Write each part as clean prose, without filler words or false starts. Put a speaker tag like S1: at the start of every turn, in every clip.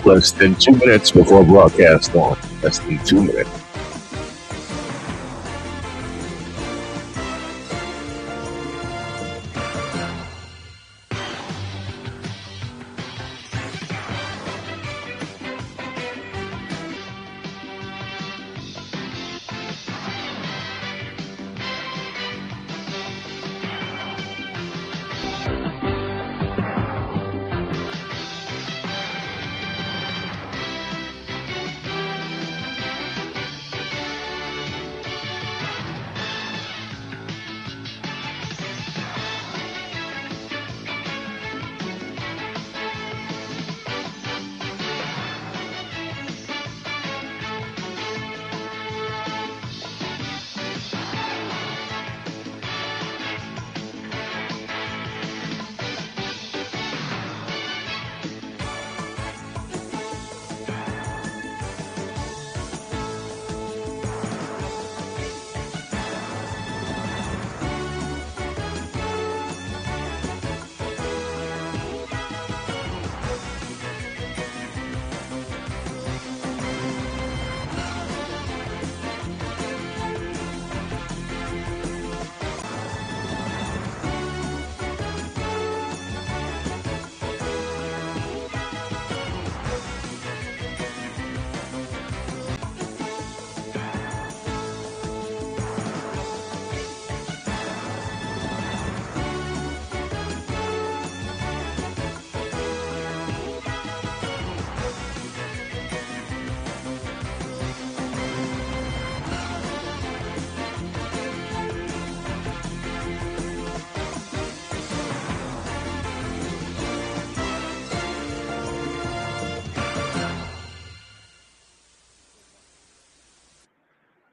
S1: Less than 2 minutes before broadcast on. Less than 2 minutes.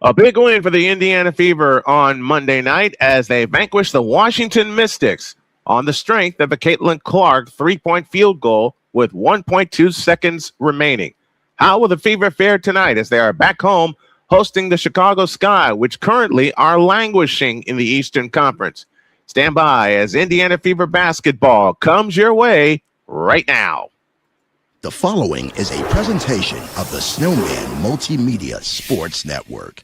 S1: A big win for the Indiana Fever on Monday night as they vanquished the Washington Mystics on the strength of a Caitlin Clark three-point field goal with 1.2 seconds remaining. How will the Fever fare tonight as they are back home hosting the Chicago Sky, which currently are languishing in the Eastern Conference? Stand by as Indiana Fever basketball comes your way right now.
S2: The following is a presentation of the Snowman Multimedia Sports Network.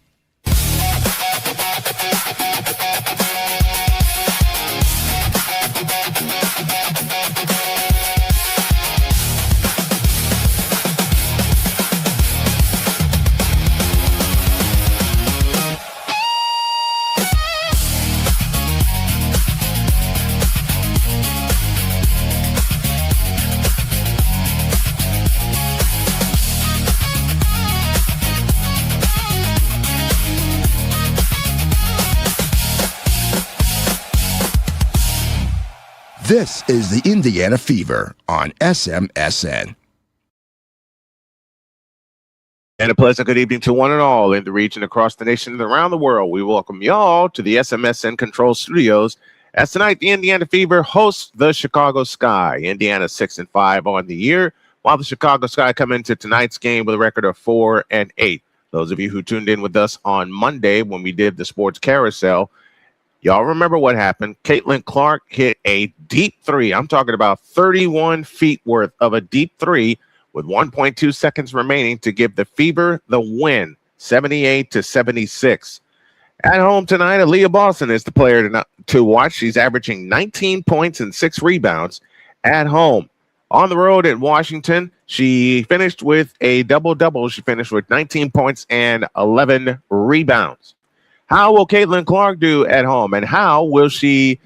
S2: This is the Indiana Fever on SMSN.
S1: And a pleasant good evening to one and all in the region, across the nation, and around the world. We welcome y'all to the SMSN Control Studios as tonight the Indiana Fever hosts the Chicago Sky. Indiana 6-5 on the year, while the Chicago Sky come into tonight's game with a record of 4-8. Those of you who tuned in with us on Monday when we did the Sports Carousel, y'all remember what happened. Caitlin Clark hit a deep three. I'm talking about 31 feet worth of a deep three with 1.2 seconds remaining to give the Fever the win, 78-76. At home tonight, Aaliyah Boston is the player to watch. She's averaging 19 points and 6 rebounds at home. On the road at Washington, she finished with a double-double. She finished with 19 points and 11 rebounds. How will Caitlin Clark do at home, and how will she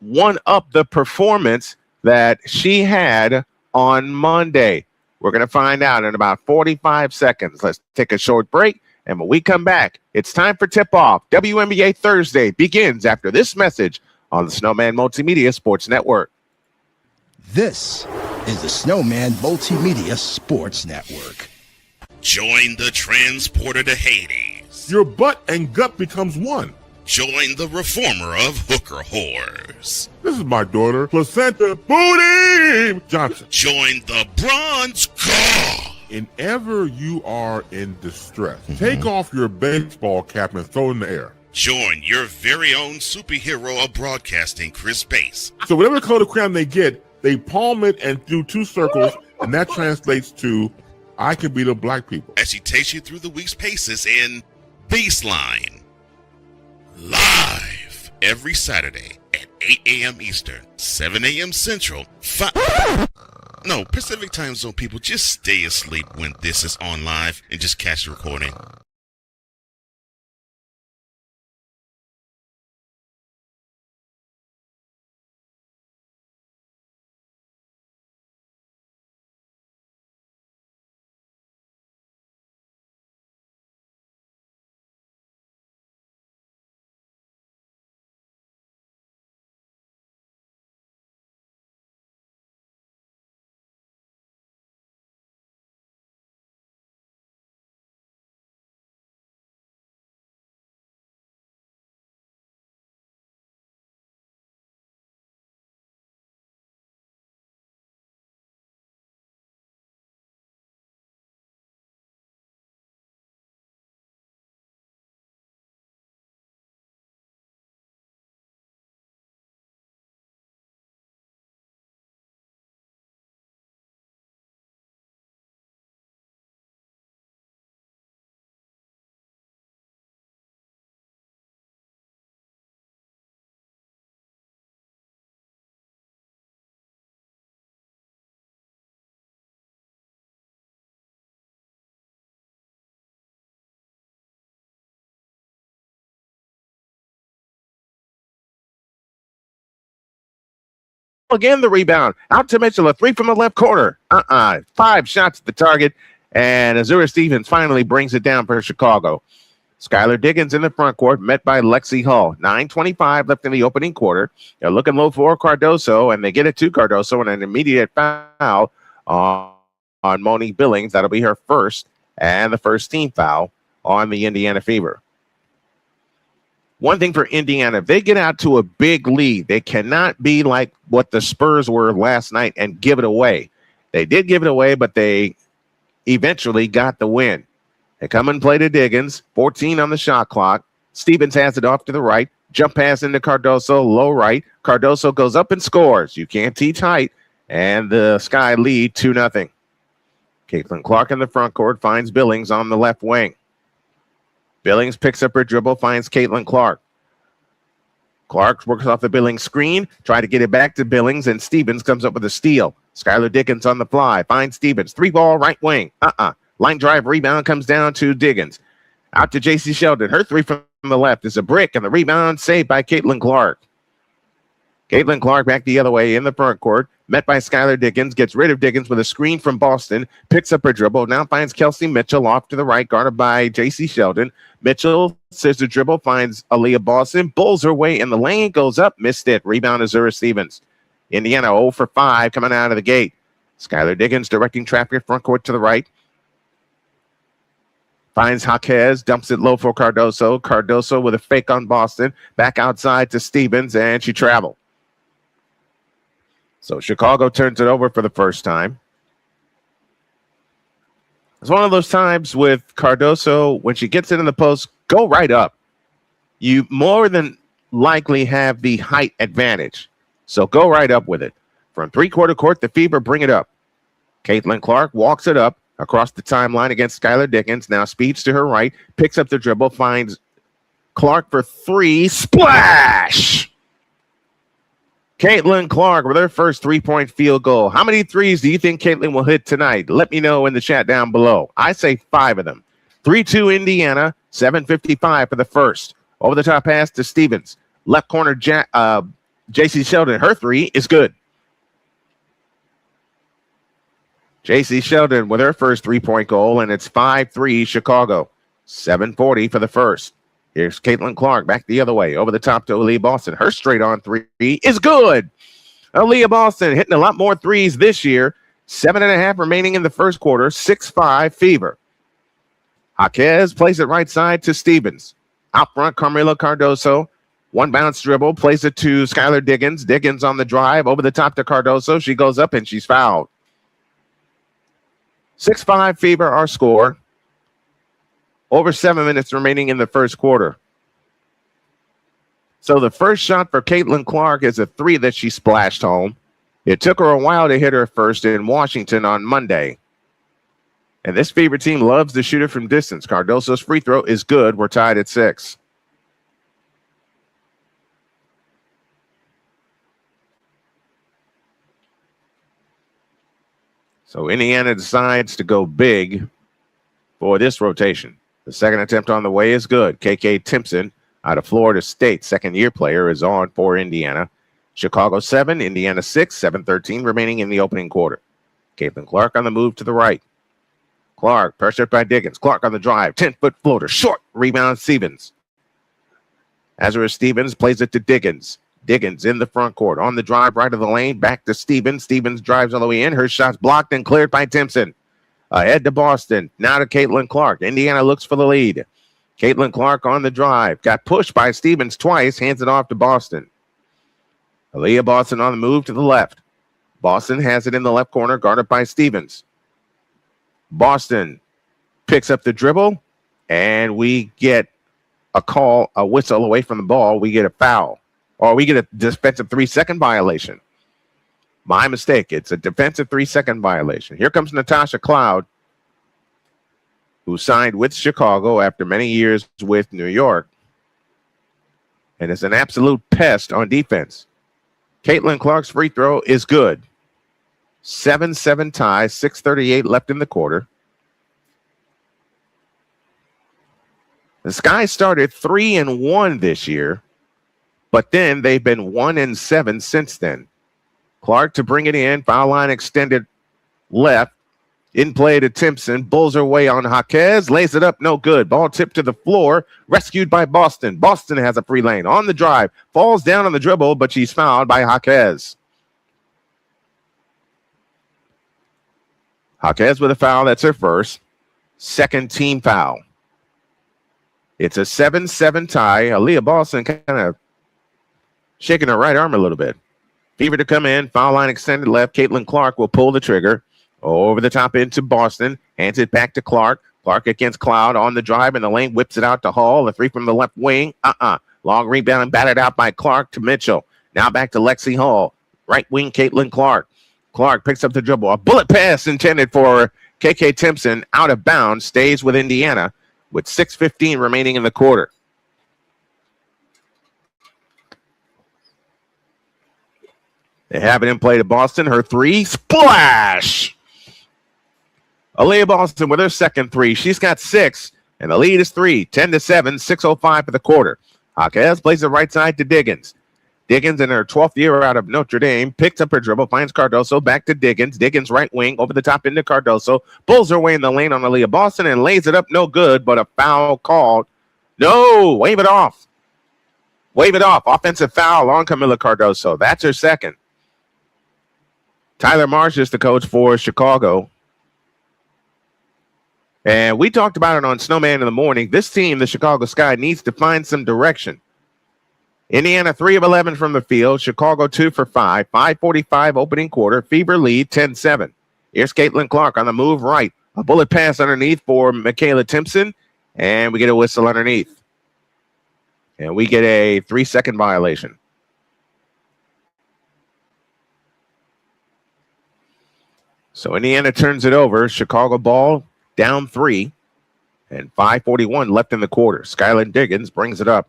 S1: one-up the performance that she had on Monday? We're going to find out in about 45 seconds. Let's take a short break, and when we come back, it's time for tip-off. WNBA Thursday begins after this message on the Snowman Multimedia Sports Network.
S2: This is the Snowman Multimedia Sports Network.
S3: Join the transporter to Hades.
S4: Your butt and gut becomes one.
S3: Join the reformer of hooker whores.
S4: This is my daughter, Placenta Booty Johnson.
S3: Join the bronze god.
S4: Whenever you are in distress, take off your baseball cap and throw it in the air.
S3: Join your very own superhero of broadcasting, Chris Bass.
S4: So whatever color crayon they get, they palm it and do 2 circles And that translates to, I can beat up black people.
S3: As she takes you through the week's paces in Baseline. Live every Saturday at 8 a.m. Eastern, 7 a.m. Central, Pacific Time Zone people, just stay asleep when this is on live and just catch the recording.
S1: Again, the rebound. Out to Mitchell, a three from the left corner. 5 shots at the target, and Azura Stevens finally brings it down for Chicago. Skylar Diggins in the front court, met by Lexi Hall. 9:25 left in the opening quarter. They're looking low for Cardoso, and they get it to Cardoso, and an immediate foul on Monique Billings. That'll be her first, and the first team foul on the Indiana Fever. One thing for Indiana, if they get out to a big lead, they cannot be like what the Spurs were last night and give it away. They did give it away, but they eventually got the win. They come and play to Diggins, 14 on the shot clock. Stevens has it off to the right. Jump pass into Cardoso, low right. Cardoso goes up and scores. You can't teach height. And the Sky lead 2-0. Caitlin Clark in the front court finds Billings on the left wing. Billings picks up her dribble, finds Caitlin Clark. Clark works off the Billings screen, try to get it back to Billings, and Stevens comes up with a steal. Skylar Diggins on the fly, finds Stevens. 3-ball, right wing. Line drive rebound comes down to Diggins. Out to J.C. Sheldon. Her three from the left is a brick, and the rebound saved by Caitlin Clark. Caitlin Clark back the other way in the front court. Met by Skylar Diggins. Gets rid of Diggins with a screen from Boston. Picks up her dribble. Now finds Kelsey Mitchell off to the right. Guarded by J.C. Sheldon. Mitchell scissor dribble. Finds Aaliyah Boston. Bulls her way in the lane. Goes up. Missed it. Rebound Azura Stevens. Indiana 0 for 5 coming out of the gate. Skylar Diggins directing traffic front court to the right. Finds Jaquez, dumps it low for Cardoso. Cardoso with a fake on Boston. Back outside to Stevens, and she traveled. So Chicago turns it over for the first time. It's one of those times with Cardoso, when she gets it in the post, go right up. You more than likely have the height advantage. So go right up with it. From three-quarter court, the Fever bring it up. Caitlin Clark walks it up across the timeline against Skylar Diggins. Now speeds to her right, picks up the dribble, finds Clark for 3. Splash! Caitlin Clark with her first 3-point field goal. How many threes do you think Caitlin will hit tonight? Let me know in the chat down below. I say 5 of them. 3-2 Indiana, 7:55 for the first. Over the top pass to Stevens. Left corner, J.C. Sheldon. Her 3 is good. J.C. Sheldon with her first 3-point goal, and it's 5-3 Chicago. 7:40 for the first. Here's Caitlin Clark back the other way. Over the top to Aaliyah Boston. Her straight on 3 is good. Aaliyah Boston hitting a lot more threes this year. 7.5 remaining in the first quarter. 6-5 Fever. Jaquez plays it right side to Stevens. Out front, Carmelo Cardoso. One bounce dribble. Plays it to Skylar Diggins. Diggins on the drive. Over the top to Cardoso. She goes up and she's fouled. 6-5 Fever, our score. Over 7 minutes remaining in the first quarter. So the first shot for Caitlin Clark is a 3 that she splashed home. It took her a while to hit her first in Washington on Monday. And this Fever team loves to shoot it from distance. Cardoso's free throw is good. We're tied at 6. So Indiana decides to go big for this rotation. The second attempt on the way is good. KK Timpson out of Florida State, second-year player, is on for Indiana. Chicago 7, Indiana 6, 7:13 remaining in the opening quarter. Caitlin Clark on the move to the right. Clark pressured by Diggins. Clark on the drive. 10-foot floater. Short. Rebound Stevens. Azura Stevens plays it to Diggins. Diggins in the front court. On the drive right of the lane. Back to Stevens. Stevens drives all the way in. Her shot's blocked and cleared by Timpson. Ahead to Boston. Now to Caitlin Clark. Indiana looks for the lead. Caitlin Clark on the drive. Got pushed by Stevens twice. Hands it off to Boston. Aaliyah Boston on the move to the left. Boston has it in the left corner. Guarded by Stevens. Boston picks up the dribble, and we get a whistle away from the ball. We get a foul, or we get a defensive 3-second violation. My mistake. It's a defensive 3-second violation. Here comes Natasha Cloud, who signed with Chicago after many years with New York, and is an absolute pest on defense. Caitlin Clark's free throw is good. 7-7 tie, 6:38 left in the quarter. The Sky started 3-1 this year, but then they've been 1-7 since then. Clark to bring it in, foul line extended left, in play to Timpson, bulls her way on Jaquez, lays it up, no good. Ball tipped to the floor, rescued by Boston. Boston has a free lane on the drive, falls down on the dribble, but she's fouled by Jaquez. Jaquez with a foul. That's her first. Second team foul. It's a 7-7 tie. Aaliyah Boston kind of shaking her right arm a little bit. Fever to come in. Foul line extended left. Caitlin Clark will pull the trigger. Over the top into Boston. Hands it back to Clark. Clark against Cloud on the drive in the lane. Whips it out to Hall. A three from the left wing. Long rebound batted out by Clark to Mitchell. Now back to Lexi Hall. Right wing Caitlin Clark. Clark picks up the dribble. A bullet pass intended for KK Timpson. Out of bounds. Stays with Indiana with 6:15 remaining in the quarter. They have it in play to Boston. Her three. Splash! Aaliyah Boston with her second three. She's got 6, and the lead is 3. 10-7, 6:05 for the quarter. Jaquez plays the right side to Diggins. Diggins in her 12th year out of Notre Dame picks up her dribble, finds Cardoso, back to Diggins. Diggins right wing, over the top into Cardoso, pulls her way in the lane on Aaliyah Boston and lays it up. No good, but a foul called. No, wave it off. Wave it off. Offensive foul on Camila Cardoso. That's her second. Tyler Marsh is the coach for Chicago. And we talked about it on Snowman in the morning. This team, the Chicago Sky, needs to find some direction. Indiana 3 of 11 from the field. Chicago 2 for 5. 5:45 opening quarter. Fever lead 10-7. Here's Caitlin Clark on the move right. A bullet pass underneath for Michaela Timpson. And we get a whistle underneath. And we get a 3-second violation. So Indiana turns it over. Chicago ball down 3. And 5:41 left in the quarter. Skylar Diggins brings it up.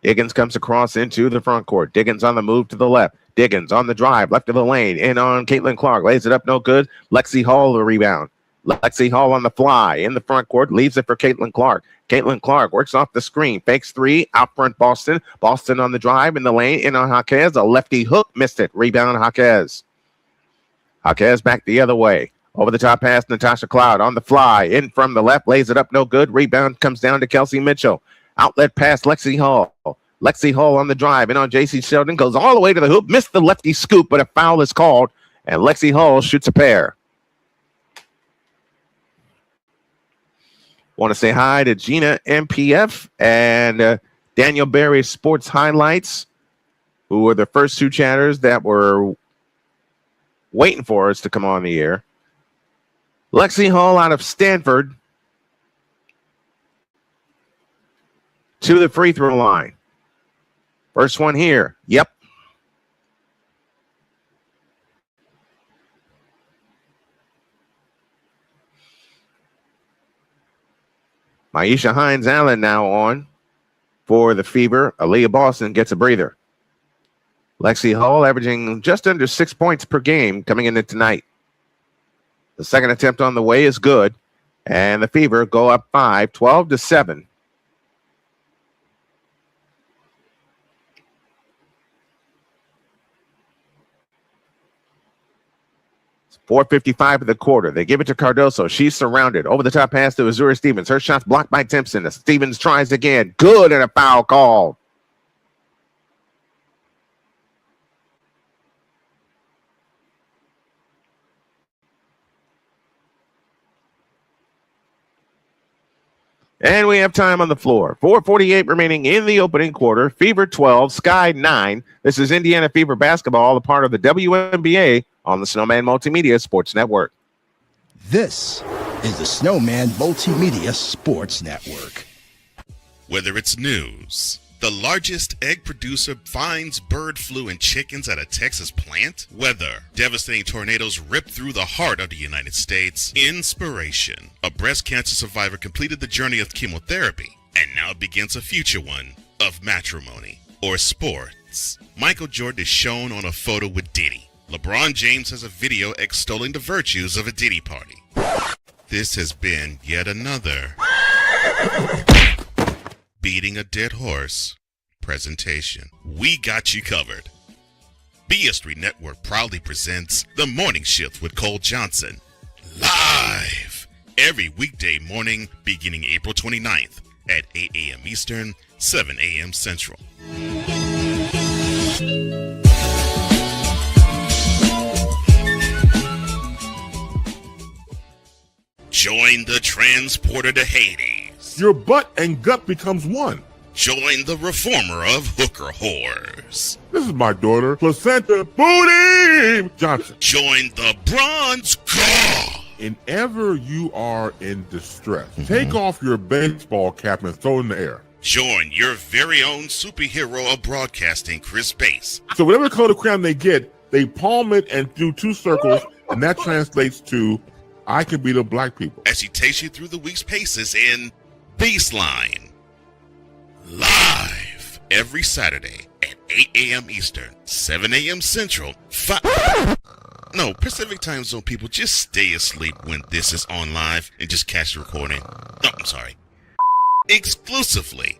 S1: Diggins comes across into the front court. Diggins on the move to the left. Diggins on the drive, left of the lane. In on Caitlin Clark. Lays it up, no good. Lexi Hall the rebound. Lexi Hall on the fly in the front court. Leaves it for Caitlin Clark. Caitlin Clark works off the screen. Fakes 3. Out front Boston. Boston on the drive in the lane. In on Jaquez. A lefty hook. Missed it. Rebound Jaquez. Jaquez back the other way. Over the top pass, Natasha Cloud on the fly. In from the left. Lays it up, no good. Rebound comes down to Kelsey Mitchell. Outlet pass, Lexi Hall. Lexi Hall on the drive. And on J.C. Sheldon goes all the way to the hoop. Missed the lefty scoop, but a foul is called. And Lexi Hall shoots a pair. Want to say hi to Gina MPF and Daniel Berry Sports Highlights, who were the first 2 chatters that were waiting for us to come on the air. Lexi Hall out of Stanford to the free throw line. First one here. Yep. Maisha Hines-Allen now on for the Fever. Aaliyah Boston gets a breather. Lexi Hull averaging just under 6 points per game coming into tonight. The second attempt on the way is good, and the Fever go up 5, 12-7. 4:55 of the quarter. They give it to Cardoso. She's surrounded. Over the top pass to Azura Stevens. Her shot's blocked by Timpson. Stevens tries again. Good, and a foul call. And we have time on the floor. 4:48 remaining in the opening quarter. Fever 12, Sky 9. This is Indiana Fever basketball, a part of the WNBA on the Snowman Multimedia Sports Network.
S2: This is the Snowman Multimedia Sports Network.
S3: Whether it's news, the largest egg producer finds bird flu in chickens at a Texas plant, weather, devastating tornadoes rip through the heart of the United States, inspiration, a breast cancer survivor completed the journey of chemotherapy and now begins a future one of matrimony or sports. Michael Jordan is shown on a photo with Diddy. LeBron James has a video extolling the virtues of a Diddy party. This has been yet another beating a dead horse presentation. We got you covered. BS3 Network proudly presents The Morning Shift with Cole Johnson, live every weekday morning beginning April 29th at 8 a.m. Eastern, 7 a.m. Central. Join the transporter to Hades.
S4: Your butt and gut becomes one.
S3: Join the reformer of hooker whores.
S4: This is my daughter, Placenta Booty Johnson.
S3: Join the bronze claw.
S4: Whenever you are in distress, take off your baseball cap and throw it in the air.
S3: Join your very own superhero of broadcasting, Chris Bass.
S4: So whatever color crayon they get, they palm it and do 2 circles, and that translates to I can beat up black people.
S3: As he takes you through the week's paces in Baseline. Live every Saturday at 8 a.m. Eastern, 7 a.m. Central, Pacific Time Zone people, just stay asleep when this is on live and just catch the recording. No, I'm sorry. Exclusively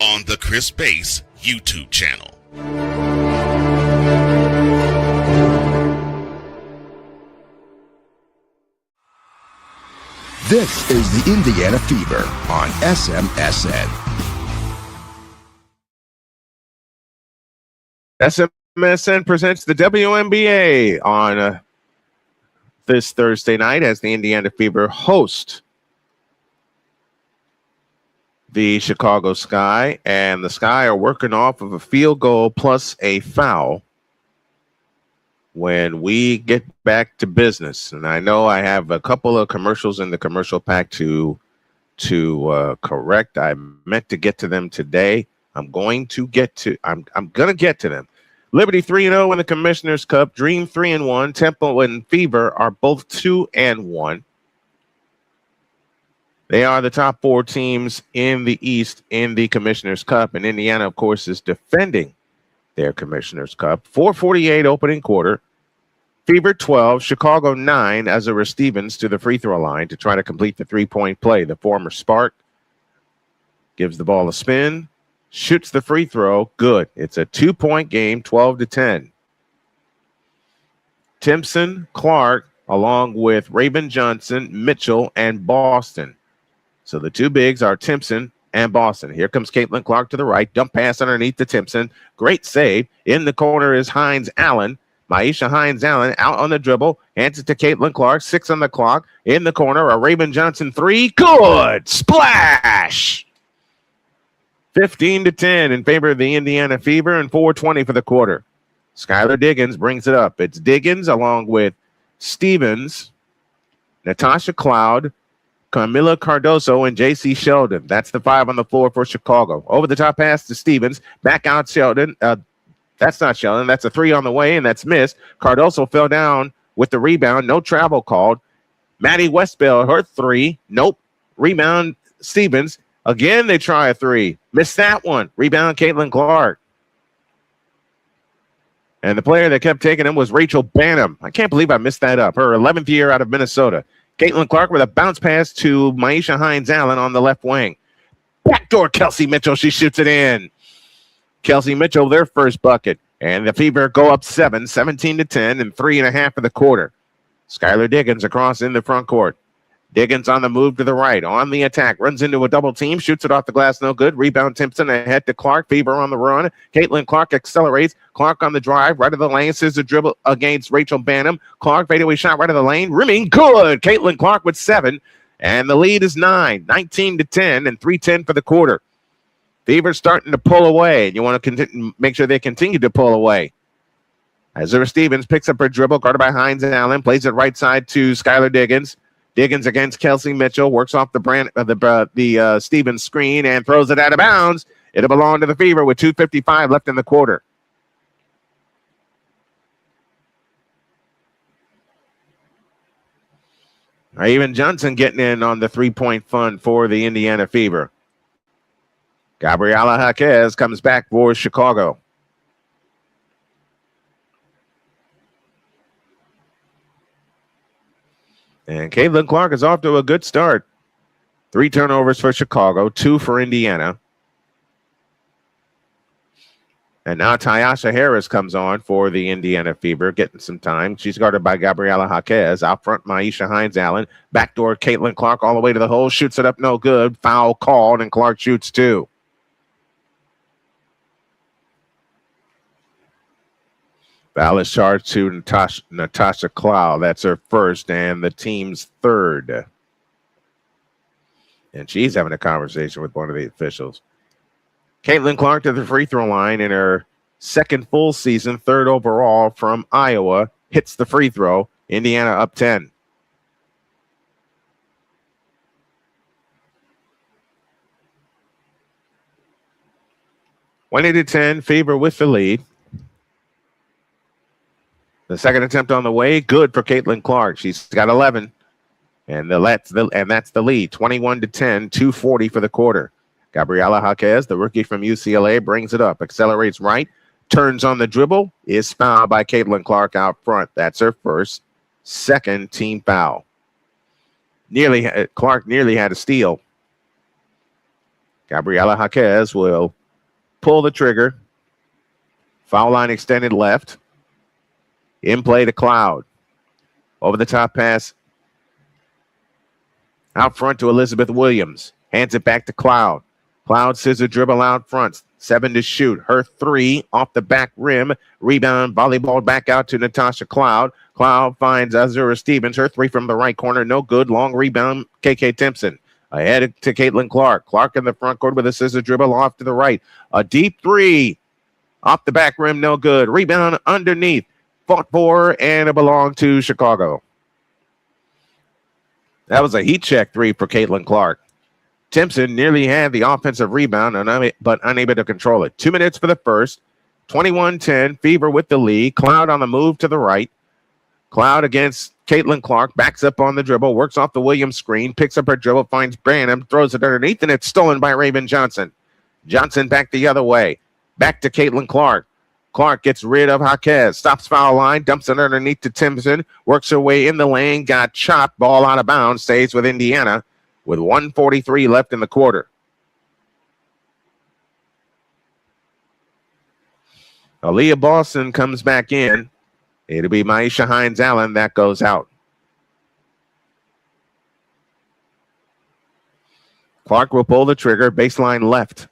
S3: on the Chris Bass YouTube channel.
S2: This is the Indiana Fever on SMSN.
S1: SMSN presents the WNBA on this Thursday night as the Indiana Fever host the Chicago Sky, and the Sky are working off of a field goal plus a foul when we get back to business. And I know I have a couple of commercials in the commercial pack to correct. I meant to get to them today. I'm going to get to them. Liberty 3-0 in the Commissioner's Cup. Dream 3-1. Temple and Fever are both 2-1. They are the top 4 teams in the East in the Commissioner's Cup. And Indiana, of course, is defending their Commissioner's Cup. 4:48 opening quarter. Fever 12, Chicago 9, Azura Stevens to the free throw line to try to complete the 3-point play. The former Spark gives the ball a spin, shoots the free throw, good. It's a 2-point game, 12-10. Timpson, Clark, along with Raven Johnson, Mitchell, and Boston. So the 2 bigs are Timpson and Boston. Here comes Caitlin Clark to the right. Dump pass underneath to Timpson. Great save. In the corner is Hines-Allen. Maisha Hines-Allen out on the dribble. Hands it to Caitlin Clark. 6 on the clock. In the corner, a Raven Johnson 3. Good. Splash. 15-10 in favor of the Indiana Fever and 4:20 for the quarter. Skylar Diggins brings it up. It's Diggins along with Stevens, Natasha Cloud, Camila Cardoso, and J.C. Sheldon. That's the 5 on the floor for Chicago. Over the top pass to Stevens. Back out Sheldon. That's not Sheldon. That's a 3 on the way, and that's missed. Cardoso fell down with the rebound. No travel called. Maddie Westbell, her 3. Nope. Rebound Stevens. Again, they try a three. Missed that one. Rebound, Caitlin Clark. And the player that kept taking him was Rachel Banham. I can't believe I missed that up. Her 11th year out of Minnesota. Caitlin Clark with a bounce pass to Maisha Hines-Allen on the left wing. Backdoor Kelsey Mitchell. She shoots it in. Kelsey Mitchell, their first bucket. And the Fever go up 17-10, and 3.5 of the quarter. Skylar Diggins across in the front court. Diggins on the move to the right, on the attack, runs into a double team, shoots it off the glass, no good. Rebound Timpson ahead to Clark. Fever on the run. Caitlin Clark accelerates. Clark on the drive, right of the lane, scissor dribble against Rachel Banham. Clark fadeaway shot right of the lane, rimming good. Caitlin Clark with 7, and the lead is 9, 19-10, and 3:10 for the quarter. Fever starting to pull away, and you want to make sure they continue to pull away. Azura Stevens picks up her dribble, guarded by Hines-Allen, plays it right side to Skylar Diggins. Diggins against Kelsey Mitchell, works off the Stevens screen and throws it out of bounds. It'll belong to the Fever with 2:55 left in the quarter. Raven Johnson getting in on the three-point fun for the Indiana Fever. Gabriela Jaquez comes back for Chicago. And Caitlin Clark is off to a good start. 3 turnovers for Chicago, 2 for Indiana. And now Tyasha Harris comes on for the Indiana Fever, getting some time. She's guarded by Gabriela Jaquez. Out front, Maisha Hines-Allen. Backdoor, Caitlin Clark all the way to the hole. Shoots it up, no good. Foul called, and Clark shoots 2. Foul is charged to Natasha Clow. That's her first and the team's third. And she's having a conversation with one of the officials. Caitlin Clark to the free throw line in her second full season, 3rd overall from Iowa. Hits the free throw. Indiana up 10. Went into 10, Fever with the lead. The second attempt on the way, good for Caitlin Clark. She's got 11, and that's the lead, 21-10, 2:40 for the quarter. Gabriela Jaquez, the rookie from UCLA, brings it up, accelerates right, turns on the dribble, is fouled by Caitlin Clark out front. That's her first, second team foul. Clark nearly had a steal. Gabriela Jaquez will pull the trigger. Foul line extended left. In play to Cloud. Over the top pass. Out front to Elizabeth Williams. Hands it back to Cloud. Cloud scissor dribble out front. 7 to shoot. Her 3 off the back rim. Rebound, volleyball back out to Natasha Cloud. Cloud finds Azura Stevens. Her 3 from the right corner. No good. Long rebound, KK Timpson. Ahead to Caitlin Clark. Clark in the front court with a scissor dribble off to the right. A deep 3. Off the back rim, no good. Rebound underneath. Fought for, and it belonged to Chicago. That was a heat check 3 for Caitlin Clark. Timpson nearly had the offensive rebound, but unable to control it. 2 minutes for the first. 21-10, Fever with the lead. Cloud on the move to the right. Cloud against Caitlin Clark. Backs up on the dribble. Works off the Williams screen. Picks up her dribble. Finds Branham. Throws it underneath, and it's stolen by Raven Johnson. Johnson back the other way. Back to Caitlin Clark. Clark gets rid of Jaquez. Stops foul line. Dumps it underneath to Timpson. Works her way in the lane. Got chopped. Ball out of bounds. Stays with Indiana with 1:43 left in the quarter. Aaliyah Boston comes back in. It'll be Maisha Hines-Allen. That goes out. Clark will pull the trigger. Baseline left.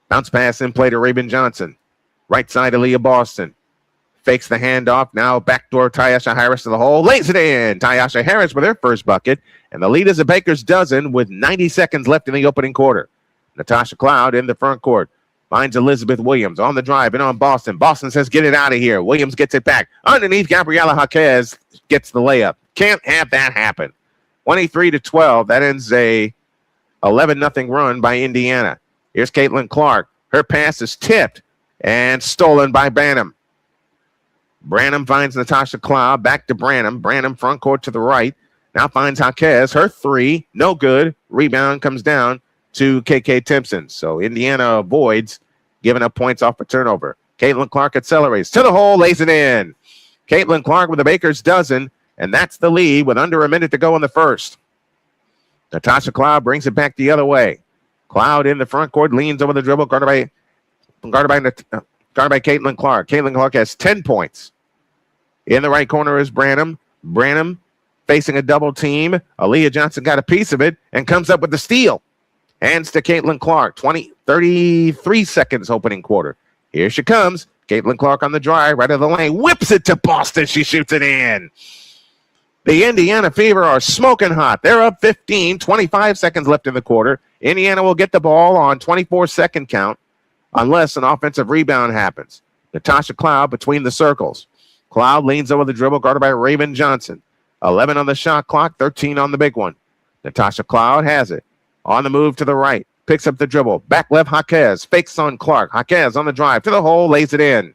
S1: Bounce pass in play to Raven Johnson. Right side, Aaliyah Boston. Fakes the handoff. Now backdoor Tyasha Harris to the hole. Lays it in. Tyasha Harris with her first bucket. And the lead is a baker's dozen with 90 seconds left in the opening quarter. Natasha Cloud in the front court. Finds Elizabeth Williams on the drive and on Boston. Boston says, get it out of here. Williams gets it back. Underneath, Gabriela Jaquez gets the layup. Can't have that happen. 23-12. That ends a 11-0 run by Indiana. Here's Caitlin Clark. Her pass is tipped and stolen by Branham. Branham finds Natasha Cloud. Back to Branham. Branham front court to the right. Now finds Jaquez. Her three, no good. Rebound comes down to KK Timpson. So Indiana avoids giving up points off a turnover. Caitlin Clark accelerates to the hole, lays it in. Caitlin Clark with a baker's dozen, and that's the lead with under a minute to go in the first. Natasha Cloud brings it back the other way. Cloud in the front court, leans over the dribble, guarded by Caitlin Clark. Caitlin Clark has 10 points. In the right corner is Branham. Branham facing a double team. Aaliyah Johnson got a piece of it and comes up with the steal. Hands to Caitlin Clark. 33 seconds opening quarter. Here she comes. Caitlin Clark on the drive, right of the lane. Whips it to Boston. She shoots it in. The Indiana Fever are smoking hot. They're up 15, 25 seconds left in the quarter. Indiana will get the ball on 24-second count unless an offensive rebound happens. Natasha Cloud between the circles. Cloud leans over the dribble, guarded by Raven Johnson. 11 on the shot clock, 13 on the big one. Natasha Cloud has it. On the move to the right. Picks up the dribble. Back left, Jaquez. Fakes on Clark. Jaquez on the drive to the hole, lays it in.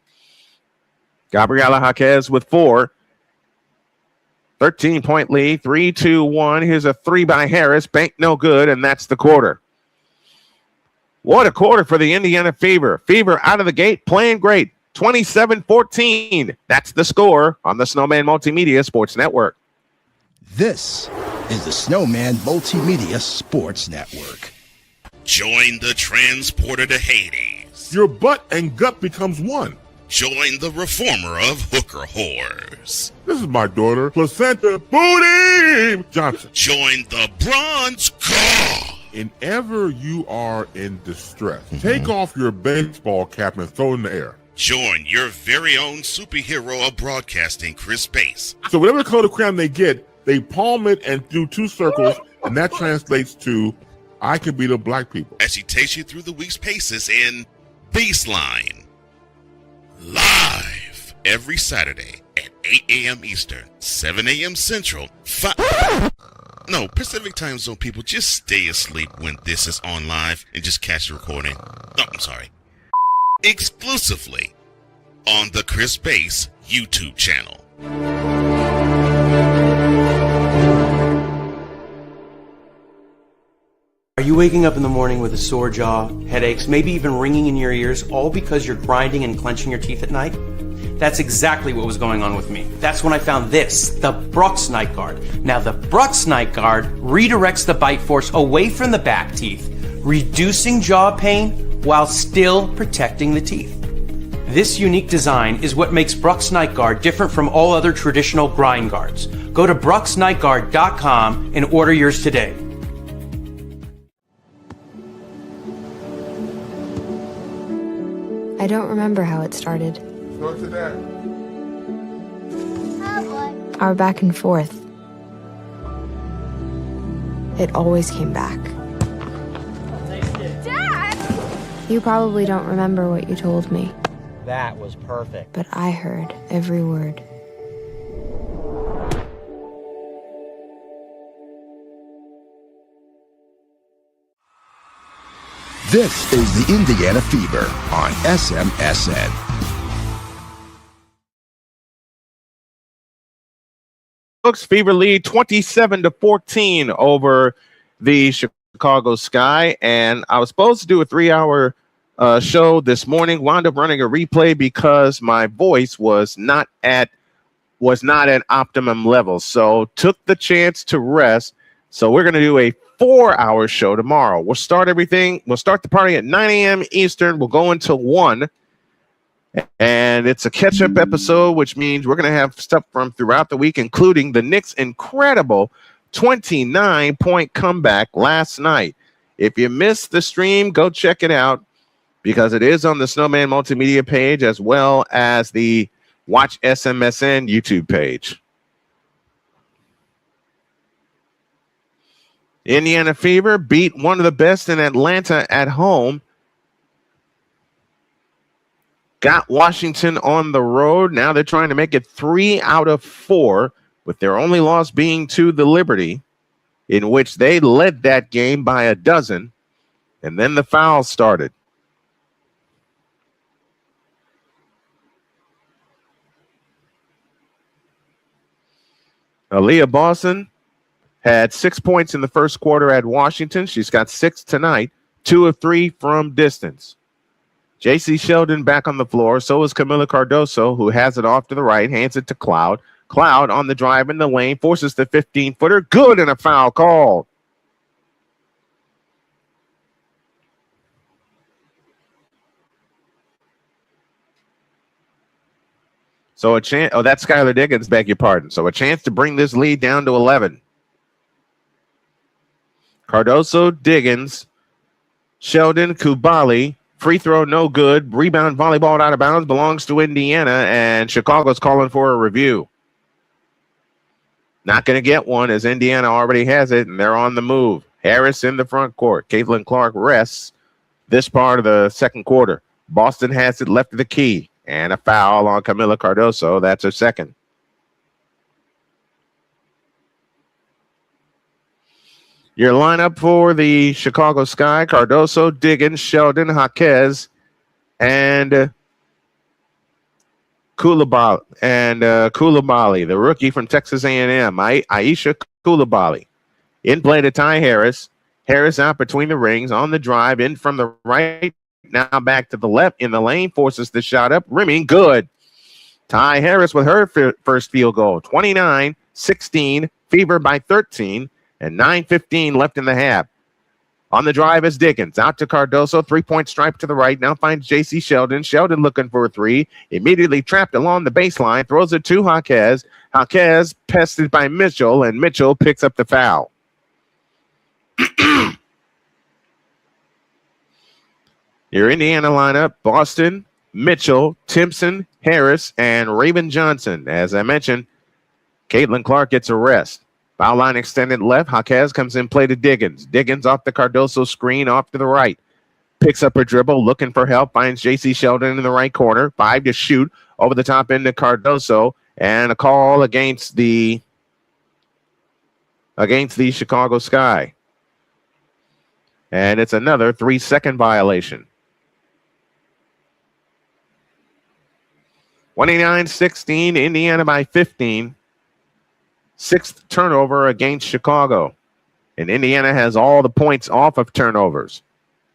S1: Gabriela Jaquez with 4. 13-point lead, 3-2-1. Here's a 3 by Harris. Bank no good, and that's the quarter. What a quarter for the Indiana Fever. Fever out of the gate, playing great. 27-14. That's the score on the Snowman Multimedia Sports Network.
S2: This is the Snowman Multimedia Sports Network.
S3: Join the transporter to Hades.
S4: Your butt and gut becomes one.
S3: Join the reformer of hooker whores.
S4: This is my daughter, Placenta Booty Johnson.
S3: Join the bronze car.
S4: Whenever you are in distress, take off your baseball cap and throw it in the air.
S3: Join your very own superhero of broadcasting, Chris Bass.
S4: So whatever color crayon they get, they palm it and do 2 circles, and that translates to, I can be the black people.
S3: As she takes you through the week's paces in Baseline. Live every Saturday at 8 a.m. Eastern, 7 a.m. Central, Pacific Time Zone people, just stay asleep when this is on live and just catch the recording. No, I'm sorry. Exclusively on the Chris Bass YouTube channel.
S5: Are you waking up in the morning with a sore jaw, headaches, maybe even ringing in your ears, all because you're grinding and clenching your teeth at night? That's exactly what was going on with me. That's when I found this, the Brooks Night Guard. Now, the Brooks Night Guard redirects the bite force away from the back teeth, reducing jaw pain while still protecting the teeth. This unique design is what makes Brooks Night Guard different from all other traditional grind guards. Go to brooksnightguard.com and order yours today.
S6: I don't remember how it started.
S4: Go to that.
S6: Our back and forth. It always came back. Dad! You probably don't remember what you told me.
S7: That was perfect.
S6: But I heard every word.
S2: This is the Indiana Fever on SMSN.
S1: Bucks Fever lead 27-14 over the Chicago Sky, and I was supposed to do a 3-hour show this morning. Wound up running a replay because my voice was not at optimum level, so took the chance to rest. So we're going to do a 4-hour show tomorrow. We'll start the party at 9 a.m. Eastern. We'll go until 1. And it's a catch-up episode, which means we're going to have stuff from throughout the week, including the Knicks' incredible 29-point comeback last night. If you missed the stream, go check it out because it is on the Snowman Multimedia page as well as the Watch SMSN YouTube page. Indiana Fever beat one of the best in Atlanta at home. Got Washington on the road. Now they're trying to make it 3 out of 4, with their only loss being to the Liberty, in which they led that game by a dozen, and then the foul started. Aaliyah Boston had 6 points in the first quarter at Washington. She's got 6 tonight, 2 of 3 from distance. J.C. Sheldon back on the floor. So is Camila Cardoso, who has it off to the right, hands it to Cloud. Cloud on the drive in the lane, forces the 15-footer. Good, and a foul called. So a chance. Oh, that's Skylar Diggins, beg your pardon. So a chance to bring this lead down to 11. Cardoso, Diggins, Sheldon, Kubali. Free throw, no good. Rebound, volleyball out of bounds, belongs to Indiana, and Chicago's calling for a review. Not going to get one as Indiana already has it, and they're on the move. Harris in the front court. Caitlin Clark rests this part of the second quarter. Boston has it left of the key, and a foul on Camila Cardoso. That's her second. Your lineup for the Chicago Sky: Cardoso, Diggins, Sheldon, Jaquez, and Koulibaly, the rookie from Texas A&M, Aisha Koulibaly. In play to Ty Harris. Harris out between the rings, on the drive, in from the right, now back to the left, in the lane, forces the shot up, rimming, good. Ty Harris with her first field goal, 29-16, Fever by 13. And 9:15 left in the half. On the drive is Diggins. Out to Cardoso. 3-point stripe to the right. Now finds J.C. Sheldon. Sheldon looking for a three. Immediately trapped along the baseline. Throws it to Jaquez. Jaquez pested by Mitchell. And Mitchell picks up the foul. Your Indiana lineup: Boston, Mitchell, Timpson, Harris, and Raven Johnson. As I mentioned, Caitlin Clark gets a rest. Foul line extended left. Jaquez comes in play to Diggins. Diggins off the Cardoso screen, off to the right. Picks up her dribble, looking for help. Finds J.C. Sheldon in the right corner. 5 to shoot. Over the top end to Cardoso. And a call against the Chicago Sky. And it's another 3-second violation. 29-16, Indiana by 15. 6th turnover against Chicago. And Indiana has all the points off of turnovers.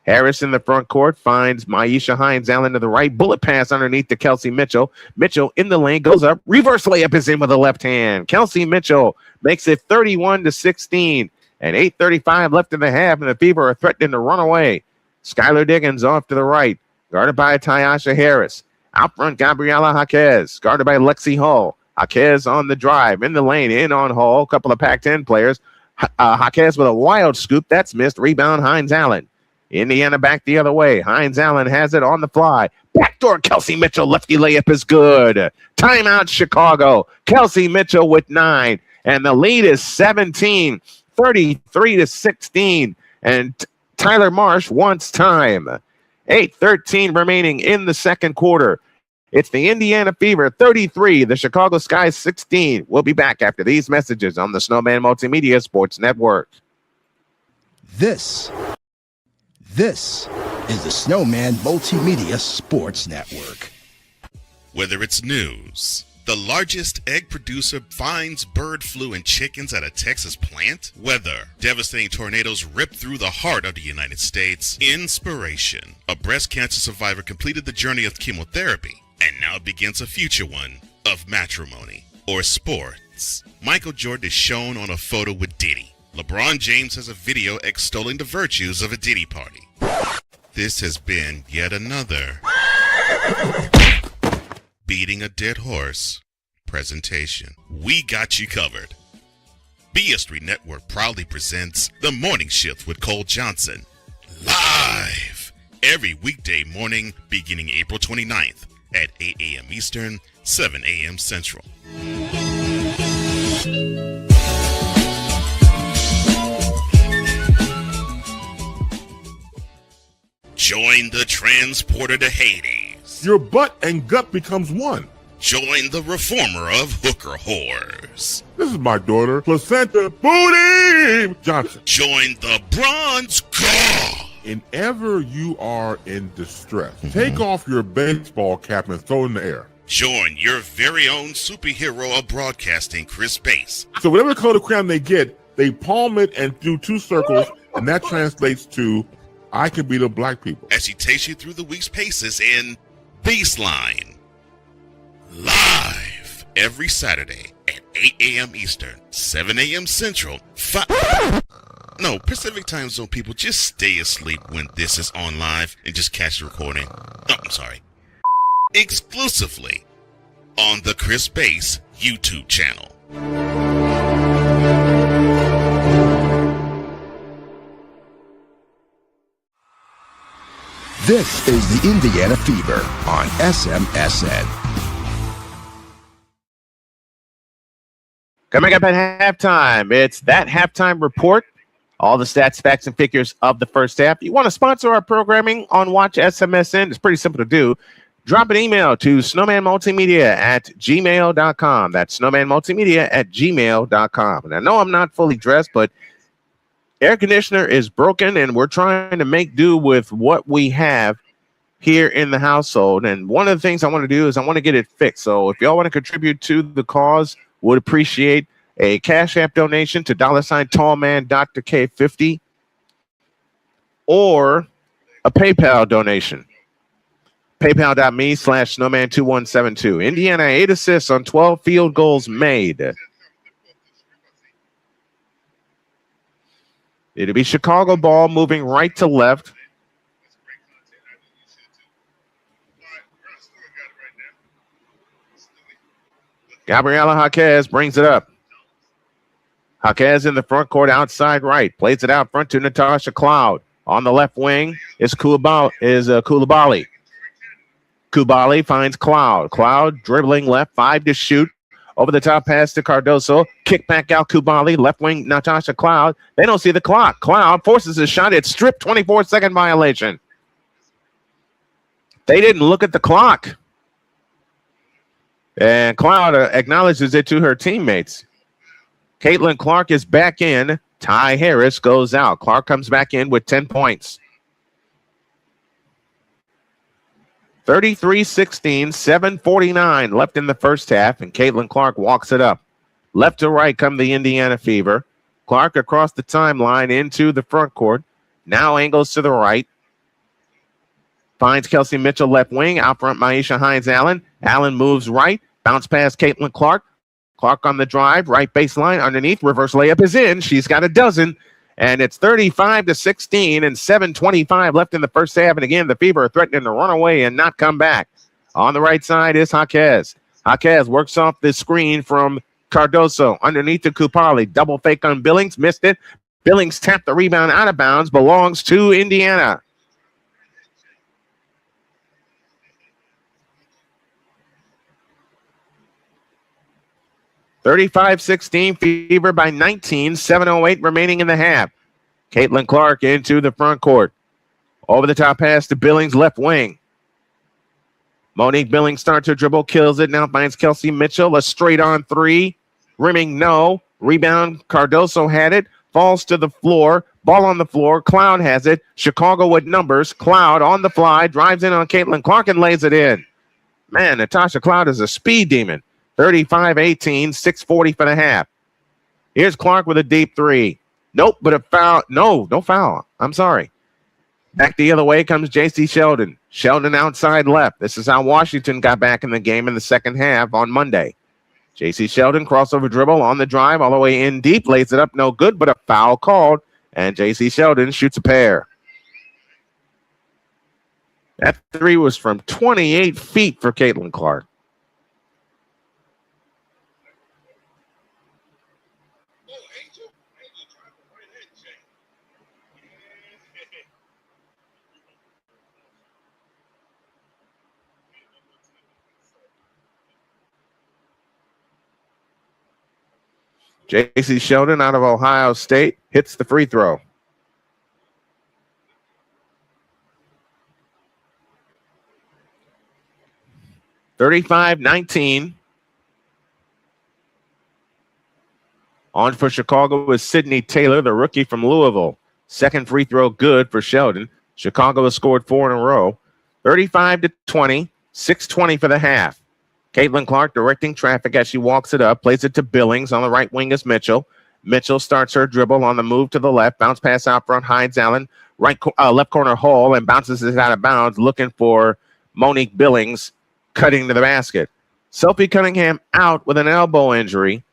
S1: Harris in the front court finds Maisha Hines-Allen to the right. Bullet pass underneath to Kelsey Mitchell. Mitchell in the lane, goes up. Reverse layup is in with the left hand. Kelsey Mitchell makes it 31-16. And 8:35 left in the half, and the Fever are threatening to run away. Skylar Diggins off to the right. Guarded by Tyasha Harris. Out front, Gabriela Jaquez. Guarded by Lexi Hull. Jaquez on the drive, in the lane, in on Hall. A couple of Pac-10 players. Jaquez with a wild scoop. That's missed. Rebound, Hines-Allen. Indiana back the other way. Hines-Allen has it on the fly. Backdoor Kelsey Mitchell. Lefty layup is good. Timeout, Chicago. Kelsey Mitchell with 9. And the lead is 17, 33-16. And Tyler Marsh wants time. 8:13 remaining in the second quarter. It's the Indiana Fever 33, the Chicago Sky 16. We'll be back after these messages on the Snowman Multimedia Sports Network.
S2: This is the Snowman Multimedia Sports Network.
S3: Whether it's news, the largest egg producer finds bird flu in chickens at a Texas plant, weather, devastating tornadoes rip through the heart of the United States, inspiration, a breast cancer survivor completed the journey of chemotherapy, and now begins a future one of matrimony or sports. Michael Jordan is shown on a photo with Diddy. LeBron James has a video extolling the virtues of a Diddy party. This has been yet another beating a dead horse presentation. We got you covered. BS3 Network proudly presents The Morning Shift with Cole Johnson. Live every weekday morning beginning April 29th. At 8 a.m. Eastern, 7 a.m. Central. Join the transporter to Hades.
S4: Your butt and gut becomes one.
S3: Join the reformer of hooker whores.
S4: This is my daughter, Placenta Booty Johnson.
S3: Join the bronze god.
S4: Whenever you are in distress, take off your baseball cap and throw it in the air.
S3: Join your very own superhero of broadcasting, Chris Bass.
S4: So whatever color crayon they get, they palm it and do two circles, and that translates to I can beat up black people.
S3: As she takes you through the week's paces in Baseline. Live every Saturday at 8 a.m. Eastern, 7 a.m. Central, Pacific Time Zone people, just stay asleep when this is on live and just catch the recording. Oh, I'm sorry. Exclusively on the Chris Bass YouTube channel.
S2: This is the Indiana Fever on SMSN.
S1: Coming up at halftime, it's that halftime report. All the stats, facts, and figures of the first half. You want to sponsor our programming on Watch SMSN? It's pretty simple to do. Drop an email to snowmanmultimedia@gmail.com. That's snowmanmultimedia@gmail.com. And I know I'm not fully dressed, but air conditioner is broken, and we're trying to make do with what we have here in the household. And one of the things I want to do is I want to get it fixed. So if y'all want to contribute to the cause, would appreciate a Cash App donation to $Tallman Dr. K50 or a PayPal donation. PayPal.me/snowman2172. Indiana 8 assists on 12 field goals made. It'll be Chicago ball moving right to left. Gabriela Jaquez brings it up. Jaquez in the front court, outside right. Plays it out front to Natasha Cloud. On the left wing is Coulibaly. Coulibaly finds Cloud. Cloud dribbling left, 5 to shoot. Over the top pass to Cardoso. Kick back out Coulibaly. Left wing Natasha Cloud. They don't see the clock. Cloud forces a shot. It's stripped. 24-second violation. They didn't look at the clock. And Cloud acknowledges it to her teammates. Caitlin Clark is back in. Ty Harris goes out. Clark comes back in with 10 points. 33-16, 7:49 left in the first half, and Caitlin Clark walks it up. Left to right come the Indiana Fever. Clark across the timeline into the front court. Now angles to the right. Finds Kelsey Mitchell left wing. Out front, Maisha Hines-Allen. Allen moves right. Bounce past Caitlin Clark. Clark on the drive. Right baseline underneath. Reverse layup is in. She's got a dozen. And it's 35-16 and 7:25 left in the first half. And again, the Fever are threatening to run away and not come back. On the right side is Jaquez. Jaquez works off the screen from Cardoso. Underneath to Coulibaly. Double fake on Billings. Missed it. Billings tapped the rebound out of bounds. Belongs to Indiana. (35-16) Fever by 19. 7:08 remaining in the half. Caitlin Clark into the front court. Over the top pass to Billings left wing. Monique Billings starts her dribble, kills it. Now finds Kelsey Mitchell. A straight on three. Rimming no. Rebound. Cardoso had it. Falls to the floor. Ball on the floor. Cloud has it. Chicago with numbers. Cloud on the fly. Drives in on Caitlin Clark and lays it in. Man, Natasha Cloud is a speed demon. 35-18, 6:40 for the half. Here's Clark with a deep three. Nope, but a foul. No foul. I'm sorry. Back the other way comes J.C. Sheldon. Sheldon outside left. This is how Washington got back in the game in the second half on Monday. J.C. Sheldon, crossover dribble on the drive, all the way in deep, lays it up, no good, but a foul called, and J.C. Sheldon shoots a pair. That three was from 28 feet for Caitlin Clark. J.C. Sheldon out of Ohio State hits the free throw. (35-19). On for Chicago is Sydney Taylor, the rookie from Louisville. Second free throw good for Sheldon. Chicago has scored 4 in a row. 35-20, 6:20 for the half. Caitlin Clark directing traffic as she walks it up, plays it to Billings. On the right wing is Mitchell. Mitchell starts her dribble on the move to the left. Bounce pass out front, hides Allen. Left corner hole and bounces it out of bounds, looking for Monique Billings cutting to the basket. Sophie Cunningham out with an elbow injury.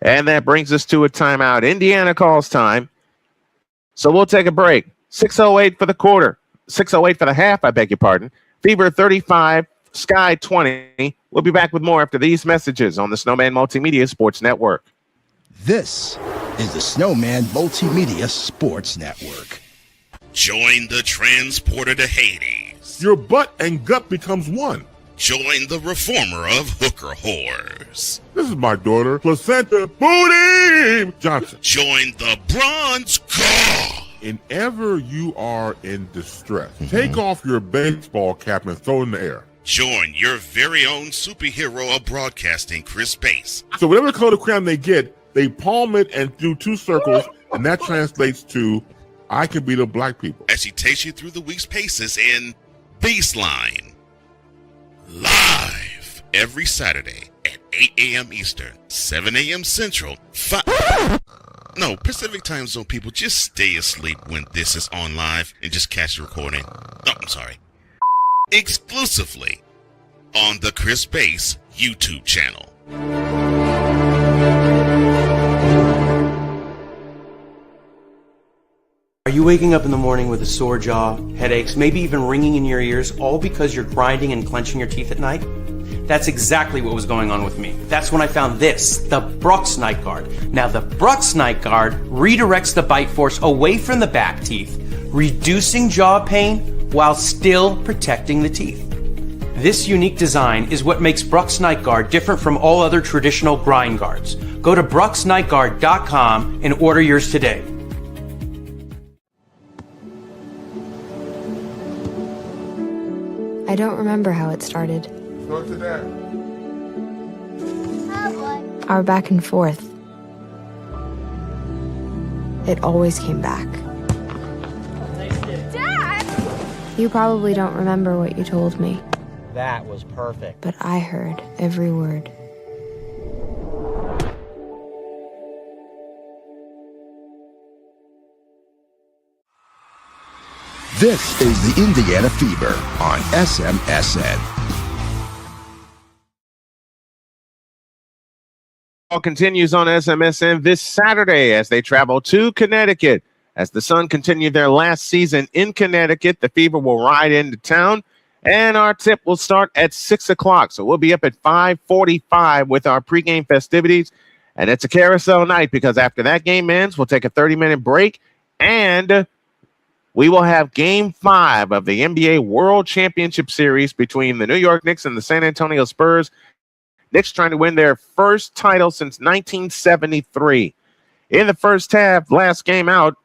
S1: And that brings us to a timeout. Indiana calls time. So we'll take a break. 6:08 for the quarter. 6:08 for the half, I beg your pardon. Fever 35, Sky 20. We'll be back with more after these messages on the Snowman Multimedia Sports Network.
S2: This is the Snowman Multimedia Sports Network.
S3: Join the transporter to Hades.
S4: Your butt and gut becomes one.
S3: Join the reformer of hooker whores.
S4: This is my daughter, Placenta Booty Johnson.
S3: Join the bronze god.
S4: Whenever you are in distress, take off your baseball cap and throw it in the air.
S3: Join your very own superhero of broadcasting, Chris Bass.
S4: So whatever color crayon they get, they palm it and do two circles, and that translates to, I can beat up black people.
S3: As he takes you through the week's paces in Baseline. Live every Saturday at 8 a.m. Eastern, 7 a.m. Central, Pacific Time Zone people, just stay asleep when this is on live and just catch the recording. Oh, I'm sorry. Exclusively on the Chris Bass YouTube channel.
S5: Are you waking up in the morning with a sore jaw, headaches, maybe even ringing in your ears, all because you're grinding and clenching your teeth at night? That's exactly what was going on with me. That's when I found this, the Brooks Night Guard. Now, the Brooks Night Guard redirects the bite force away from the back teeth, reducing jaw pain while still protecting the teeth. This unique design is what makes Brooks Night Guard different from all other traditional grind guards. Go to brooksnightguard.com and order yours today.
S6: I don't remember how it started.
S4: Go to that.
S6: Our back and forth. It always came back.
S8: Dad!
S6: You probably don't remember what you told me,
S7: That was perfect.
S6: but I heard every word.
S2: This is the Indiana Fever on SMSN.
S1: All continues on SMSN this Saturday as they travel to Connecticut. As the Sun continue their last season in Connecticut, the Fever will ride into town, and our tip will start at 6 o'clock. So we'll be up at 5:45 with our pregame festivities, and it's a carousel night because after that game ends, we'll take a 30-minute break, and we will have Game 5 of the NBA World Championship Series between the New York Knicks and the San Antonio Spurs. Knicks trying to win their first title since 1973. In the first half, last game out,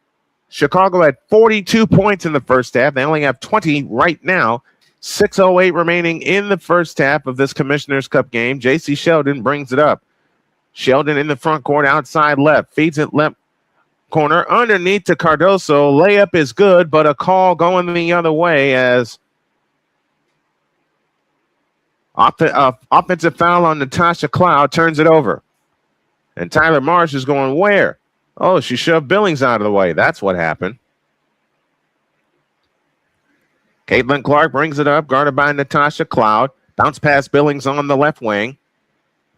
S1: Chicago had 42 points in the first half. They only have 20 right now. 6:08 remaining in the first half of this Commissioner's Cup game. J.C. Sheldon brings it up. Sheldon in the front court, outside left, feeds it left corner, underneath to Cardoso. Layup is good, but a call going the other way as offensive foul on Natasha Cloud turns it over. And Tyler Marsh is going where? Oh, she shoved Billings out of the way. That's what happened. Caitlin Clark brings it up, guarded by Natasha Cloud. Bounce pass Billings on the left wing.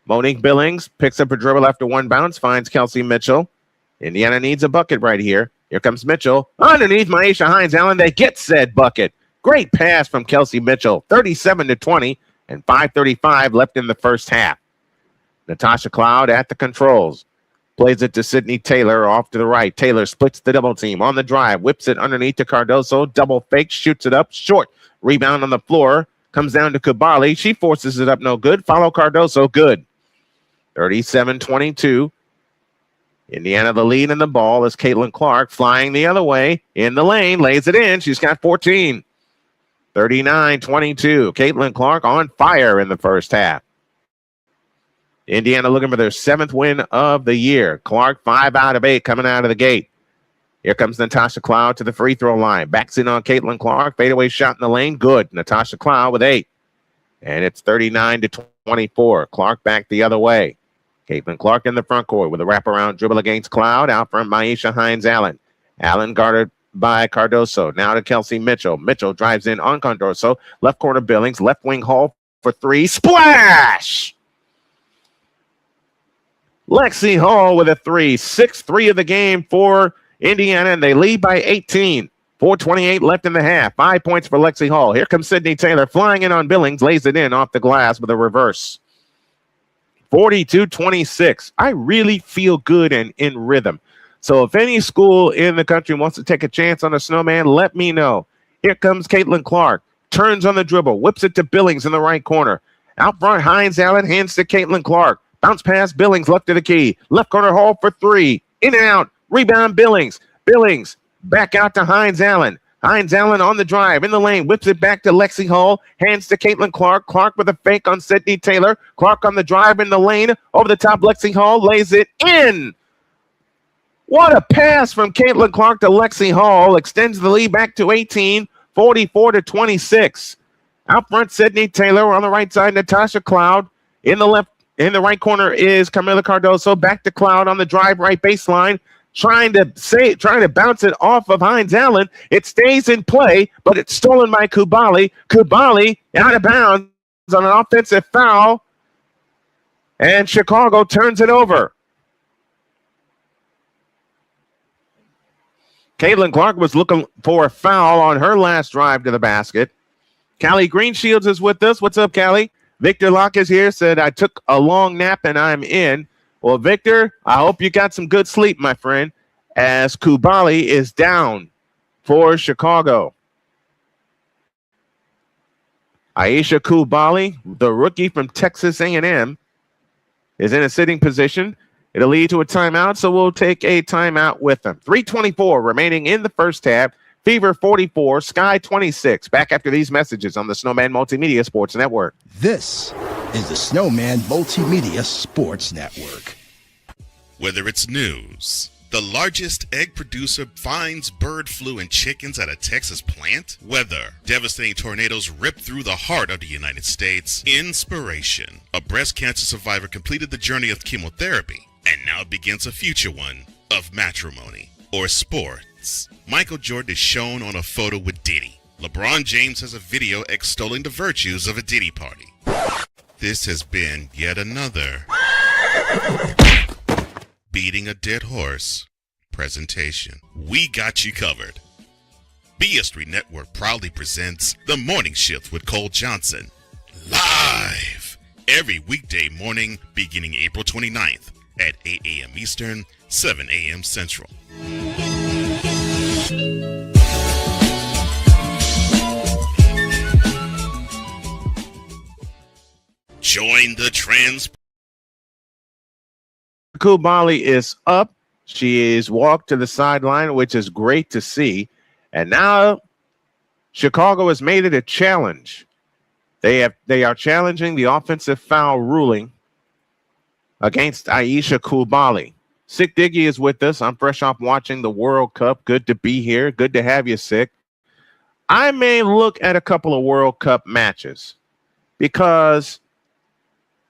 S1: Monique Billings picks up a dribble after one bounce, finds Kelsey Mitchell. Indiana needs a bucket right here. Here comes Mitchell. Underneath Maisha Hines-Allen, they get said bucket. Great pass from Kelsey Mitchell. 37-20 and 5:35 left in the first half. Natasha Cloud at the controls. Plays it to Sydney Taylor off to the right. Taylor splits the double team on the drive. Whips it underneath to Cardoso. Double fake. Shoots it up. Short. Rebound on the floor. Comes down to Kubali. She forces it up. No good. Follow Cardoso. Good. 37-22. Indiana the lead in the ball as Caitlin Clark flying the other way in the lane. Lays it in. She's got 14. 39-22. Caitlin Clark on fire in the first half. Indiana looking for their 7th win of the year. Clark 5 out of 8 coming out of the gate. Here comes Natasha Cloud to the free throw line. Backs in on Caitlin Clark. Fadeaway shot in the lane. Good. Natasha Cloud with 8. And it's 39-20. 24. Clark back the other way. Caitlin Clark in the front court with a wraparound dribble against Cloud. Out front, Maisha Hines-Allen. Allen guarded by Cardoso. Now to Kelsey Mitchell. Mitchell drives in on Cardoso. Left corner Billings. Left wing Hall for three. Splash! Lexi Hall with a three. 6-3 of the game for Indiana, and they lead by 18. 4:28 left in the half. 5 points for Lexi Hall. Here comes Sydney Taylor flying in on Billings. Lays it in off the glass with a reverse. 42-26. I really feel good and in rhythm. So if any school in the country wants to take a chance on a Snowman, let me know. Here comes Caitlin Clark. Turns on the dribble. Whips it to Billings in the right corner. Out front, Hines-Allen hands to Caitlin Clark. Bounce pass, Billings left to the key. Left corner Hall for three. In and out. Rebound, Billings. Billings back out to Hines-Allen. Hines-Allen on the drive in the lane, whips it back to Lexi Hall, hands to Caitlin Clark. Clark with a fake on Sydney Taylor. Clark on the drive in the lane, over the top. Lexi Hall lays it in. What a pass from Caitlin Clark to Lexi Hall. Extends the lead back to 18, 44-26. Out front, Sydney Taylor. On the right side, Natasha Cloud. In the right corner is Camila Cardoso. Back to Cloud on the drive, right baseline. Trying to bounce it off of Hines-Allen. It stays in play, but it's stolen by Kubali. Kubali out of bounds on an offensive foul, and Chicago turns it over. Caitlin Clark was looking for a foul on her last drive to the basket. Callie Greenshields is with us. What's up, Callie? Victor Locke is here, said, I took a long nap and I'm in. Well, Victor, I hope you got some good sleep, my friend, as Kubali is down for Chicago. Aisha Kubali, the rookie from Texas A&M, is in a sitting position. It'll lead to a timeout, so we'll take a timeout with them. 3:24 remaining in the first half. Fever 44, Sky 26. Back after these messages on the Snowman Multimedia Sports Network.
S2: This is the Snowman Multimedia Sports Network.
S3: Whether it's news, the largest egg producer finds bird flu in chickens at a Texas plant, weather, devastating tornadoes rip through the heart of the United States, inspiration, a breast cancer survivor completed the journey of chemotherapy, and now begins a future one of matrimony or sports. Michael Jordan is shown on a photo with Diddy. LeBron James has a video extolling the virtues of a Diddy party. This has been yet another beating a dead horse presentation. We got you covered. BS3 Network proudly presents The Morning Shift with Cole Johnson, live every weekday morning beginning April 29th at 8 a.m. Eastern, 7 a.m. Central. Join the trans.
S1: Kubali is up. She is walked to the sideline, which is great to see. And now Chicago has made it a challenge. They are challenging the offensive foul ruling against Aisha Kubali. Sick Diggy is with us. I'm fresh off watching the World Cup. Good to be here. Good to have you, Sick. I may look at a couple of World Cup matches because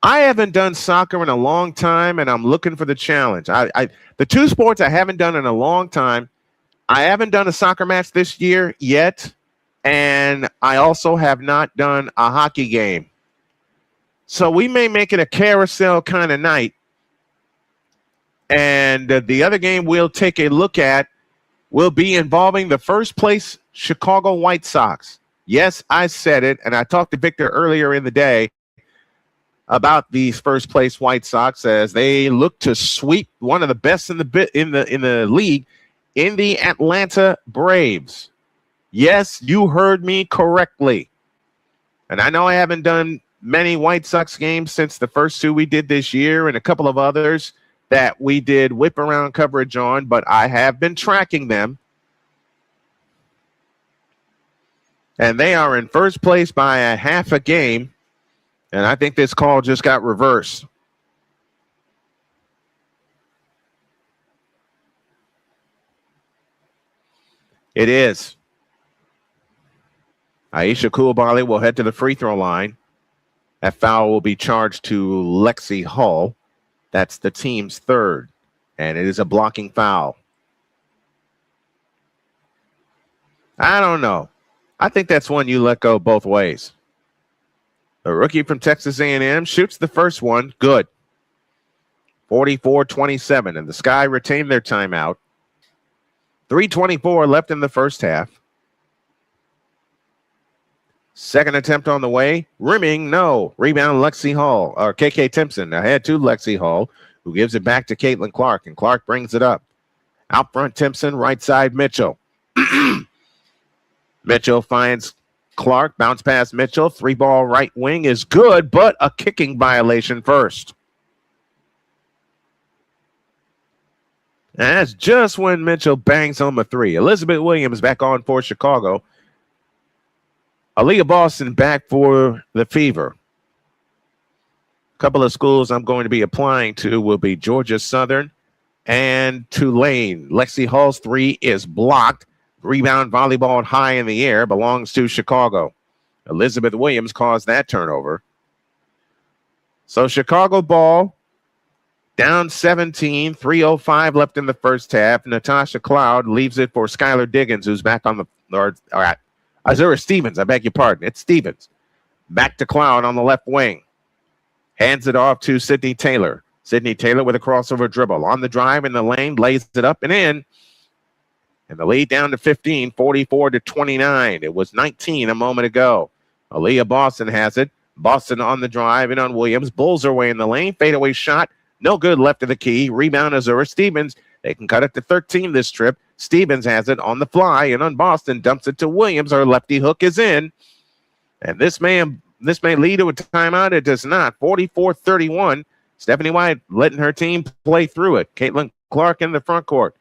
S1: I haven't done soccer in a long time, and I'm looking for the challenge. The two sports I haven't done in a long time, I haven't done a soccer match this year yet, and I also have not done a hockey game. So we may make it a carousel kind of night. And the other game we'll take a look at will be involving the first place Chicago White Sox. Yes, I said it, and I talked to Victor earlier in the day about these first place White Sox as they look to sweep one of the best in the league in the Atlanta Braves. Yes, you heard me correctly. And I know I haven't done many White Sox games since the first two we did this year and a couple of others that we did whip around coverage on, but I have been tracking them. And they are in first place by a half a game. And I think this call just got reversed. It is. Aisha Kubali will head to the free throw line That foul will be charged to Lexi Hall. That's the team's third, and it is a blocking foul. I don't know. I think that's one you let go both ways. The rookie from Texas A&M shoots the first one. Good. 44-27, and the Sky retained their timeout. 3:24 left in the first half. Second attempt on the way. Rimming, no. Rebound, Lexi Hall, or KK Timpson. Ahead to Lexi Hall, who gives it back to Caitlin Clark, and Clark brings it up. Out front, Timpson, right side, Mitchell. Mitchell finds Clark, bounce pass Mitchell. 3-ball right wing is good, but a kicking violation first. And that's just when Mitchell bangs home a three. Elizabeth Williams back on for Chicago. Aaliyah Boston back for the Fever. A couple of schools I'm going to be applying to will be Georgia Southern and Tulane. Lexi Hall's three is blocked. Rebound volleyball high in the air belongs to Chicago. Elizabeth Williams caused that turnover. So Chicago ball down 17, 3:05 left in the first half. Natasha Cloud leaves it for Skylar Diggins, who's back on the, or Azura Stevens, I beg your pardon. It's Stevens. Back to Cloud on the left wing. Hands it off to Sydney Taylor. Sydney Taylor with a crossover dribble. On the drive in the lane, lays it up and in. And the lead down to 15, 44-29. It was 19 a moment ago. Aaliyah Boston has it. Boston on the drive and on Williams. Bulls her way in the lane. Fadeaway shot. No good, left of the key. Rebound, Azura Stevens. They can cut it to 13 this trip. Stevens has it on the fly, and on Boston, dumps it to Williams. Our lefty hook is in. And this may lead to a timeout. It does not. 44-31. Stephanie White letting her team play through it. Caitlin Clark in the front court.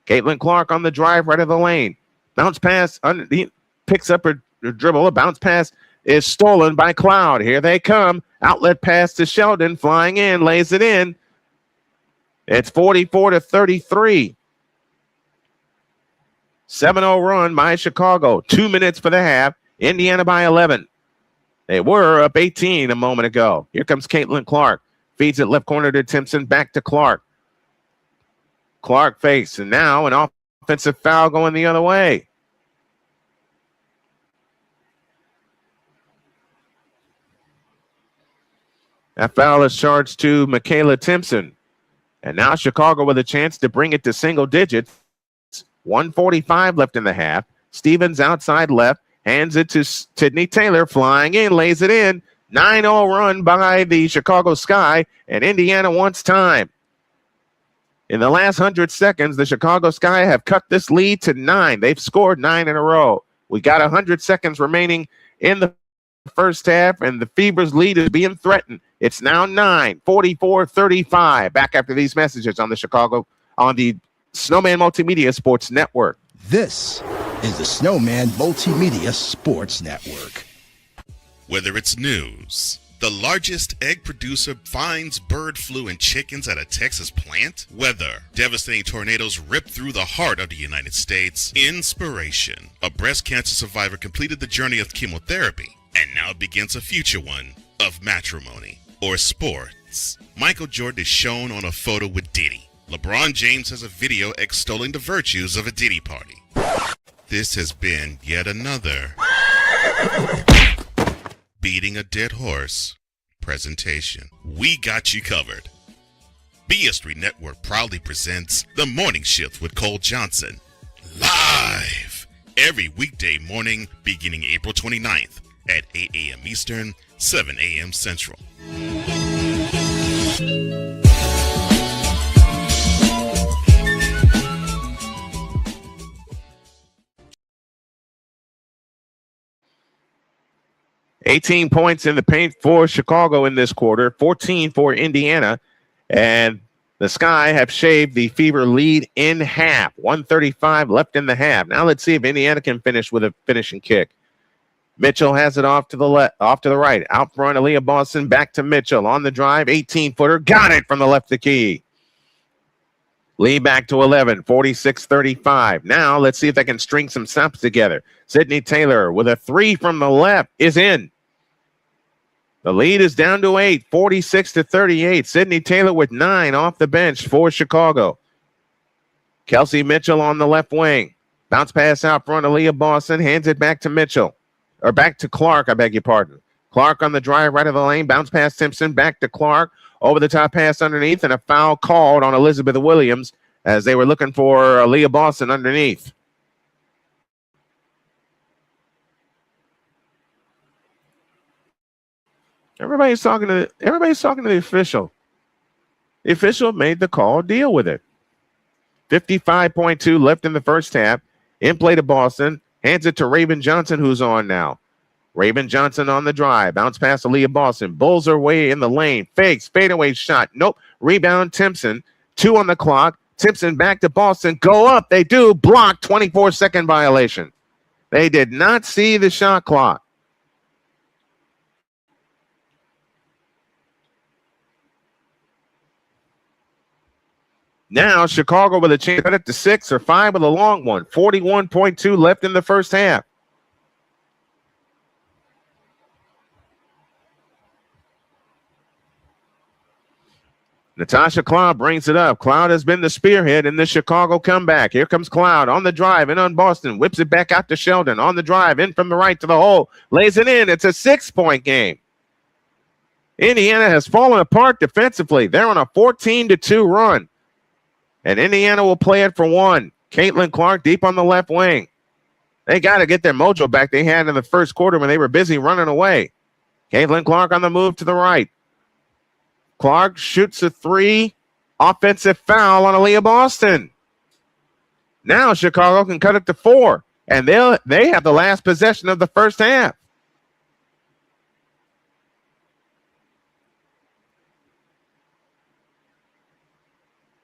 S1: Caitlin Clark on the drive right of the lane. Bounce pass, picks up her dribble. A bounce pass is stolen by Cloud. Here they come. Outlet pass to Sheldon, flying in, lays it in. It's 44-33. 7-0 run by Chicago. 2 minutes for the half. Indiana by 11. They were up 18 a moment ago. Here comes Caitlin Clark. Feeds it left corner to Timpson. Back to Clark. Clark face. And now an offensive foul going the other way. That foul is charged to Michaela Timpson. And now Chicago with a chance to bring it to single digits. 1:45 left in the half. Stevens outside left. Hands it to Sydney Taylor. Flying in. Lays it in. 9-0 run by the Chicago Sky. And Indiana wants time. In the last 100 seconds, the Chicago Sky have cut this lead to 9. They've scored 9 in a row. We got 100 seconds remaining in the first half, and the Fever's lead is being threatened. It's now 9, 44-35. Back after these messages on the Snowman Multimedia Sports Network.
S2: This is the Snowman Multimedia Sports Network.
S3: Whether it's news, the largest egg producer finds bird flu in chickens at a Texas plant, weather, devastating tornadoes rip through the heart of the United States, inspiration, a breast cancer survivor completed the journey of chemotherapy, and now begins a future one of matrimony or sports. Michael Jordan is shown on a photo with Diddy. LeBron James has a video extolling the virtues of a Diddy party. This has been yet another beating a dead horse presentation. We got you covered. BS3 Network proudly presents The Morning Shift with Cole Johnson, live every weekday morning beginning April 29th at 8 a.m. Eastern, 7 a.m. Central.
S1: $18 points in the paint for Chicago in this quarter, 14 for Indiana, and the Sky have shaved the Fever lead in half. 1:35 left in the half. Now let's see if Indiana can finish with a finishing kick. Mitchell has it off to the left, off to the right. Out front, Aaliyah Boston back to Mitchell on the drive. 18-footer, got it from the left of the key. Lead back to 11, 46-35. Now let's see if they can string some stops together. Sydney Taylor with a three from the left is in. The lead is down to 8, 46-38. Sydney Taylor with 9 off the bench for Chicago. Kelsey Mitchell on the left wing. Bounce pass out front. Aaliyah Boston hands it back to Mitchell. Or back to Clark, I beg your pardon. Clark on the drive right of the lane. Bounce pass Simpson. Back to Clark. Over the top pass underneath. And a foul called on Elizabeth Williams as they were looking for Aaliyah Boston underneath. Everybody's talking to the official. The official made the call. Deal with it. 55.2 left in the first half. In play to Boston. Hands it to Raven Johnson, who's on now. Raven Johnson on the drive. Bounce past Aaliyah Boston. Bulls her way in the lane. Fakes. Fadeaway shot. Nope. Rebound Timpson. 2 on the clock. Timpson back to Boston. Go up. They do. Block. 24-second violation. They did not see the shot clock. Now, Chicago with a chance to cut it to 6 or 5 with a long one. 41.2 left in the first half. Natasha Cloud brings it up. Cloud has been the spearhead in the Chicago comeback. Here comes Cloud on the drive in on Boston. Whips it back out to Sheldon. On the drive, in from the right to the hole. Lays it in. It's a 6-point game. Indiana has fallen apart defensively. They're on a 14-2 run. And Indiana will play it for 1. Caitlin Clark deep on the left wing. They got to get their mojo back they had in the first quarter when they were busy running away. Caitlin Clark on the move to the right. Clark shoots a 3. Offensive foul on Aaliyah Boston. Now Chicago can cut it to 4. And they have the last possession of the first half.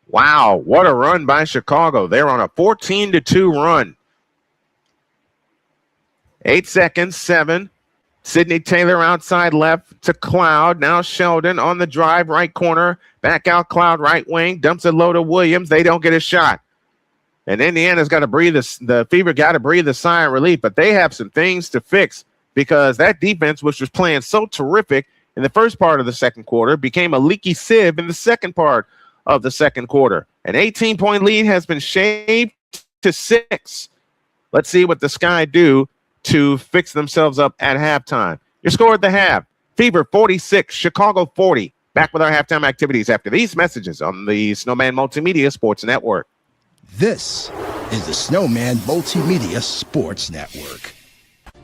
S1: Wow, what a run by Chicago. They're on a 14-2 run. 8 seconds, 7. Sydney Taylor outside left to Cloud. Now Sheldon on the drive, right corner. Back out Cloud, right wing. Dumps it low to Williams. They don't get a shot. And Indiana's got to breathe the Fever got to breathe a sigh of relief, but they have some things to fix because that defense, which was playing so terrific in the first part of the second quarter, became a leaky sieve in the second part of the second quarter. An 18-point lead has been shaved to 6. Let's see what the Sky do to fix themselves up at halftime. Your score at the half: Fever 46, Chicago 40. Back with our halftime activities after these messages on the Snowman Multimedia Sports Network.
S2: This is the Snowman Multimedia Sports Network.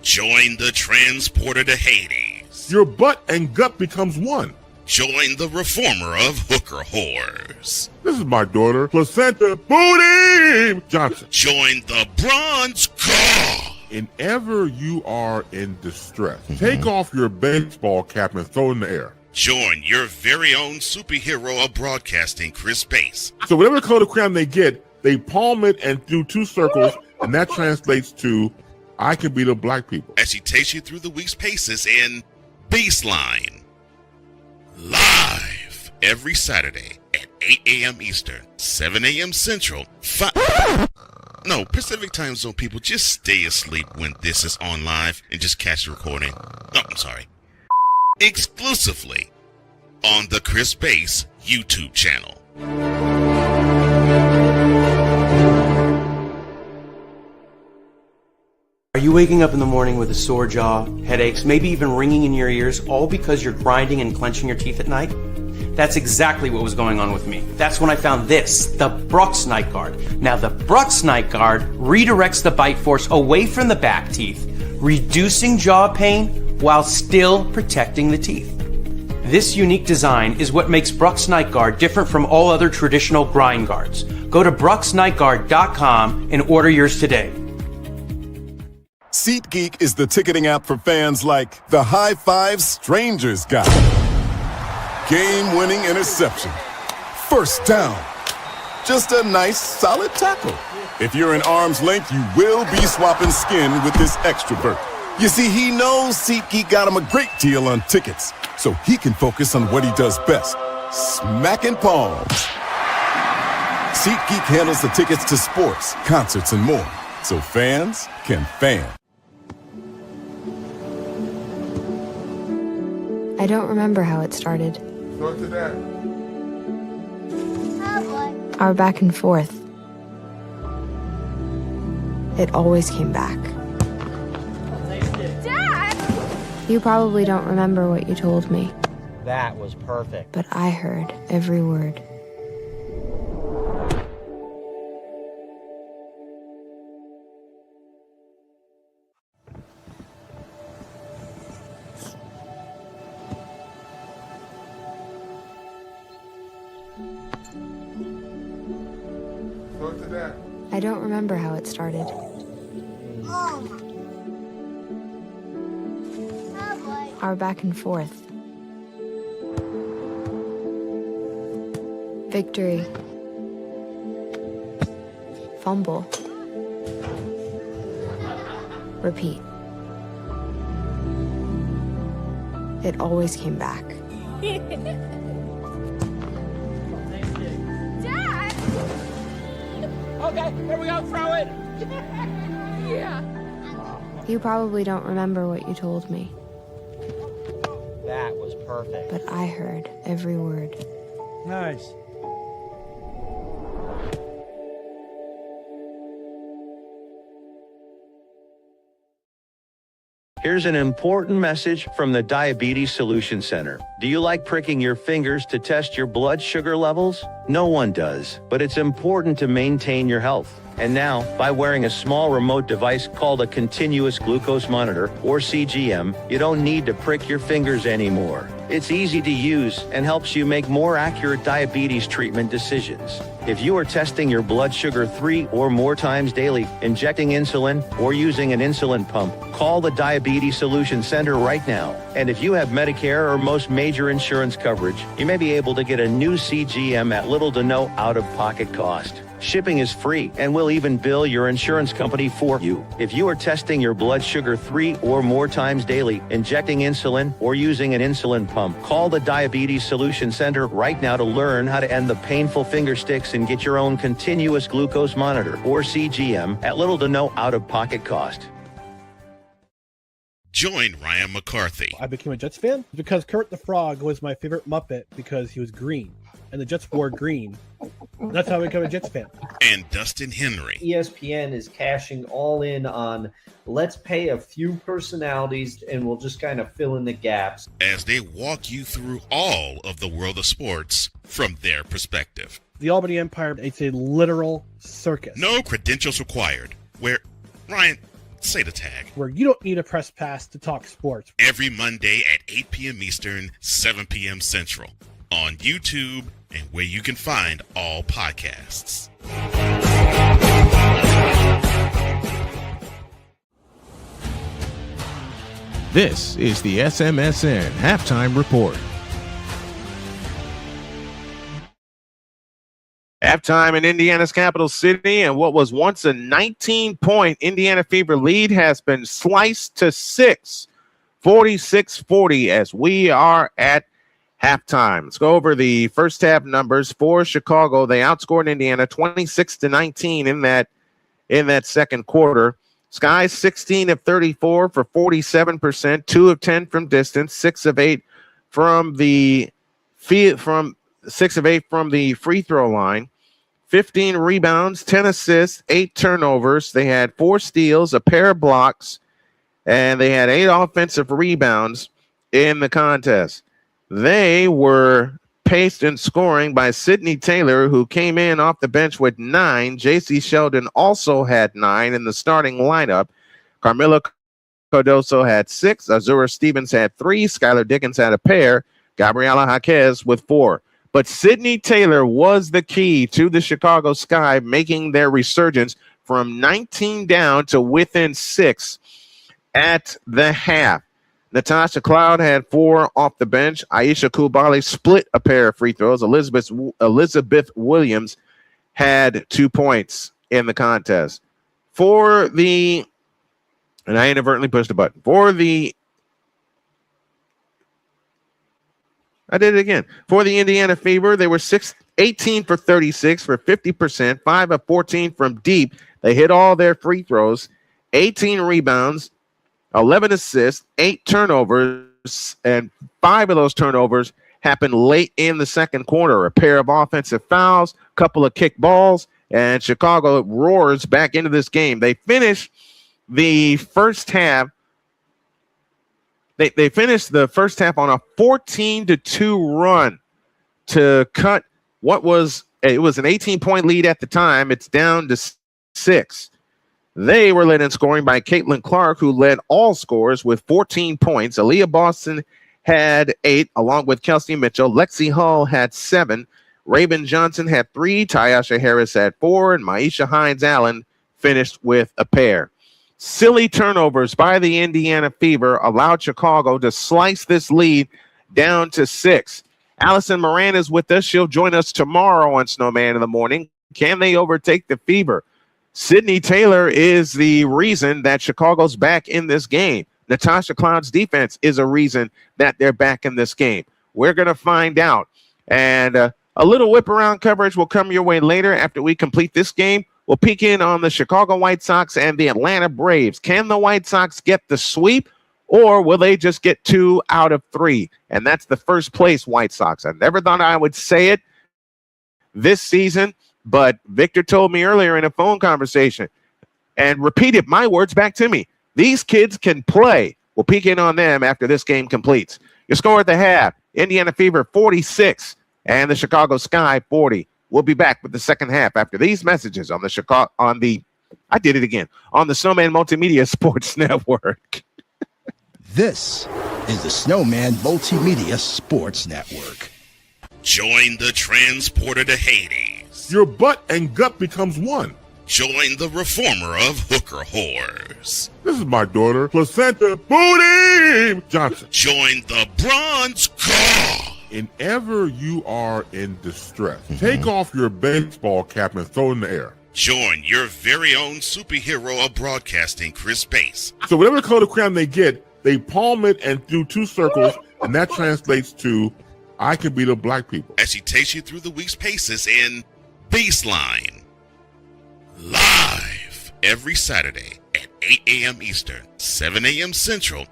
S3: Join the transporter to Hades.
S4: Your butt and gut becomes one.
S3: Join the reformer of hooker whores.
S4: This is my daughter, Placenta Booty Johnson.
S3: Join the bronze god.
S4: Whenever you are in distress, take off your baseball cap and throw it in the air.
S3: Join your very own superhero of broadcasting, Chris Bass.
S4: So whatever color crayon they get, they palm it and do 2 circles, and that translates to, I can beat up black people.
S3: As she takes you through the week's paces in Baseline. Live every Saturday at 8 a.m. Eastern, 7 a.m. Central, No, Pacific Time Zone people, just stay asleep when this is on live and just catch the recording. No, I'm sorry. Exclusively on the Chris Bass YouTube channel.
S5: Are you waking up in the morning with a sore jaw, headaches, maybe even ringing in your ears, all because you're grinding and clenching your teeth at night? That's exactly what was going on with me. That's when I found this, the Brooks Night Guard. Now, the Brooks Night Guard redirects the bite force away from the back teeth, reducing jaw pain while still protecting the teeth. This unique design is what makes Brooks Night Guard different from all other traditional grind guards. Go to brooksnightguard.com and order yours today.
S8: SeatGeek is the ticketing app for fans like the High Five Strangers guy. Game-winning interception. First down. Just a nice, solid tackle. If you're in arm's length, you will be swapping skin with this extrovert. You see, he knows SeatGeek got him a great deal on tickets, so he can focus on what he does best, smacking palms. SeatGeek handles the tickets to sports, concerts, and more, so fans can fan.
S6: I don't remember how it started.
S4: Go to that.
S6: Our back and forth. It always came back.
S9: Dad!
S6: You probably don't remember what you told me,
S7: That was perfect.
S6: but I heard every word.
S4: Go to that.
S6: I don't remember how it started. Our back and forth. Victory. Fumble. Repeat. It always came back.
S9: Dad!
S7: Okay, here we go, throw it.
S9: Yeah.
S6: You probably don't remember what you told me,
S7: That was perfect.
S6: but I heard every word.
S10: Nice.
S11: Here's an important message from the Diabetes Solution Center. Do you like pricking your fingers to test your blood sugar levels? No one does, but it's important to maintain your health. And now, by wearing a small remote device called a continuous glucose monitor, or CGM, you don't need to prick your fingers anymore. It's easy to use and helps you make more accurate diabetes treatment decisions. If you are testing your blood sugar 3 or more times daily, injecting insulin, or using an insulin pump, call the Diabetes Solution Center right now. And if you have Medicare or most major insurance coverage, you may be able to get a new CGM at little to no out-of-pocket cost. Shipping is free and will even bill your insurance company for you. If you are testing your blood sugar 3 or more times daily, injecting insulin, or using an insulin pump, call the Diabetes Solution Center right now to learn how to end the painful finger sticks and get your own continuous glucose monitor, or CGM, at little to no out-of-pocket cost.
S3: Join Ryan McCarthy
S10: I became a Jets fan because Kurt the Frog was my favorite Muppet because he was green, and the Jets wore green. That's how I became a Jets fan.
S3: and Dustin Henry
S12: ESPN is cashing all in on let's pay a few personalities and we'll just kind of fill in the gaps
S3: as they walk you through all of the world of sports from their perspective.
S10: The Albany Empire, it's a literal circus.
S3: No credentials required. Where, Ryan, say the tag.
S10: Where you don't need a press pass to talk sports.
S3: Every Monday at 8 p.m. Eastern, 7 p.m. Central. On YouTube and where you can find all podcasts.
S1: This is the SMSN Halftime Report. Halftime in Indiana's capital city, and what was once a 19-point Indiana Fever lead has been sliced to 6, 46-40, as we are at halftime. Let's go over the first half numbers for Chicago. They outscored Indiana 26-19 in that second quarter. Sky's 16 of 34 for 47%, 2 of 10 from distance, 6 of 8 from the free throw line, 15 rebounds, 10 assists, 8 turnovers. They had 4 steals, a pair of blocks, and they had 8 offensive rebounds in the contest. They were paced in scoring by Sydney Taylor, who came in off the bench with 9. J.C. Sheldon also had 9 in the starting lineup. Carmilla Cardoso had 6. Azura Stevens had 3. Skylar Diggins had a pair. Gabriela Jaquez with 4. But Sydney Taylor was the key to the Chicago Sky making their resurgence from 19 down to within 6 at the half. Natasha Cloud had 4 off the bench. Aisha Kubali split a pair of free throws. Elizabeth Williams had 2 points in the contest. And I inadvertently pushed the button. I did it again. For the Indiana Fever, they were 18 for 36 for 50%, 5 of 14 from deep. They hit all their free throws, 18 rebounds, 11 assists, 8 turnovers, and 5 of those turnovers happened late in the second quarter. A pair of offensive fouls, a couple of kick balls, and Chicago roars back into this game. They finish the first half. They finished the first half on a 14-2 run to cut what was an 18-point lead at the time. It's down to 6. They were led in scoring by Caitlin Clark, who led all scorers with 14 points. Aaliyah Boston had 8, along with Kelsey Mitchell. Lexi Hull had 7. Raven Johnson had 3. Tyasha Harris had 4. And Maisha Hines-Allen finished with a pair. Silly turnovers by the Indiana Fever allowed Chicago to slice this lead down to 6. Allison Moran is with us. She'll join us tomorrow on Snowman in the Morning. Can they overtake the Fever? Sydney Taylor is the reason that Chicago's back in this game. Natasha Cloud's defense is a reason that they're back in this game. We're going to find out. And a little whip around coverage will come your way later after we complete this game. We'll peek in on the Chicago White Sox and the Atlanta Braves. Can the White Sox get the sweep, or will they just get 2 out of 3? And that's the first place White Sox. I never thought I would say it this season, but Victor told me earlier in a phone conversation and repeated my words back to me. These kids can play. We'll peek in on them after this game completes. Your score at the half, Indiana Fever 46 and the Chicago Sky 40. We'll be back with the second half after these messages on the Snowman Multimedia Sports Network.
S2: This is the Snowman Multimedia Sports Network.
S3: Join the transporter to Hades.
S4: Your butt and gut becomes one.
S3: Join the reformer of hooker whores.
S4: This is my daughter, Placenta Booty Johnson.
S3: Join the bronze god.
S4: And ever you are in distress, take off your baseball cap and throw it in the air.
S3: Join your very own superhero of broadcasting, Chris Bass.
S4: So whatever color crayon they get, they palm it and do 2 circles, and that translates to, I can beat up black people.
S3: As she takes you through the week's paces in Baseline. Live every Saturday at 8 a.m. Eastern, 7 a.m. Central,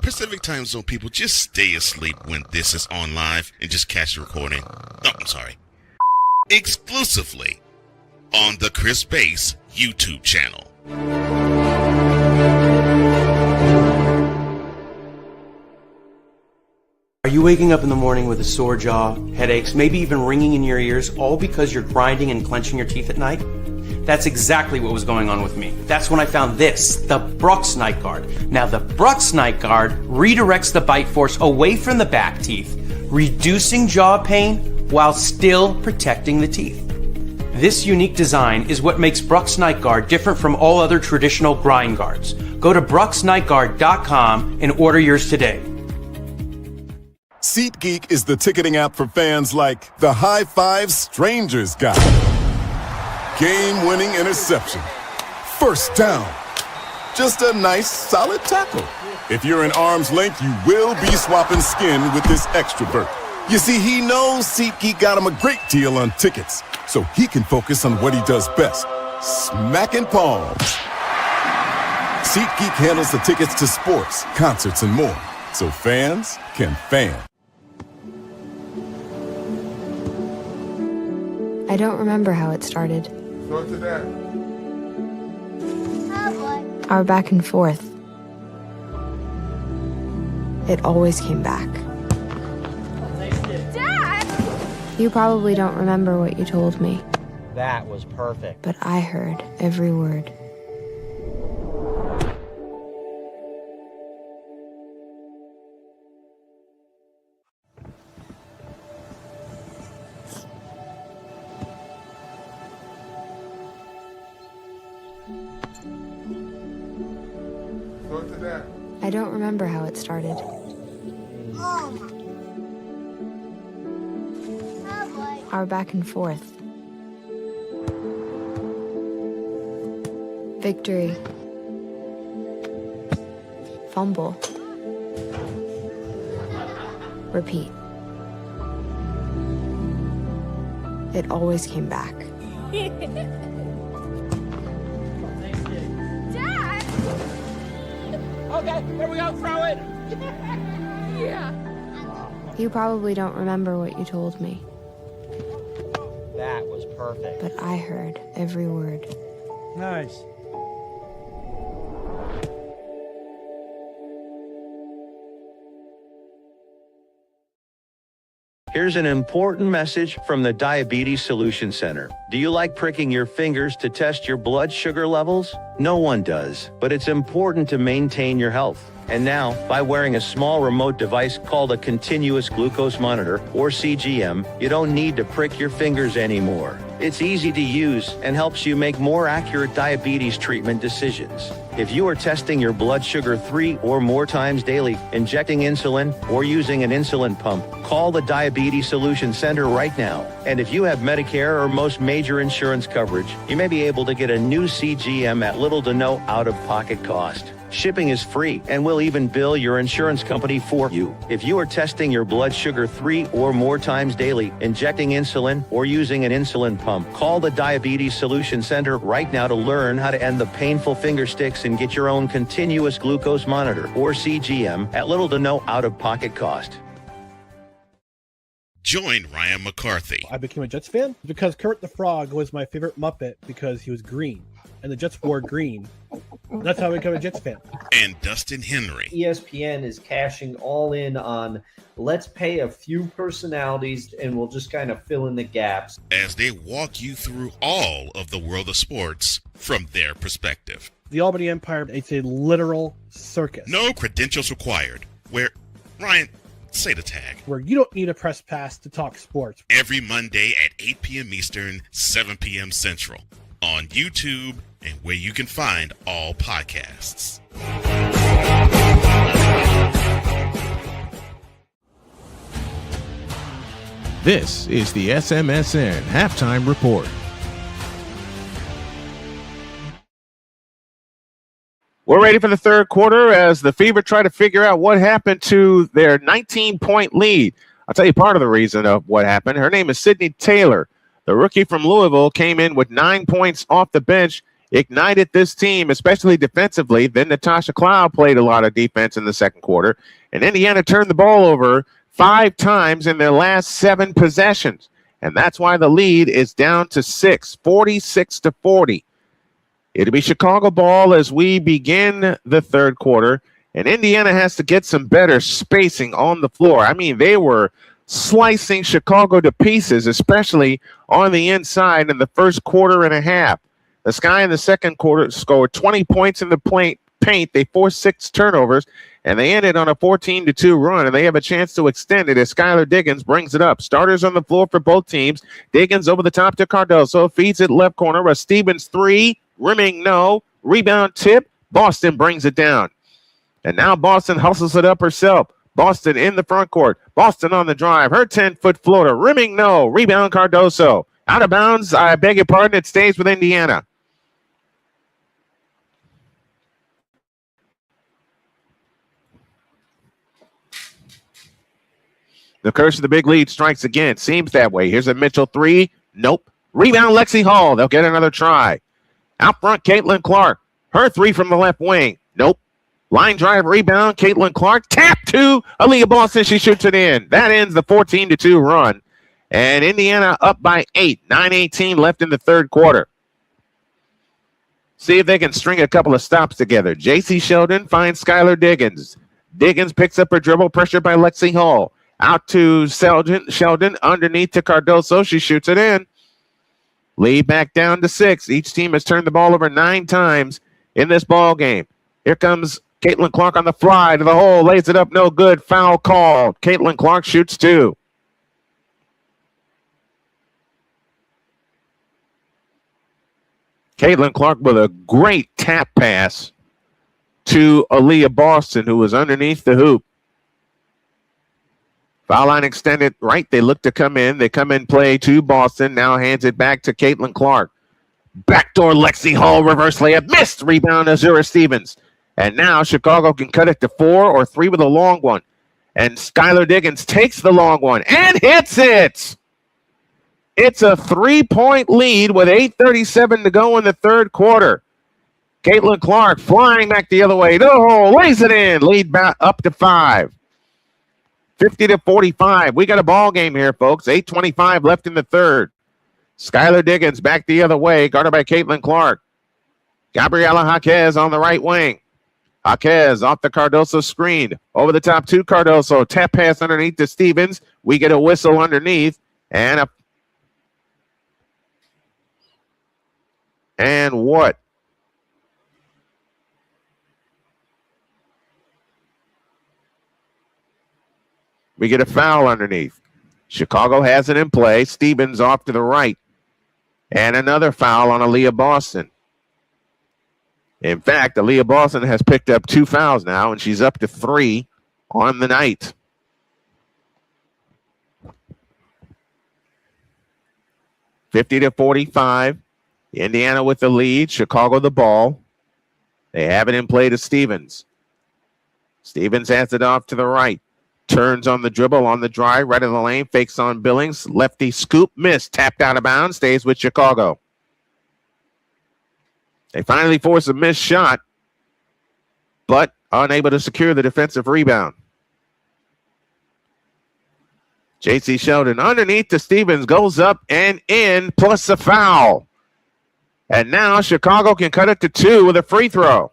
S3: Pacific Time Zone people, just stay asleep when this is on live and just catch the recording. No, I'm sorry. Exclusively on the Chris Bass YouTube channel.
S5: Are you waking up in the morning with a sore jaw, headaches, maybe even ringing in your ears, all because you're grinding and clenching your teeth at night? That's exactly what was going on with me. That's when I found this, the Brux Night Guard. Now, the Brux Night Guard redirects the bite force away from the back teeth, reducing jaw pain while still protecting the teeth. This unique design is what makes Brux Night Guard different from all other traditional grind guards. Go to BruxNightGuard.com and order yours today.
S8: SeatGeek is the ticketing app for fans like the High Five Strangers guy. Game-winning interception. First down. Just a nice, solid tackle. If you're in arm's length, you will be swapping skin with this extrovert. You see, he knows SeatGeek got him a great deal on tickets, so he can focus on what he does best, smacking palms. SeatGeek handles the tickets to sports, concerts, and more, so fans can fan.
S6: I don't remember how it started.
S4: So to that.
S6: Our back and forth. It always came back.
S9: Dad!
S6: You probably don't remember what you told me,
S12: That was perfect.
S6: but I heard every word.
S4: So to that.
S6: I don't remember how it started. Our back and forth. Victory. Fumble. Repeat. It always came back.
S9: Dad!
S7: Okay, here we go, throw it.
S9: Yeah.
S6: You probably don't remember what you told me,
S12: That was perfect.
S6: but I heard every word.
S10: Nice.
S11: Here's an important message from the Diabetes Solution Center. Do you like pricking your fingers to test your blood sugar levels? No one does, but it's important to maintain your health. And now, by wearing a small remote device called a continuous glucose monitor, or CGM, you don't need to prick your fingers anymore. It's easy to use and helps you make more accurate diabetes treatment decisions. If you are testing your blood sugar 3 or more times daily, injecting insulin, or using an insulin pump, call the Diabetes Solution Center right now. And if you have Medicare or most major insurance coverage, you may be able to get a new CGM at little to no out-of-pocket cost. Shipping is free and we'll even bill your insurance company for you. If you are testing your blood sugar 3 or more times daily, injecting insulin, or using an insulin pump, call the Diabetes Solution Center right now to learn how to end the painful finger sticks and get your own continuous glucose monitor, or CGM, at little to no out-of-pocket cost.
S3: Join Ryan McCarthy.
S10: I became a Jets fan because Kurt the Frog was my favorite Muppet because he was green, and the Jets wore green. That's how I became a Jets fan.
S3: And Dustin Henry.
S12: ESPN is cashing all in on let's pay a few personalities and we'll just kind of fill in the gaps,
S3: As they walk you through all of the world of sports from their perspective.
S10: The Albany Empire, it's a literal circus.
S3: No credentials required. Where, Ryan, say the tag.
S10: Where you don't need a press pass to talk sports.
S3: Every Monday at 8 p.m. Eastern, 7 p.m. Central. On YouTube and where you can find all podcasts.
S1: This is the SMSN Halftime Report. We're ready for the third quarter as the Fever try to figure out what happened to their 19-point lead. I'll tell you part of the reason of what happened. Her name is Sydney Taylor. The rookie from Louisville came in with 9 points off the bench, ignited this team, especially defensively. Then Natasha Cloud played a lot of defense in the second quarter, and Indiana turned the ball over 5 times in their last 7 possessions. And that's why the lead is down to 6, 46-40. It'll be Chicago ball as we begin the third quarter, and Indiana has to get some better spacing on the floor. I mean, they were slicing Chicago to pieces, especially on the inside in the first quarter and a half. The Sky in the second quarter scored 20 points in the paint. They forced 6 turnovers, and they ended on a 14-2 run, and they have a chance to extend it as Skylar Diggins brings it up. Starters on the floor for both teams. Diggins over the top to Cardoso, feeds it left corner. A Stevens 3, rimming no. Rebound tip. Boston brings it down. And now Boston hustles it up herself. Boston in the front court. Boston on the drive. Her 10-foot floater. Rimming no. Rebound Cardoso. Out of bounds. I beg your pardon. It stays with Indiana. The curse of the big lead strikes again. Seems that way. Here's a Mitchell 3. Nope. Rebound Lexi Hall. They'll get another try. Out front, Caitlin Clark. Her 3 from the left wing. Nope. Line drive rebound, Caitlin Clark. Tap to Aaliyah Boston. She shoots it in. That ends the 14-2 run. And Indiana up by 8. 9:18 left in the third quarter. See if they can string a couple of stops together. J.C. Sheldon finds Skylar Diggins. Diggins picks up her dribble, pressured by Lexi Hall. Out to Sheldon, underneath to Cardoso. She shoots it in. Lead back down to 6. Each team has turned the ball over 9 times in this ball game. Here comes Caitlin Clark on the fly to the hole. Lays it up, no good. Foul called. Caitlin Clark shoots 2. Caitlin Clark with a great tap pass to Aaliyah Boston, who was underneath the hoop. Foul line extended right. They look to come in. They come in play to Boston. Now hands it back to Caitlin Clark. Backdoor Lexi Hall reverse layup. Missed. Rebound Azura Stevens. And now Chicago can cut it to 4 or 3 with a long one. And Skylar Diggins takes the long one and hits it. It's a 3-point lead with 8:37 to go in the third quarter. Caitlin Clark flying back the other way. No, lays it in. Lead back up to 5. 50-45. We got a ball game here, folks. 8:25 left in the third. Skylar Diggins back the other way, guarded by Caitlin Clark. Gabriela Jaquez on the right wing. Jaquez off the Cardoso screen. Over the top to Cardoso. Tap pass underneath to Stevens. We get a whistle underneath. And what? We get a foul underneath. Chicago has it in play. Stevens off to the right. And another foul on Aaliyah Boston. In fact, Aaliyah Boston has picked up 2 fouls now, and she's up to 3 on the night. $50-45. Indiana with the lead. Chicago the ball. They have it in play to Stevens. Stevens has it off to the right. Turns on the dribble, on the drive, right in the lane, fakes on Billings. Lefty scoop, miss, tapped out of bounds, stays with Chicago. They finally force a missed shot, but unable to secure the defensive rebound. J.C. Sheldon underneath to Stevens, goes up and in, plus a foul. And now Chicago can cut it to 2 with a free throw.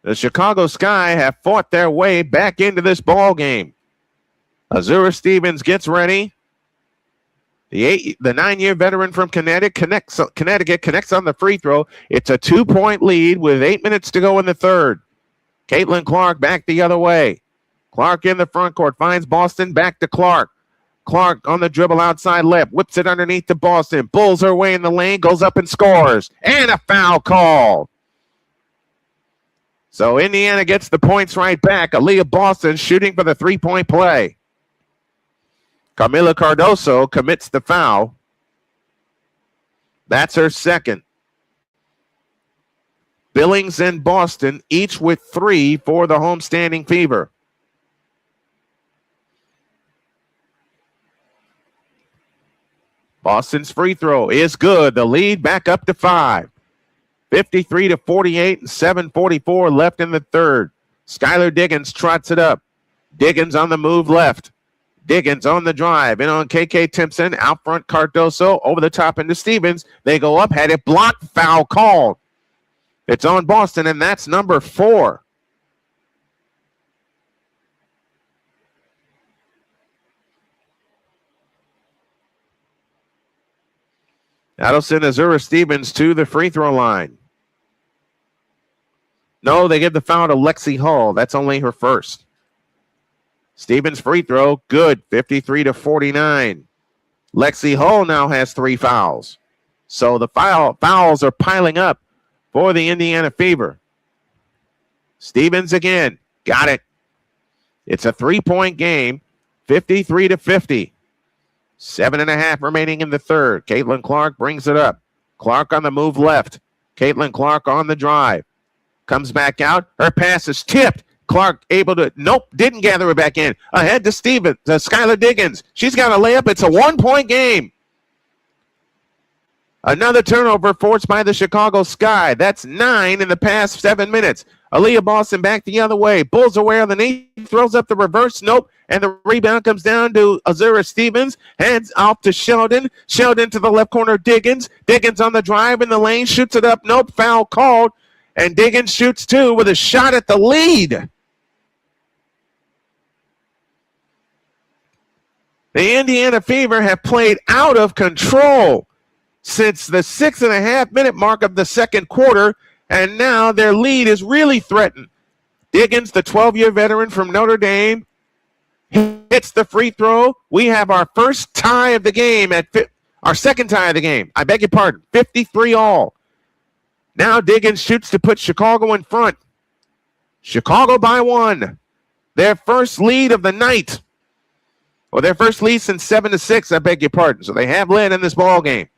S1: The Chicago Sky have fought their way back into this ball game. Azura Stevens gets ready. The 9-year veteran from Connecticut connects on the free throw. It's a 2-point lead with 8 minutes to go in the third. Caitlin Clark back the other way. Clark in the front court finds Boston, back to Clark. Clark on the dribble outside left, whips it underneath to Boston, bulls her way in the lane, goes up and scores. And a foul call. So Indiana gets the points right back. Aaliyah Boston shooting for the 3-point play. Camila Cardoso commits the foul. That's her second. Billings and Boston each with 3 for the homestanding Fever. Boston's free throw is good. The lead back up to 5. 53-48 and 7:44 left in the third. Skylar Diggins trots it up. Diggins on the move left. Diggins on the drive. In on KK Timpson. Out front Cardoso. Over the top into Stevens. They go up. Had it blocked. Foul called. It's on Boston, and that's number 4. That'll send Azura Stevens to the free throw line. No, they give the foul to Lexi Hall. That's only her first. Stevens free throw, good, 53-49. Lexi Hall now has 3 fouls. So the fouls are piling up for the Indiana Fever. Stevens again, got it. It's a 3-point game, 53-50. 7.5 remaining in the third. Caitlin Clark brings it up. Clark on the move left. Caitlin Clark on the drive. Comes back out. Her pass is tipped. Clark able to, didn't gather it back in. Ahead to Skylar Diggins. She's got a layup. It's a 1-point game. Another turnover forced by the Chicago Sky. That's 9 in the past 7 minutes. Aaliyah Boston back the other way. Bulls away on the knee. Throws up the reverse. Nope. And the rebound comes down to Azura Stevens. Hands off to Sheldon. Sheldon to the left corner. Diggins. Diggins on the drive in the lane. Shoots it up. Nope. Foul called. And Diggins shoots 2 with a shot at the lead. The Indiana Fever have played out of control since the 6.5-minute mark of the second quarter, and now their lead is really threatened. Diggins, the 12-year veteran from Notre Dame, hits the free throw. We have our first tie of the game, our second tie of the game. I beg your pardon, 53-all. Now Diggins shoots to put Chicago in front. Chicago by 1. Their first lead of the night. Or their first lead since 7-6, I beg your pardon. So they have led in this ball game.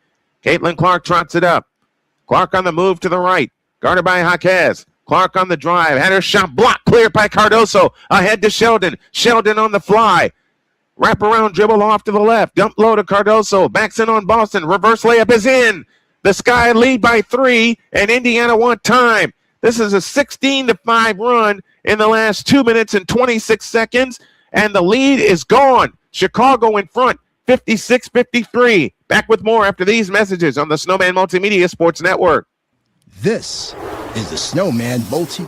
S1: Caitlin Clark trots it up. Clark on the move to the right. Guarded by Jaquez. Clark on the drive, had her shot blocked, cleared by Cardoso, ahead to Sheldon. Sheldon on the fly. Wrap around dribble off to the left. Dump low to Cardoso. Backs in on Boston. Reverse layup is in. The Sky lead by 3, and Indiana want time. This is a 16-5 run in the last 2 minutes and 26 seconds, and the lead is gone. Chicago in front, 56-53. Back with more after these messages on the Snowman Multimedia Sports Network.
S2: This is the Snowman Multi.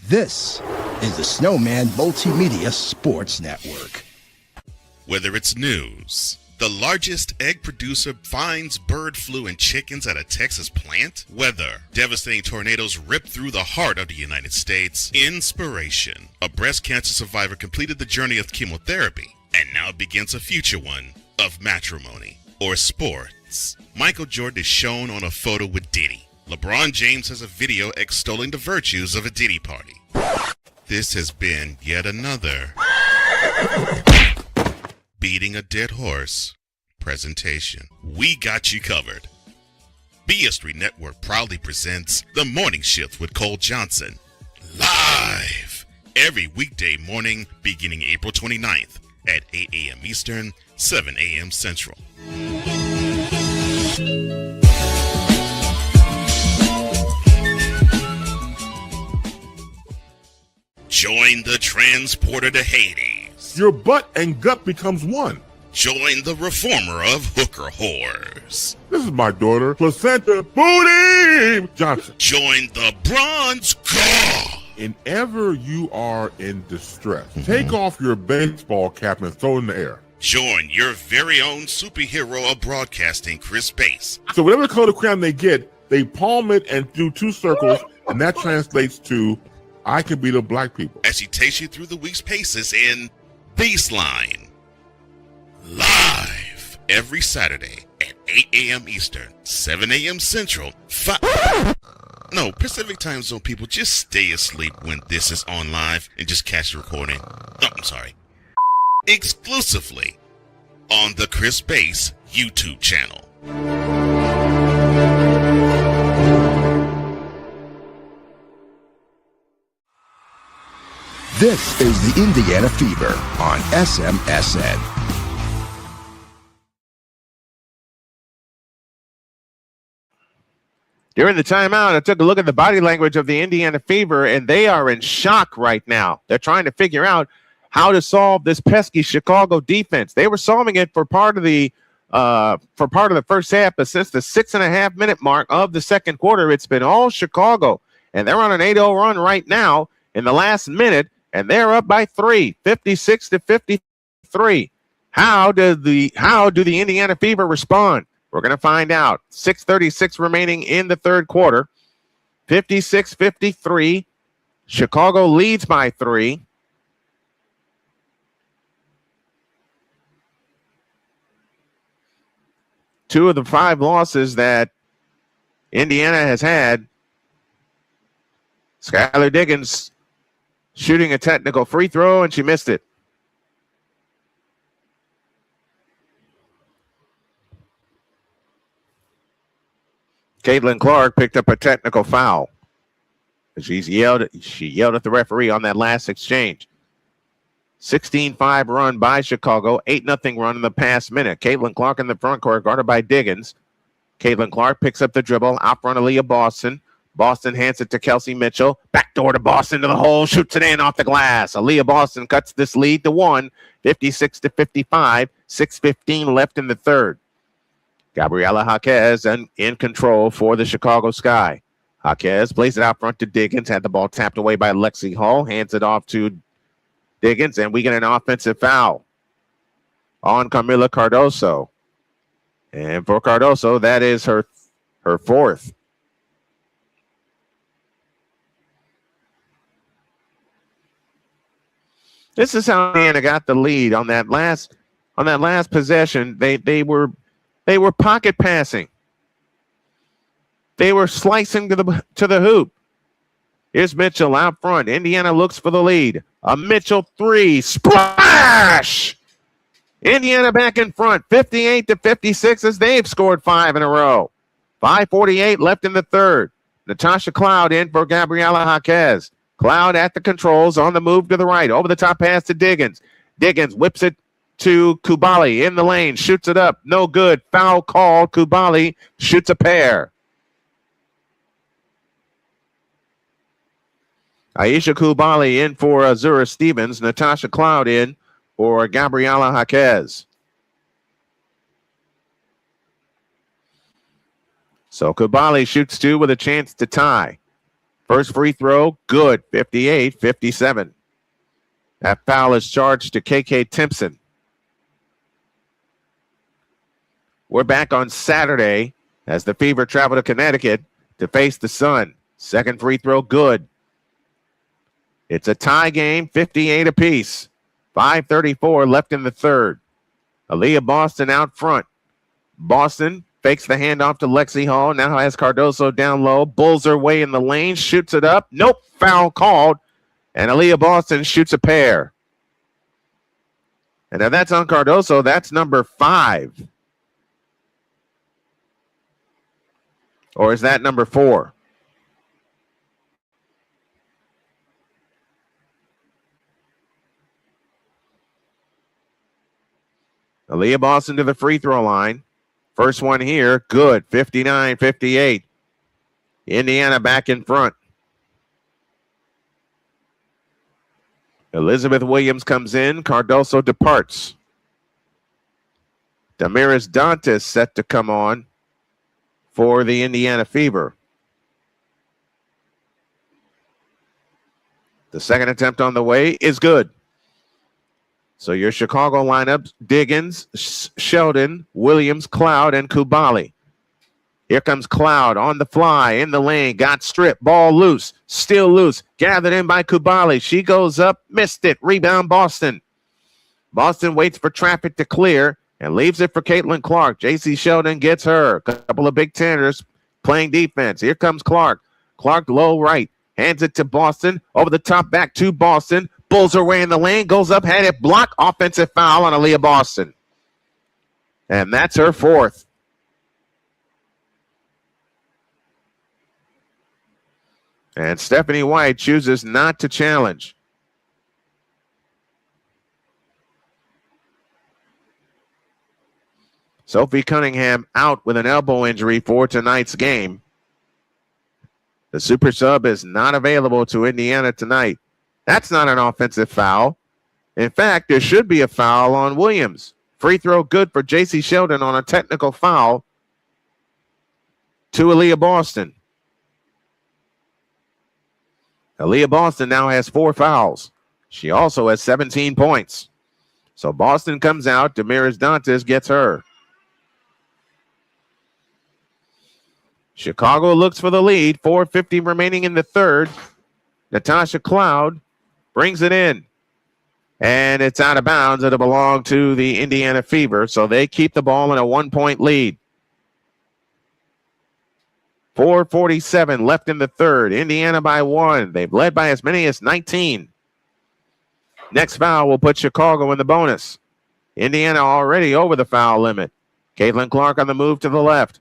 S2: This is the Snowman Multimedia Sports Network.
S3: Whether it's news, the largest egg producer finds bird flu in chickens at a Texas plant, weather, devastating tornadoes rip through the heart of the United States, inspiration, a breast cancer survivor completed the journey of chemotherapy, and now begins a future one of matrimony or sports. Michael Jordan is shown on a photo with Diddy. LeBron James has a video extolling the virtues of a Diddy party. This has been yet another beating a dead horse presentation. We got you covered. BS3 Network proudly presents The Morning Shift with Cole Johnson, live every weekday morning beginning April 29th at 8 a.m. Eastern, 7 a.m. Central. Join the transporter to Hades.
S4: Your butt and gut becomes one.
S3: Join the reformer of hooker whores.
S4: This is my daughter, Placenta Booty Johnson.
S3: Join the bronze god.
S4: Whenever you are in distress, take off your baseball cap and throw it in the air.
S3: Join your very own superhero of broadcasting, Chris Bass.
S4: So whatever color crayon they get, they palm it and do 2 circles, and that translates to I can be the black people.
S3: As he takes you through the week's paces in Baseline. Live every Saturday at 8 a.m. Eastern, 7 a.m. Central, Pacific Time Zone people, just stay asleep when this is on live and just catch the recording. Oh, I'm sorry. Exclusively on the Chris Bass YouTube channel.
S2: This is the Indiana Fever on SMSN.
S1: During the timeout, I took a look at the body language of the Indiana Fever, and they are in shock right now. They're trying to figure out how to solve this pesky Chicago defense. They were solving it for part of the first half, but since the 6.5 minute mark of the second quarter, it's been all Chicago, and they're on an 8-0 run right now in the last minute. And they're up by 3, 56-53. How do the Indiana Fever respond? We're going to find out. 6:36 remaining in the third quarter. 56-53. Chicago leads by 3. Two of the 5 losses that Indiana has had. Skylar Diggins shooting a technical free throw, and she missed it. Caitlin Clark picked up a technical foul. She yelled at the referee on that last exchange. 16-5 run by Chicago, 8-0 run in the past minute. Caitlin Clark in the front court, guarded by Diggins. Caitlin Clark picks up the dribble, out front of Aaliyah Boston. Boston hands it to Kelsey Mitchell. Backdoor to Boston to the hole. Shoots it in off the glass. Aaliyah Boston cuts this lead to 1, 56-55. 6:15 left in the third. Gabriela Jaquez in control for the Chicago Sky. Jaquez plays it out front to Diggins. Had the ball tapped away by Lexi Hall. Hands it off to Diggins, and we get an offensive foul. on Camila Cardoso. And for Cardoso, that is her fourth. This is how Indiana got the lead on that last possession. They were pocket passing. They were slicing to the hoop. Here's Mitchell out front. Indiana looks for the lead. A Mitchell three. Splash! Indiana back in front, 58-56 as they've scored 5 in a row. 5:48 left in the third. Natasha Cloud in for Gabriela Jaquez. Cloud at the controls on the move to the right. Over the top pass to Diggins. Diggins whips it to Kubali in the lane. Shoots it up. No good. Foul call. Kubali shoots a pair. Aisha Kubali in for Azura Stevens. Natasha Cloud in for Gabriela Jaquez. So Kubali shoots 2 with a chance to tie. First free throw, good, 58-57. That foul is charged to KK Timpson. We're back on Saturday as the Fever travel to Connecticut to face the Sun. Second free throw, good. It's a tie game, 58 apiece. 5:34 left in the third. Aaliyah Boston out front. Boston fakes the handoff to Lexi Hall. Now has Cardoso down low. Bulls her way in the lane. Shoots it up. Nope. Foul called. And Aaliyah Boston shoots a pair. And now that's on Cardoso. That's number 5. Or is that number 4? Aaliyah Boston to the free throw line. First one here, good, 59-58. Indiana back in front. Elizabeth Williams comes in. Cardoso departs. Damaris Dantas set to come on for the Indiana Fever. The second attempt on the way is good. So your Chicago lineups, Diggins, Sheldon, Williams, Cloud, and Kubali. Here comes Cloud on the fly, in the lane, got stripped, ball loose, still loose, gathered in by Kubali. She goes up, missed it, rebound Boston. Boston waits for traffic to clear and leaves it for Caitlin Clark. J.C. Sheldon gets her. A couple of Big Tenners playing defense. Here comes Clark. Clark low right, hands it to Boston, over the top back to Boston. Bulls her way in the lane, goes up, had it blocked. Offensive foul on Aaliyah Boston. And that's her 4th. And Stephanie White chooses not to challenge. Sophie Cunningham out with an elbow injury for tonight's game. The super sub is not available to Indiana tonight. That's not an offensive foul. In fact, there should be a foul on Williams. Free throw good for J.C. Sheldon on a technical foul to Aaliyah Boston. Aaliyah Boston now has 4 fouls. She also has 17 points. So Boston comes out. Damaris Dantas gets her. Chicago looks for the lead. 4:50 remaining in the third. Natasha Cloud brings it in. And it's out of bounds. It'll belong to the Indiana Fever. So they keep the ball in a 1-point lead. 4:47 left in the third. Indiana by 1. They've led by as many as 19. Next foul will put Chicago in the bonus. Indiana already over the foul limit. Caitlin Clark on the move to the left.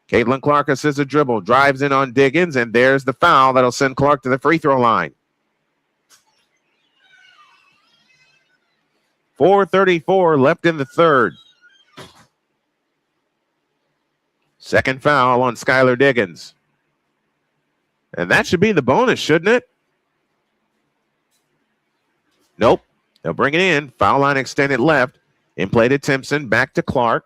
S1: Caitlin Clark assists a dribble, drives in on Diggins, and there's the foul that'll send Clark to the free throw line. 4:34 left in the third. Second foul on Skylar Diggins. And that should be the bonus, shouldn't it? Nope. They'll bring it in. Foul line extended left. In play to Timpson. Back to Clark.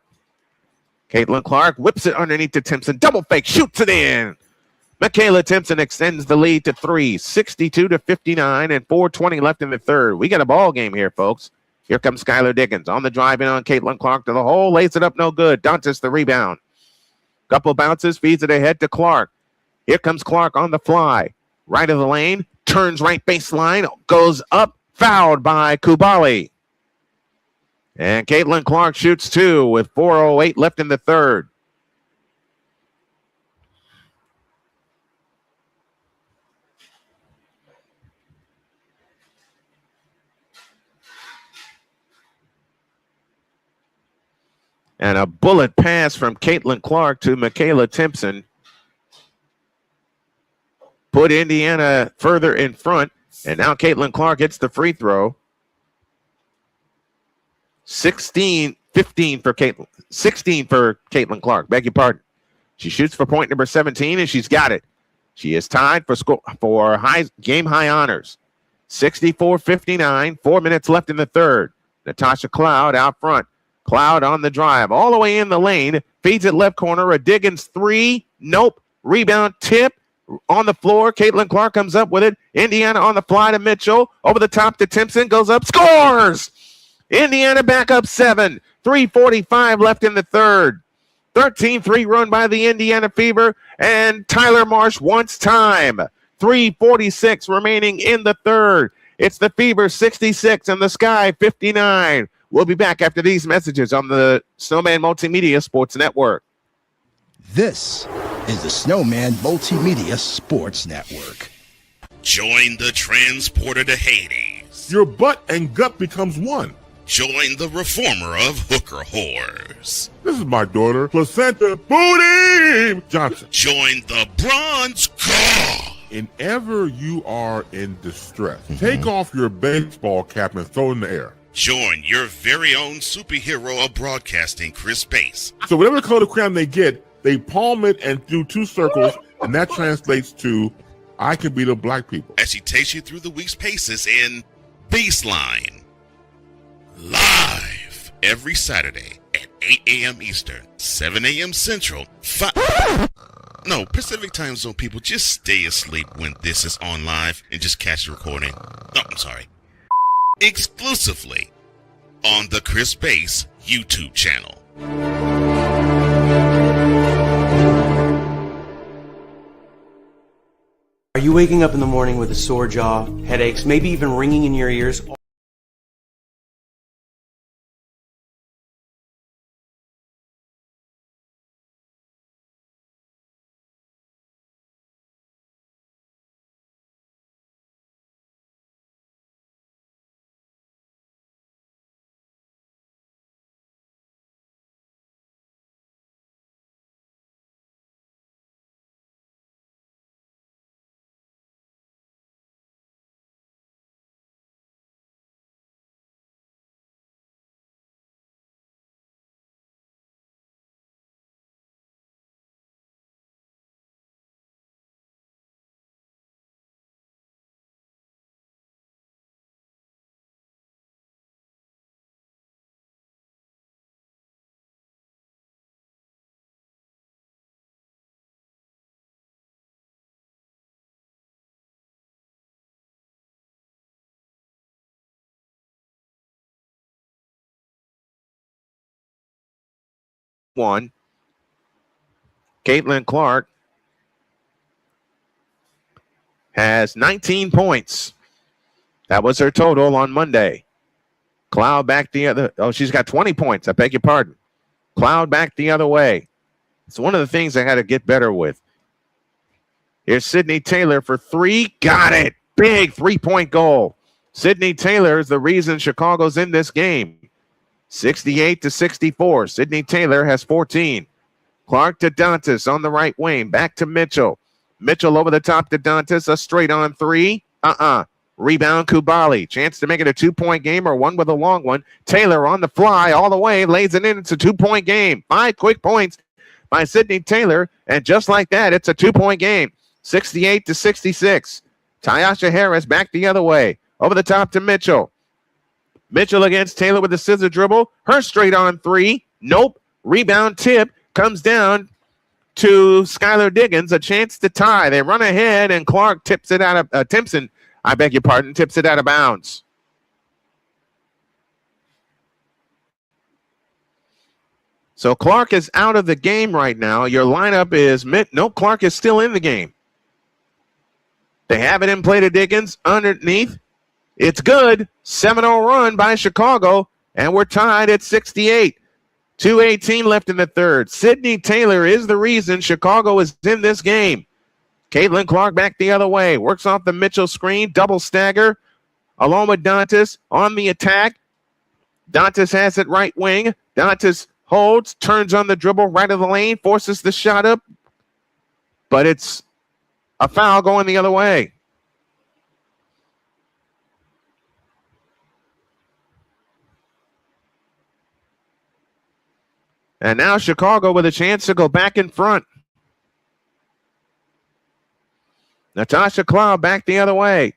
S1: Caitlin Clark whips it underneath to Timpson. Double fake. Shoots it in. Michaela Timpson extends the lead to 3. 62-59 and 4:20 left in the third. We got a ball game here, folks. Here comes Skylar Diggins on the drive in on Caitlin Clark to the hole. Lays it up, no good. Dantas the rebound. Couple bounces, feeds it ahead to Clark. Here comes Clark on the fly. Right of the lane, turns right baseline, goes up, fouled by Kubali. And Caitlin Clark shoots two with 4:08 left in the third. And a bullet pass from Caitlin Clark to Michaela Timpson put Indiana further in front. And now Caitlin Clark hits the free throw. 15 for Caitlin. 16 for Caitlin Clark. Beg your pardon. She shoots for point number 17, and she's got it. She is tied for game high honors. 64-59. 4 minutes left in the third. Natasha Cloud out front. Cloud on the drive, all the way in the lane, feeds it left corner, a Diggins three, nope, rebound tip on the floor. Caitlin Clark comes up with it. Indiana on the fly to Mitchell, over the top to Timpson, goes up, scores! Indiana back up 7, 3:45 left in the third. 13-3 run by the Indiana Fever, and Tyler Marsh wants time. 3:46 remaining in the third. It's the Fever 66 and the Sky 59. We'll be back after these messages on the Snowman Multimedia Sports Network.
S2: This is the Snowman Multimedia Sports Network.
S3: Join the transporter to Hades.
S4: Your butt and gut becomes one.
S3: Join the reformer of hooker whores.
S4: This is my daughter, Placenta Booty Johnson.
S3: Join the bronze god.
S4: Whenever you are in distress, take off your baseball cap and throw it in the air.
S3: Join your very own superhero of broadcasting, Chris Bass.
S4: So whatever color crayon they get, they palm it and do two circles, and that translates to, I can beat up black people.
S3: As he takes you through the week's paces in Baseline. Live every Saturday at 8 a.m. Eastern, 7 a.m. Central, No, Pacific Time Zone people, just stay asleep when this is on live and just catch the recording. No, I'm sorry. Exclusively on the Chris Bass YouTube channel.
S5: Are you waking up in the morning with a sore jaw, headaches, maybe even ringing in your ears?
S1: One. Caitlin Clark has 19 points. That was her total on Monday. Cloud back the other. Oh, she's got 20 points. I beg your pardon. Cloud back the other way. It's one of the things I got to get better with. Here's Sydney Taylor for three. Got it. Big three-point goal. Sydney Taylor is the reason Chicago's in this game. 68-64. Sydney Taylor has 14. Clark to Dantas on the right wing. Back to Mitchell. Mitchell over the top to Dantas. A straight on three. Rebound Kubali. Chance to make it a 2-point game or one with a long one. Taylor on the fly all the way. Lays it in. It's a 2-point game. 5 quick points by Sydney Taylor. And just like that, it's a 2-point game. 68-66. Tyasha Harris back the other way. Over the top to Mitchell. Mitchell against Taylor with the scissor dribble. Her straight on three. Nope. Rebound tip comes down to Skylar Diggins. A chance to tie. They run ahead and Clark tips it out of Timpson. I beg your pardon. Tips it out of bounds. So Clark is out of the game right now. Your lineup is no, Clark is still in the game. They have it in play to Diggins underneath. It's good. 7-0 run by Chicago, and we're tied at 68. 2:18 left in the third. Sydney Taylor is the reason Chicago is in this game. Caitlin Clark back the other way. Works off the Mitchell screen. Double stagger along with Dantas on the attack. Dantas has it right wing. Dantas holds, turns on the dribble right of the lane, forces the shot up, but it's a foul going the other way. And now Chicago with a chance to go back in front. Natasha Cloud back the other way.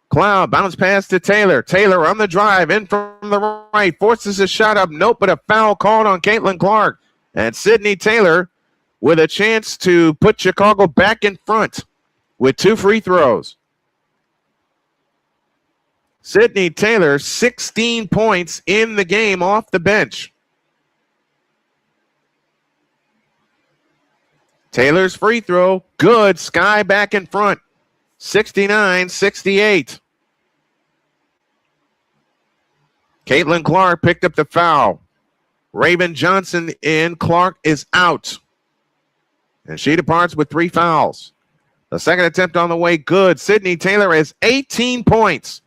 S1: Cloud bounce pass to Taylor. Taylor on the drive in from the right. Forces a shot up. Nope, but a foul called on Caitlin Clark. And Sydney Taylor with a chance to put Chicago back in front with 2 free throws. Sydney Taylor, 16 points in the game off the bench. Taylor's free throw, good. Sky back in front. 69-68. Caitlin Clark picked up the foul. Raven Johnson in. Clark is out. And she departs with 3 fouls. The second attempt on the way, good. Sydney Taylor has 18 points.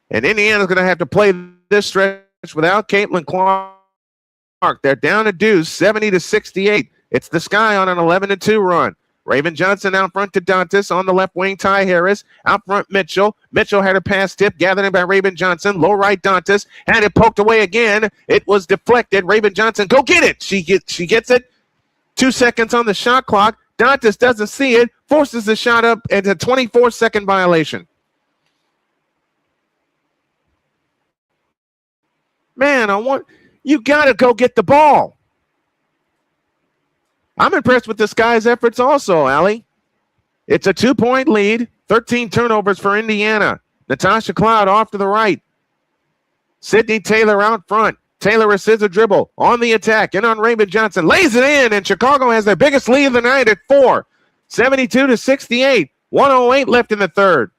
S1: And Indiana's going to have to play this stretch without Caitlin Clark. They're down a deuce, 70-68. It's the Sky on an 11-2 run. Raven Johnson out front to Dantas. On the left wing, Ty Harris. Out front, Mitchell. Mitchell had a pass tip gathered in by Raven Johnson. Low right, Dantas. Had it poked away again. It was deflected. Raven Johnson, go get it. She gets it. 2 seconds on the shot clock. Dantas doesn't see it. Forces the shot up. It's a 24-second violation. Man, you got to go get the ball. I'm impressed with this guy's efforts also, Allie. It's a 2-point lead, 13 turnovers for Indiana. Natasha Cloud off to the right. Sydney Taylor out front. Taylor assists a dribble on the attack and on Raven Johnson. Lays it in, and Chicago has their biggest lead of the night at 4. 72-68. 1:08 left in the third.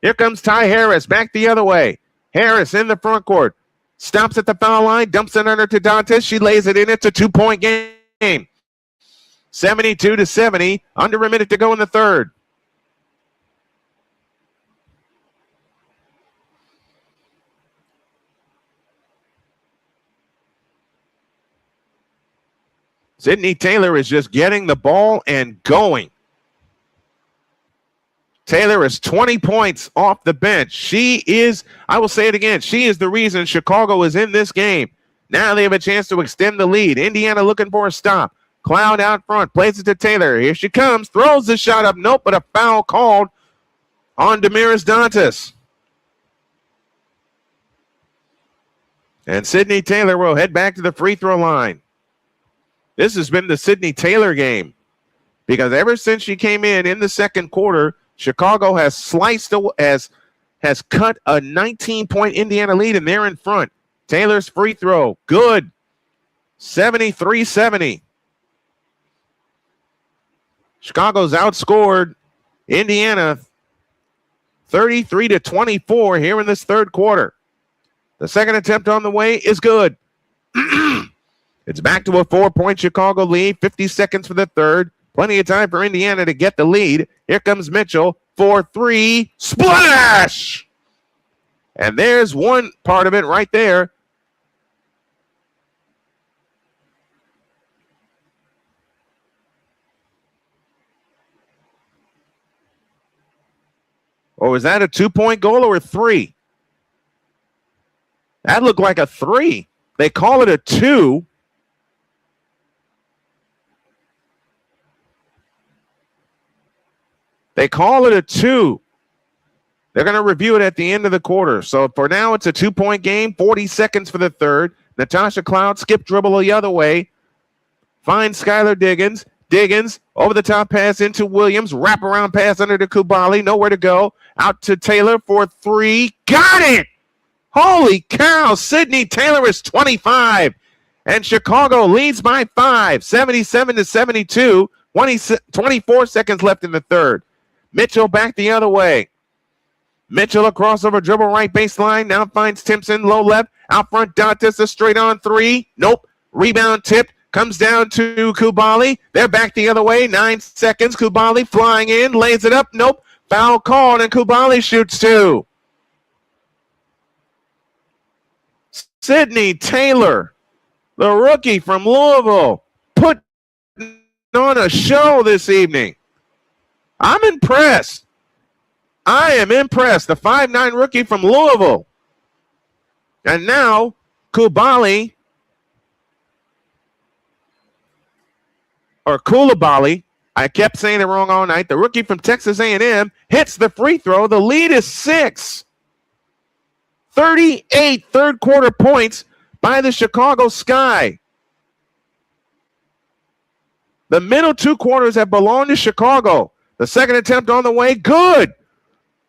S1: Here comes Ty Harris back the other way. Harris in the front court. Stops at the foul line, dumps it under to Dantas. She lays it in. It's a 2-point game. 72-70, under a minute to go in the third. Sydney Taylor is just getting the ball and going. Taylor is 20 points off the bench. She is, I will say it again, she is the reason Chicago is in this game. Now they have a chance to extend the lead. Indiana looking for a stop. Cloud out front, plays it to Taylor. Here she comes, throws the shot up. Nope, but a foul called on Damaris Dantas. And Sydney Taylor will head back to the free throw line. This has been the Sydney Taylor game because ever since she came in the second quarter, Chicago has has cut a 19-point Indiana lead, and they're in front. Taylor's free throw, good. 73-70. Chicago's outscored Indiana 33-24 here in this third quarter. The second attempt on the way is good. It's back to a 4-point Chicago lead. 50 seconds for the third. Plenty of time for Indiana to get the lead. Here comes Mitchell for 3. Splash! And there's one part of it right there. Or was that a 2-point goal or a 3? That looked like a 3. They call it a 2. They call it a 2. They're going to review it at the end of the quarter. So for now, it's a 2-point game. 40 seconds for the third. Natasha Cloud skip dribble the other way. Finds Skylar Diggins. Diggins over the top pass into Williams. Wraparound pass under to Kubali. Nowhere to go. Out to Taylor for 3. Got it! Holy cow. Sydney Taylor is 25. And Chicago leads by 5, 77-72. 24 seconds left in the third. Mitchell back the other way. Mitchell, a crossover dribble right baseline. Now finds Timpson, low left. Out front, Dantas, a straight on three. Nope. Rebound tipped. Comes down to Kubali. They're back the other way. 9 seconds. Kubali flying in. Lays it up. Nope. Foul called, and Kubali shoots two. Sydney Taylor, the rookie from Louisville, put on a show this evening. I'm impressed. I am impressed. The 5'9" rookie from Louisville. And now Koulibaly, I kept saying it wrong all night. The rookie from Texas A&M hits the free throw. The lead is 6. 38 third quarter points by the Chicago Sky. The middle 2 quarters have belonged to Chicago. The second attempt on the way, good.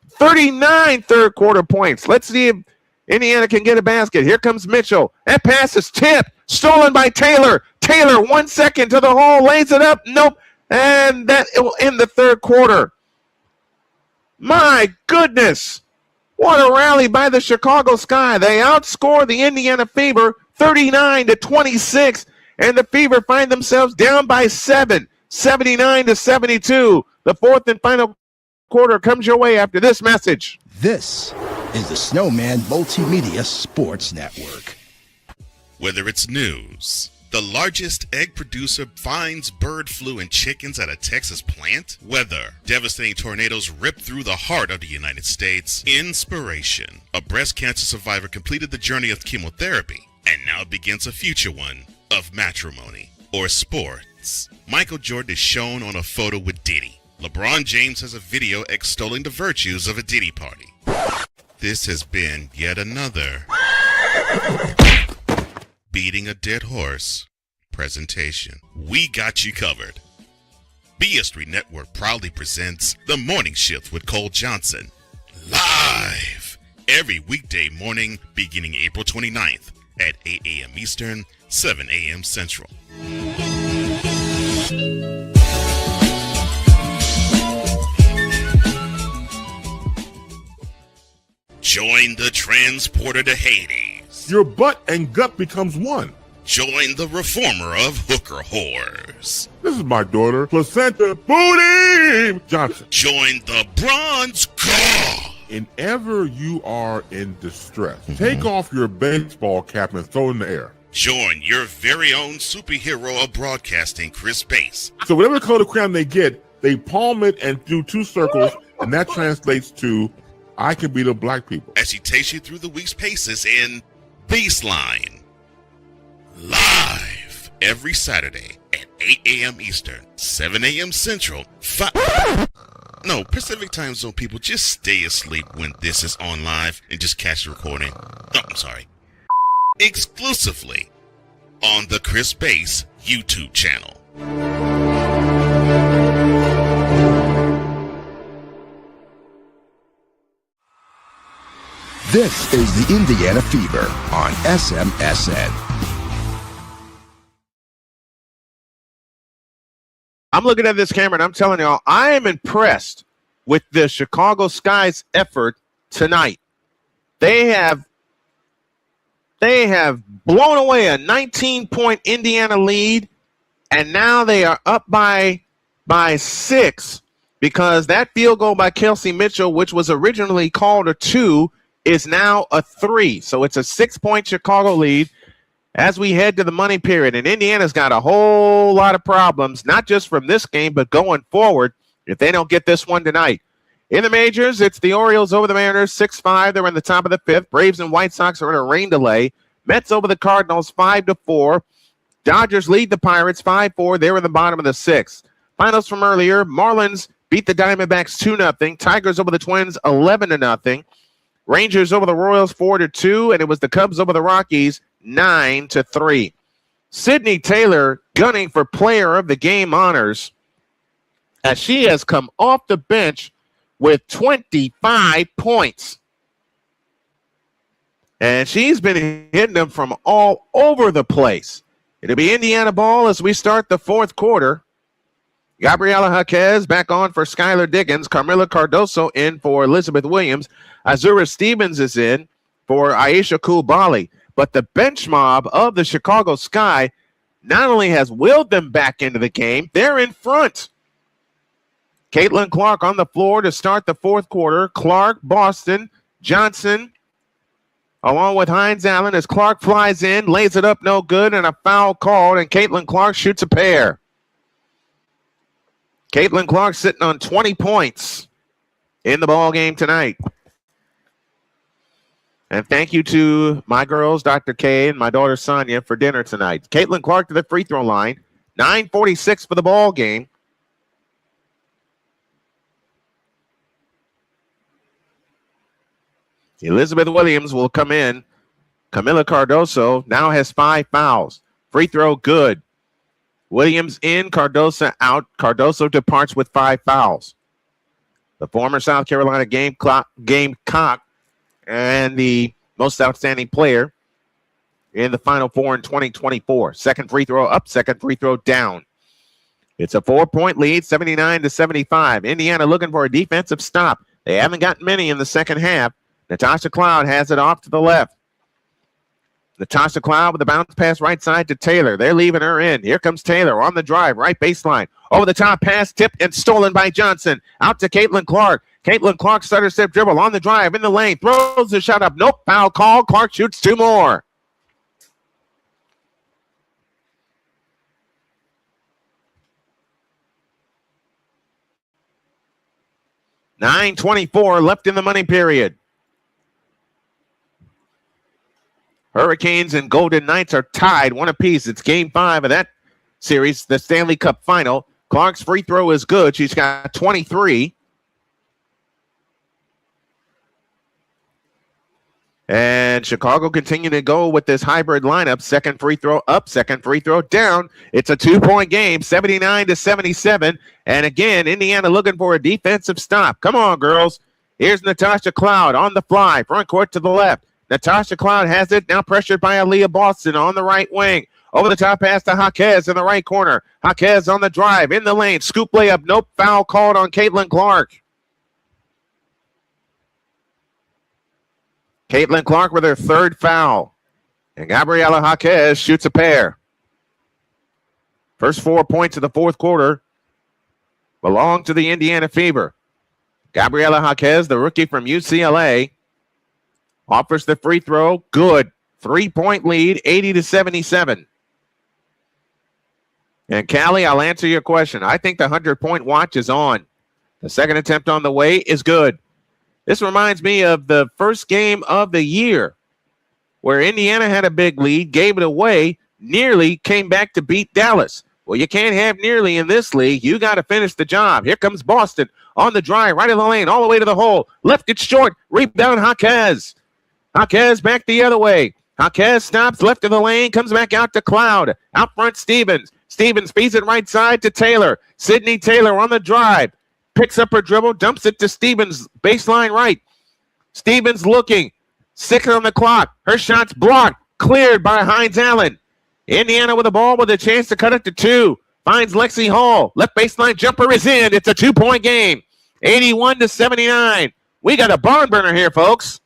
S1: 39 third quarter points. Let's see if Indiana can get a basket. Here comes Mitchell. That pass is tipped. Stolen by Taylor. Taylor, 1 second to the hole, lays it up. Nope. And that will end the third quarter. My goodness. What a rally by the Chicago Sky. They outscore the Indiana Fever 39-26. And the Fever find themselves down by 7, 79-72. The fourth and final quarter comes your way after this message.
S2: This is the Snowman Multimedia Sports Network.
S3: Whether it's news, the largest egg producer finds bird flu in chickens at a Texas plant, weather, devastating tornadoes rip through the heart of the United States, inspiration, a breast cancer survivor completed the journey of chemotherapy, and now begins a future one of matrimony or sports. Michael Jordan is shown on a photo with Diddy. LeBron James has a video extolling the virtues of a Diddy party. This has been yet another beating a dead horse presentation. We got you covered. BS3 Network proudly presents The Morning Shift with Cole Johnson, live every weekday morning beginning April 29th at 8 a.m. Eastern, 7 a.m. Central. Join the transporter to Hades.
S4: Your butt and gut becomes one.
S3: Join the reformer of hooker whores.
S4: This is my daughter, Placenta Booty Johnson.
S3: Join the bronze god.
S4: Whenever you are in distress, take off your baseball cap and throw it in the air.
S3: Join your very own superhero of broadcasting, Chris Bass.
S4: So whatever color crayon they get, they palm it and do 2 circles, and that translates to, I can beat up black people.
S3: As he takes you through the week's paces in Baseline. Live every Saturday at 8 a.m. Eastern, 7 a.m. Central, Pacific Time Zone people, just stay asleep when this is on live and just catch the recording. Oh, I'm sorry. Exclusively on the Chris Bass YouTube channel.
S2: This is the Indiana Fever on SMSN.
S1: I'm looking at this camera and I'm telling y'all, I am impressed with the Chicago Sky's effort tonight. They have blown away a 19-point Indiana lead, and now they are up by 6 because that field goal by Kelsey Mitchell, which was originally called a 2, is now a 3. So it's a 6-point Chicago lead as we head to the money period. And Indiana's got a whole lot of problems, not just from this game, but going forward if they don't get this one tonight. In the majors, it's the Orioles over the Mariners, 6-5. They're in the top of the 5th. Braves and White Sox are in a rain delay. Mets over the Cardinals, 5-4. Dodgers lead the Pirates, 5-4. They're in the bottom of the 6th. Finals from earlier, Marlins beat the Diamondbacks 2-0. Tigers over the Twins, 11-0. Rangers over the Royals, 4-2. And it was the Cubs over the Rockies, 9-3. Sydney Taylor gunning for player of the game honors as she has come off the bench with 25 points. And she's been hitting them from all over the place. It'll be Indiana ball as we start the fourth quarter. Gabriela Jaquez back on for Skylar Diggins. Carmela Cardoso in for Elizabeth Williams. Azura Stevens is in for Aisha Coulibaly. But the bench mob of the Chicago Sky not only has willed them back into the game, they're in front. Caitlin Clark on the floor to start the fourth quarter. Clark, Boston, Johnson, along with Hines Allen as Clark flies in, lays it up no good, and a foul called, and Caitlin Clark shoots a pair. Caitlin Clark sitting on 20 points in the ball game tonight. And thank you to my girls, Dr. K, and my daughter Sonia for dinner tonight. Caitlin Clark to the free throw line. 9:46 for the ball game. Elizabeth Williams will come in. Camila Cardoso now has 5 fouls. Free throw good. Williams in, Cardoso out. Cardoso departs with 5 fouls. The former South Carolina Gamecock and the most outstanding player in the Final Four in 2024. Second free throw up, second free throw down. It's a 4-point lead, 79-75. Indiana looking for a defensive stop. They haven't gotten many in the second half. Natasha Cloud has it off to the left. Natasha Cloud with a bounce pass right side to Taylor. They're leaving her in. Here comes Taylor on the drive, right baseline. Over the top pass, tipped and stolen by Johnson. Out to Caitlin Clark. Caitlin Clark stutter step dribble on the drive in the lane. Throws the shot up. Nope, foul call. Clark shoots 2 more. $9:24 left in the money period. Hurricanes and Golden Knights are tied 1 apiece. It's game 5 of that series, the Stanley Cup final. Clark's free throw is good. She's got 23. And Chicago continue to go with this hybrid lineup. Second free throw up, second free throw down. It's a 2-point game, 79-77. And again, Indiana looking for a defensive stop. Come on, girls. Here's Natasha Cloud on the fly, front court to the left. Natasha Cloud has it, now pressured by Aaliyah Boston on the right wing. Over the top pass to Jaquez in the right corner. Jaquez on the drive, in the lane, scoop layup, nope, foul called on Caitlin Clark. Caitlin Clark with her 3rd foul. And Gabriela Jaquez shoots a pair. First 4 points of the fourth quarter belong to the Indiana Fever. Gabriela Jaquez, the rookie from UCLA, offers the free throw. Good. 3-point lead, 80-77. And Callie, I'll answer your question. I think the 100-point watch is on. The second attempt on the way is good. This reminds me of the first game of the year where Indiana had a big lead, gave it away, nearly came back to beat Dallas. Well, you can't have nearly in this league. You got to finish the job. Here comes Boston on the drive, right in the lane, all the way to the hole. Left it short. Rebound, Jaquez. Jaquez back the other way. Jaquez stops left of the lane, comes back out to Cloud. Out front, Stevens. Stevens feeds it right side to Taylor. Sydney Taylor on the drive. Picks up her dribble, dumps it to Stevens, baseline right. Stevens looking. 6 on the clock. Her shot's blocked. Cleared by Hines Allen. Indiana with the ball with a chance to cut it to 2. Finds Lexi Hall. Left baseline jumper is in. It's a 2-point game. 81-79. We got a barn burner here, folks.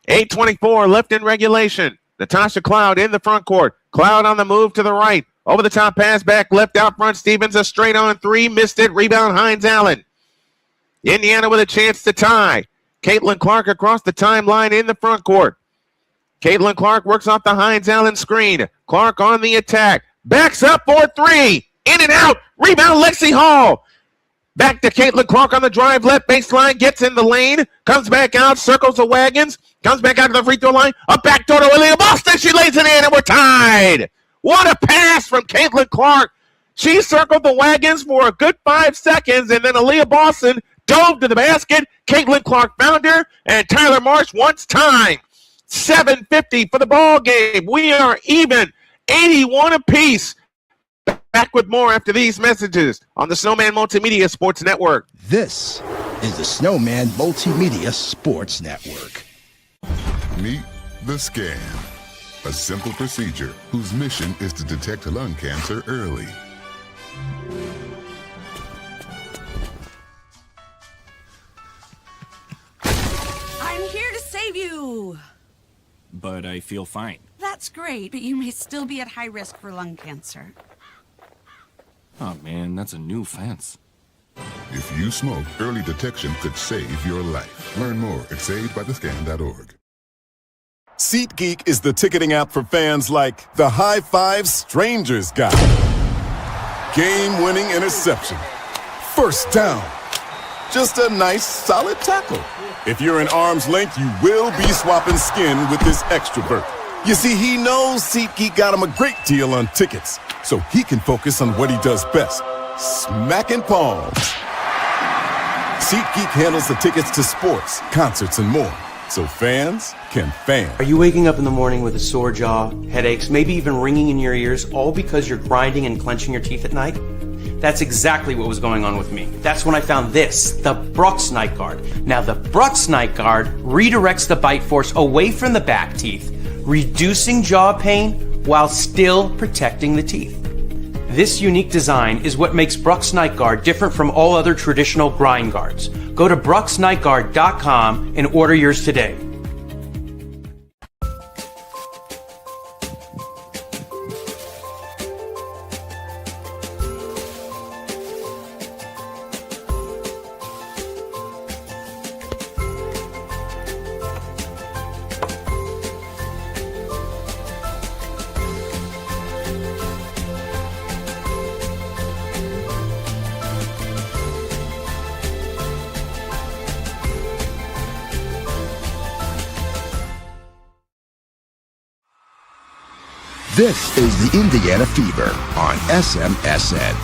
S1: 8:24 left in regulation. Natasha Cloud in the front court. Cloud on the move to the right. Over the top pass back left out front. Stevens a straight on 3. Missed it. Rebound Hines Allen. Indiana with a chance to tie. Caitlin Clark across the timeline in the front court. Caitlin Clark works off the Hines Allen screen. Clark on the attack. Backs up for 3. In and out. Rebound Lexi Hall. Back to Caitlin Clark on the drive. Left baseline. Gets in the lane. Comes back out. Circles the wagons. Comes back out to the free throw line. A backdoor to Aaliyah Boston. She lays it in and we're tied. What a pass from Caitlin Clark. She circled the wagons for a good 5 seconds, and then Aaliyah Boston dove to the basket. Caitlin Clark found her, and Tyler Marsh wants time. 7:50 for the ball game. We are even, 81 apiece. Back with more after these messages on the Snowman Multimedia Sports Network.
S2: This is the Snowman Multimedia Sports Network.
S8: Meet the Scam. a simple procedure whose mission is to detect lung cancer early.
S9: I'm here to save you.
S13: But I feel fine.
S9: That's great, but you may still be at high risk for lung cancer.
S13: Oh man, that's a new fence.
S8: If you smoke, early detection could save your life. Learn more at savedbythescan.org. SeatGeek is the ticketing app for fans like the High Five Strangers guy. Game-winning interception. First down. Just a nice, solid tackle. If you're in arm's length, you will be swapping skin with this extrovert. You see, he knows SeatGeek got him a great deal on tickets, so he can focus on what he does best, smacking palms. SeatGeek handles the tickets to sports, concerts, and more, so fans can fan.
S5: Are you waking up in the morning with a sore jaw, headaches, maybe even ringing in your ears, all because you're grinding and clenching your teeth at night? That's exactly what was going on with me. That's when I found this, the Brooks Night Guard. Now, the Brooks Night Guard redirects the bite force away from the back teeth, reducing jaw pain while still protecting the teeth. This unique design is what makes Brooks Night Guard different from all other traditional grind guards. Go to brooksnightguard.com and order yours today.
S2: This is the Indiana Fever on SMSN.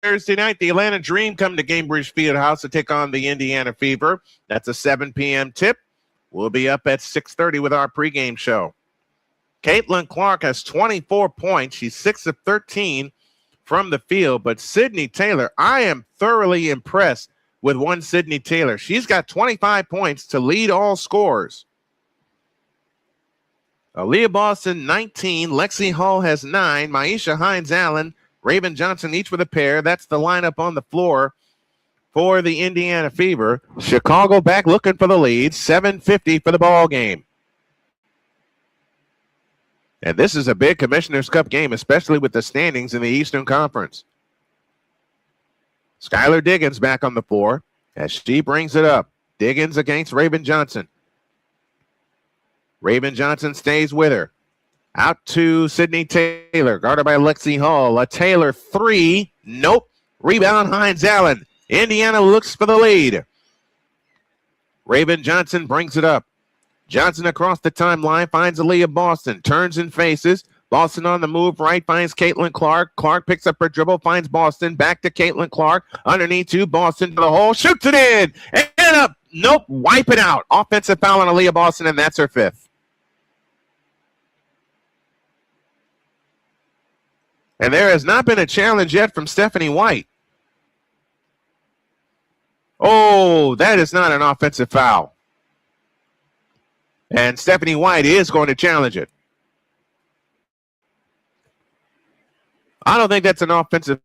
S1: Thursday night, the Atlanta Dream come to Gainbridge Fieldhouse to take on the Indiana Fever. That's a 7 p.m. tip. We'll be up at 6:30 with our pregame show. Caitlin Clark has 24 points. She's 6 of 13 from the field. But Sydney Taylor, I am thoroughly impressed with one Sydney Taylor. She's got 25 points to lead all scorers. Aaliyah Boston, 19. Lexi Hall has 9. Maisha Hines-Allen, Raven Johnson, each with a pair. That's the lineup on the floor for the Indiana Fever. Chicago back looking for the lead. 7:50 for the ball game. And this is a big Commissioner's Cup game, especially with the standings in the Eastern Conference. Skylar Diggins back on the floor as she brings it up. Diggins against Raven Johnson. Raven Johnson stays with her. Out to Sydney Taylor, guarded by Lexi Hall. A Taylor 3. Nope. Rebound Hines-Allen. Indiana looks for the lead. Raven Johnson brings it up. Johnson across the timeline finds Aaliyah Boston. Turns and faces. Boston on the move right, finds Caitlin Clark. Clark picks up her dribble, finds Boston. Back to Caitlin Clark. Underneath to Boston to the hole. Shoots it in. And up. Nope. Wipe it out. Offensive foul on Aaliyah Boston, and that's her 5th. And there has not been a challenge yet from Stephanie White. Oh, that is not an offensive foul. And Stephanie White is going to challenge it. I don't think that's an offensive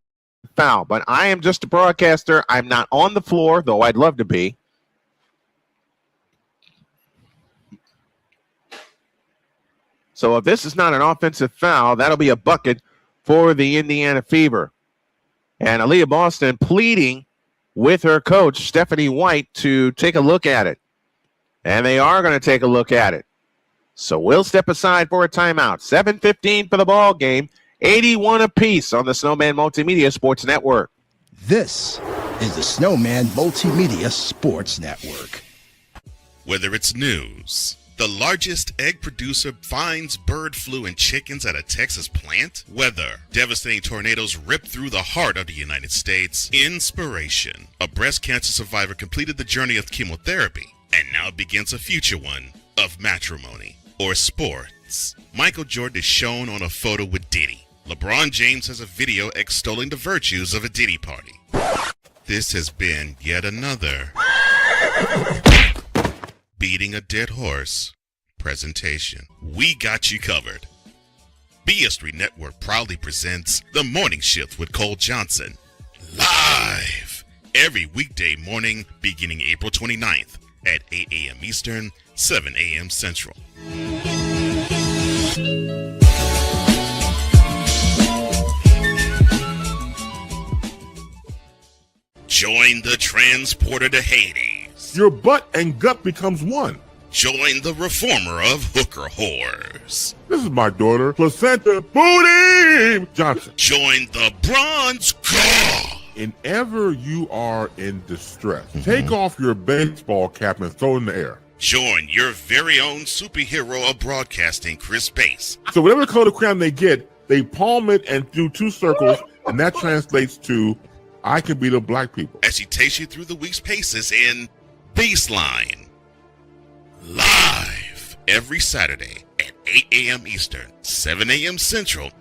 S1: foul, but I am just a broadcaster. I'm not on the floor, though I'd love to be. So if this is not an offensive foul, that'll be a bucket for the Indiana Fever. And Aaliyah Boston pleading with her coach, Stephanie White, to take a look at it. And they are going to take a look at it. So we'll step aside for a timeout. 7:15 for the ball game. 81 apiece on the Snowman Multimedia Sports Network.
S2: This is the Snowman Multimedia Sports Network.
S3: Whether it's news, the largest egg producer finds bird flu in chickens at a Texas plant, weather, devastating tornadoes rip through the heart of the United States, inspiration, a breast cancer survivor completed the journey of chemotherapy, and now begins a future one of matrimony or sports. Michael Jordan is shown on a photo with Diddy. LeBron James has a video extolling the virtues of a Diddy party. This has been yet another beating a dead horse presentation. We got you covered. BS3 Network proudly presents The Morning Shift with Cole Johnson, live every weekday morning beginning April 29th at 8 a.m. Eastern, 7 a.m. Central. Join the transporter to Hades.
S4: Your butt and gut becomes one.
S3: Join the reformer of hooker whores.
S4: This is my daughter, Placenta Booty Johnson.
S3: Join the bronze claw.
S4: Whenever you are in distress, take off your baseball cap and throw it in the air.
S3: Join your very own superhero of broadcasting, Chris Bass.
S4: So whatever color crown they get, they palm it and do two circles, and that translates to, I can beat up black people.
S3: As he takes you through the week's paces in Baseline. Live every Saturday at 8 a.m. Eastern, 7 a.m. Central,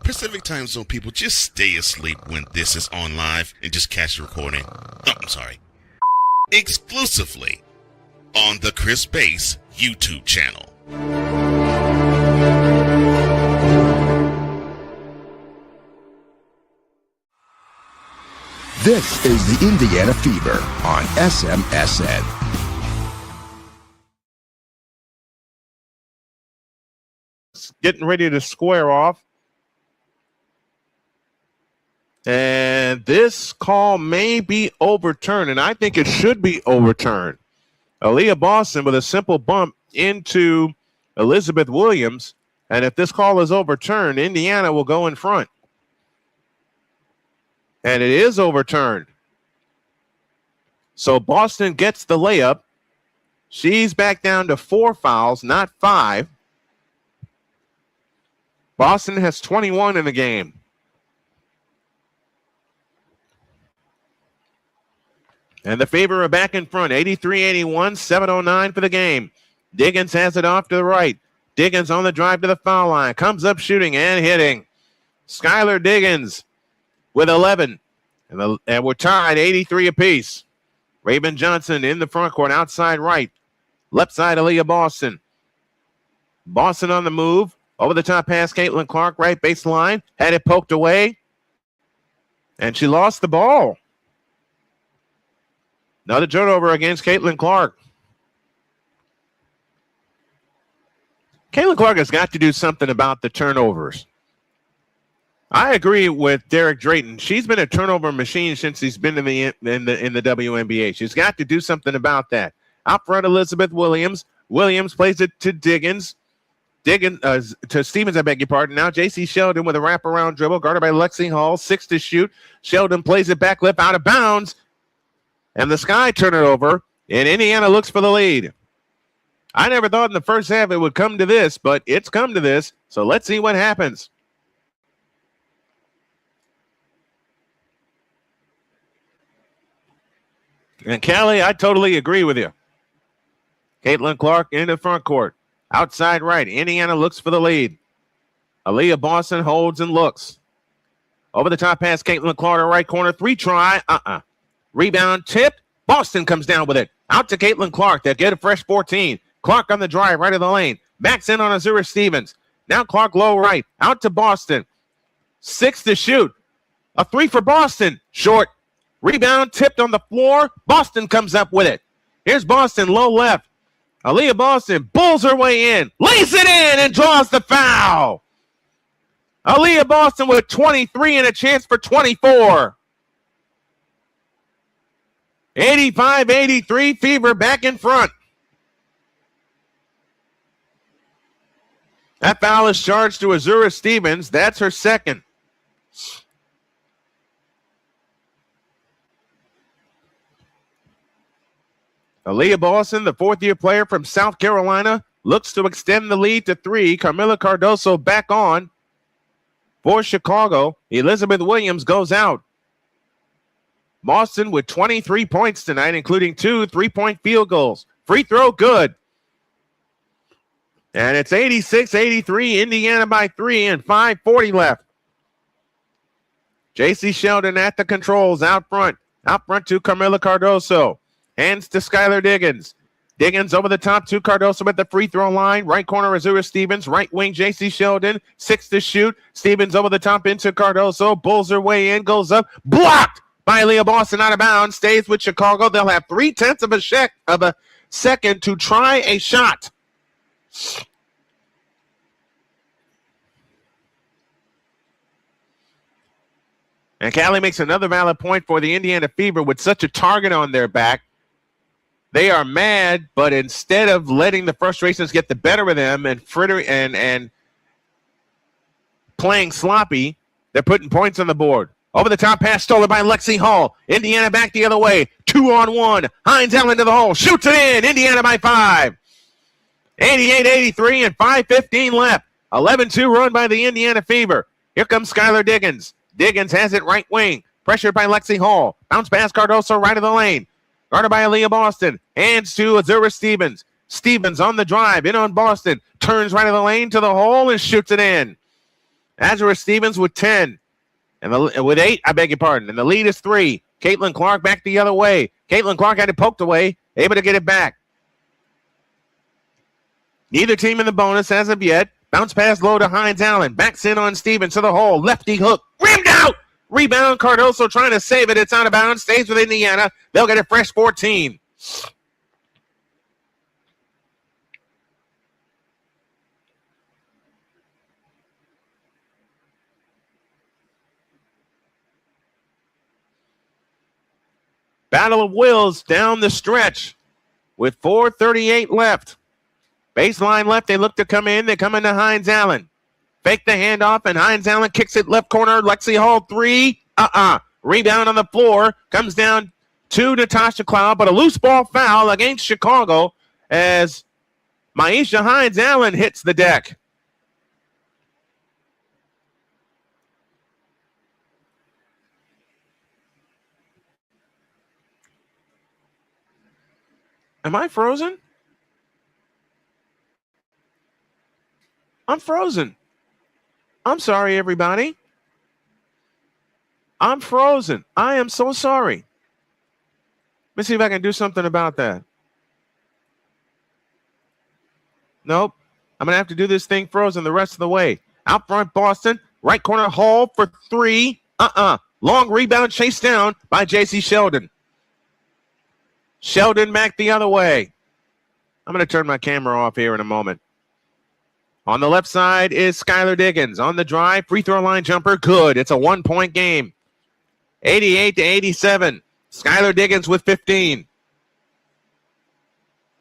S3: Pacific Time Zone people, just stay asleep when this is on live and just catch the recording. Oh, I'm sorry. Exclusively on the Chris Bass YouTube channel.
S2: This is the Indiana Fever on SMSN.
S1: Getting ready to square off. And this call may be overturned, and I think it should be overturned. Aaliyah Boston with a simple bump into Elizabeth Williams, and if this call is overturned, Indiana will go in front. And it is overturned. So Boston gets the layup. She's back down to 4 fouls, not 5. Boston has 21 in the game. And the Fever are back in front, 83-81, 7:09 for the game. Diggins has it off to the right. Diggins on the drive to the foul line. Comes up shooting and hitting. Skylar Diggins with 11. And we're tied 83 apiece. Raven Johnson in the front court, outside right. Left side, Aaliyah Boston. Boston on the move. Over the top pass, Caitlin Clark, right baseline. Had it poked away. And she lost the ball. Another turnover against Caitlin Clark. Caitlin Clark has got to do something about the turnovers. I agree with Derek Drayton. She's been a turnover machine since he's been in the WNBA. She's got to do something about that. Out front, Elizabeth Williams. Williams plays it to Diggins. To Stevens, I beg your pardon. Now J.C. Sheldon with a wraparound dribble, guarded by Lexi Hall. 6 to shoot. Sheldon plays it back lip out of bounds. And the Sky turn it over, and Indiana looks for the lead. I never thought in the first half it would come to this, but it's come to this. So let's see what happens. And Callie, I totally agree with you. Caitlin Clark in the front court. Outside right. Indiana looks for the lead. Aaliyah Boston holds and looks. Over the top pass, Caitlin Clark, right corner. 3 try. Rebound tipped. Boston comes down with it. Out to Caitlin Clark. They'll get a fresh 14. Clark on the drive, right of the lane. Backs in on Azura Stevens. Now Clark low right. Out to Boston. 6 to shoot. A 3 for Boston. Short. Rebound tipped on the floor. Boston comes up with it. Here's Boston low left. Aaliyah Boston bulls her way in. Lays it in and draws the foul. Aaliyah Boston with 23 and a chance for 24. 85-83, Fever back in front. That foul is charged to Azura Stevens. That's her second. Aaliyah Boston, the fourth-year player from South Carolina, looks to extend the lead to 3. Carmilla Cardoso back on for Chicago. Elizabeth Williams goes out. Boston with 23 points tonight, including 2 3-point field goals. Free throw, good. And it's 86-83, Indiana by 3, and 5:40 left. J.C. Sheldon at the controls, out front. Out front to Carmilla Cardoso. Hands to Skylar Diggins. Diggins over the top to Cardoso at the free throw line. Right corner, Azura Stevens. Right wing, J.C. Sheldon. 6 to shoot. Stevens over the top into Cardoso. Bulls her way in. Goes up. Blocked by Leah Boston, out of bounds. Stays with Chicago. They'll have 0.3 of a second to try a shot. And Callie makes another valid point for the Indiana Fever with such a target on their back. They are mad, but instead of letting the frustrations get the better of them and playing sloppy, they're putting points on the board. Over the top pass stolen by Lexi Hall. Indiana back the other way. 2-on-1. Hines Allen to the hole. Shoots it in. Indiana by 5. 88-83 and 5:15 left. 11-2 run by the Indiana Fever. Here comes Skylar Diggins. Diggins has it right wing. Pressured by Lexi Hall. Bounce pass Cardoso right of the lane. Guarded by Aaliyah Boston. Hands to Azura Stevens. Stevens on the drive. In on Boston. Turns right of the lane to the hole and shoots it in. Azura Stevens with 10. And with 8, I beg your pardon. And the lead is 3. Caitlin Clark back the other way. Caitlin Clark had it poked away. Able to get it back. Neither team in the bonus as of yet. Bounce pass low to Hines Allen. Backs in on Stevens to the hole. Lefty hook. Rimmed out. Rebound. Cardoso trying to save it. It's out of bounds. Stays with Indiana. They'll get a fresh 14. Battle of wills down the stretch with 4:38 left. Baseline left. They look to come in. They come into Hines Allen. Fake the handoff, and Hines Allen kicks it left corner. Lexi Hall 3. Rebound on the floor. Comes down to Natasha Cloud, but a loose ball foul against Chicago as Maisha Hines Allen hits the deck. Am I frozen? I'm frozen. I'm sorry, everybody. I'm frozen. I am so sorry. Let me see if I can do something about that. Nope. I'm going to have to do this thing frozen the rest of the way. Out front, Boston. Right corner, Hall for 3. Long rebound chased down by J.C. Sheldon. Sheldon back the other way. I'm going to turn my camera off here in a moment. On the left side is Skylar Diggins. On the drive, free throw line jumper, good. It's a 1-point game. 88-87. Skylar Diggins with 15.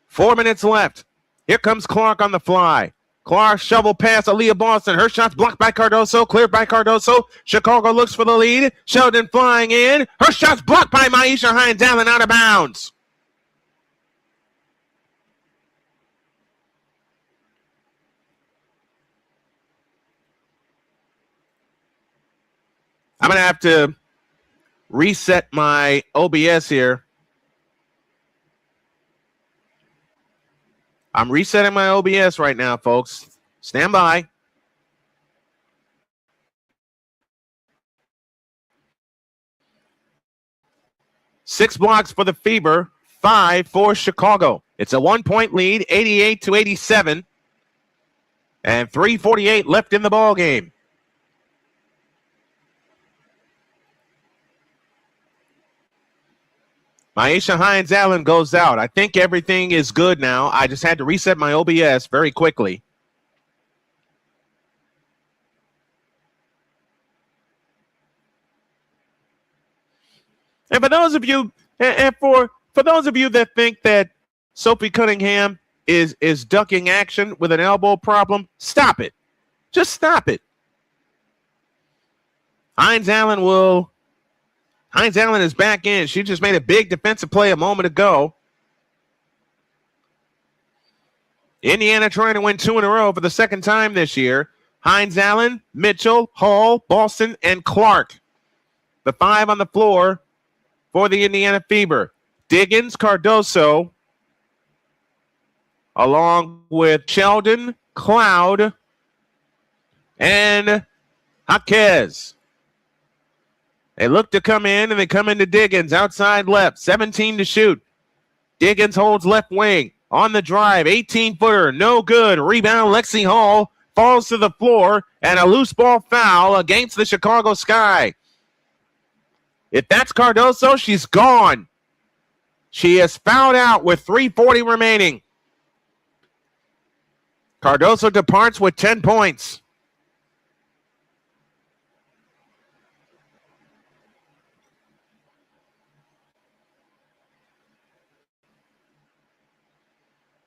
S1: 4 minutes left. Here comes Clark on the fly. Clark shovel pass Aaliyah Boston. Her shot's blocked by Cardoso, cleared by Cardoso. Chicago looks for the lead. Sheldon flying in. Her shot's blocked by Maisha Hines Allen, out of bounds. I'm going to have to reset my OBS here. I'm resetting my OBS right now, folks. Stand by. Six blocks for the Fever, 5 for Chicago. It's a 1-point lead, 88-87, and 3:48 left in the ball game. Maisha Hines Allen goes out. I think everything is good now. I just had to reset my OBS very quickly. And for those of you, for those of you that think that Sophie Cunningham is ducking action with an elbow problem, stop it. Just stop it. Hines Allen is back in. She just made a big defensive play a moment ago. Indiana trying to win 2 in a row for the second time this year. Hines Allen, Mitchell, Hall, Boston, and Clark. The 5 on the floor for the Indiana Fever. Diggins, Cardoso, along with Sheldon, Cloud, and Jaquez. They look to come in, and they come into Diggins, outside left, 17 to shoot. Diggins holds left wing. On the drive, 18-footer, no good. Rebound, Lexi Hall falls to the floor, and a loose ball foul against the Chicago Sky. If that's Cardoso, she's gone. She is fouled out with 3:40 remaining. Cardoso departs with 10 points.